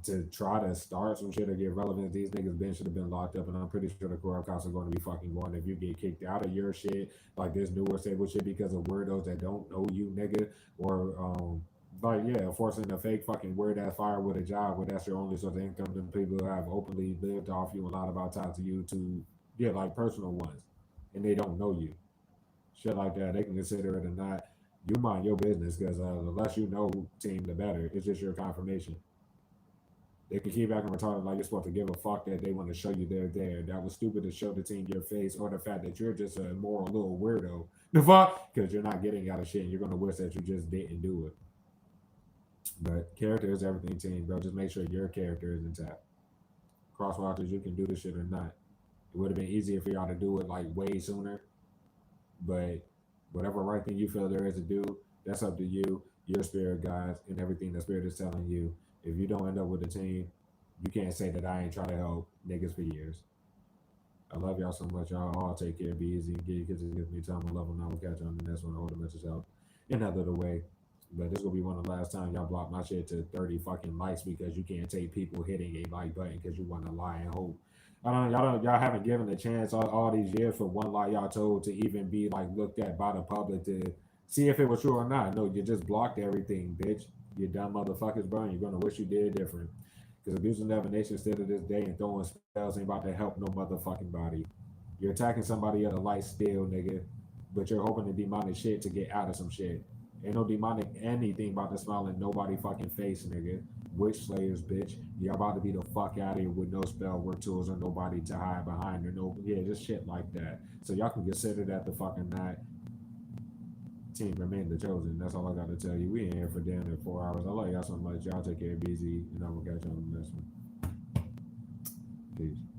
to try to start some shit or get relevant, these niggas been should have been locked up, and I'm pretty sure the corrupt cops are going to be fucking going. If you get kicked out of your shit, like this newer stable shit, because of weirdos that don't know you, nigga, or like yeah, forcing a fake fucking weird ass fire with a job where that's your only source of income. Then people who have openly lived off you and lied about talk to you to get like personal ones, and they don't know you, shit like that. They can consider it or not. You mind your business because the less you know, team, the better. It's just your confirmation. They can keep acting retarded like you're supposed to give a fuck that they want to show you they're there. That was stupid to show the team your face or the fact that you're just a immoral little weirdo. The fuck? Because you're not getting out of shit and you're going to wish that you just didn't do it. But character is everything, team, bro. Just make sure your character is intact. Crosswalkers, you can do this shit or not. It would have been easier for y'all to do it like way sooner. But whatever right thing you feel there is to do, that's up to you, your spirit guides, and everything the spirit is telling you. If you don't end up with a team, you can't say that I ain't trying to help niggas for years. I love y'all so much. Y'all all take care. Be easy and get your kids and give me time. I love them. Now we'll catch you on the next one. Hold the message out. Another the way. But this will be one of the last time y'all block my shit to 30 fucking likes because you can't take people hitting a like button because you want to lie and hope. Y'all haven't given a chance all these years for one lie y'all told to even be like looked at by the public to see if it was true or not. No, you just blocked everything, bitch. You dumb motherfuckers, bro. And you're gonna wish you did different. Because abusing divination still to this day and throwing spells ain't about to help no motherfucking body. You're attacking somebody at a light still, nigga. But you're hoping the demonic shit to get out of some shit. Ain't no demonic anything about to smile in nobody fucking face, nigga. Witch slayers, bitch. Y'all about to be the fuck out of here with no spell work tools or nobody to hide behind or no, yeah, just shit like that. So y'all can consider that the fucking night. Team remain the chosen. That's all I got to tell you. We ain't here for damn near 4 hours. I love y'all so much. Y'all take care, BZ, and I'm gonna catch you on the next one. Peace.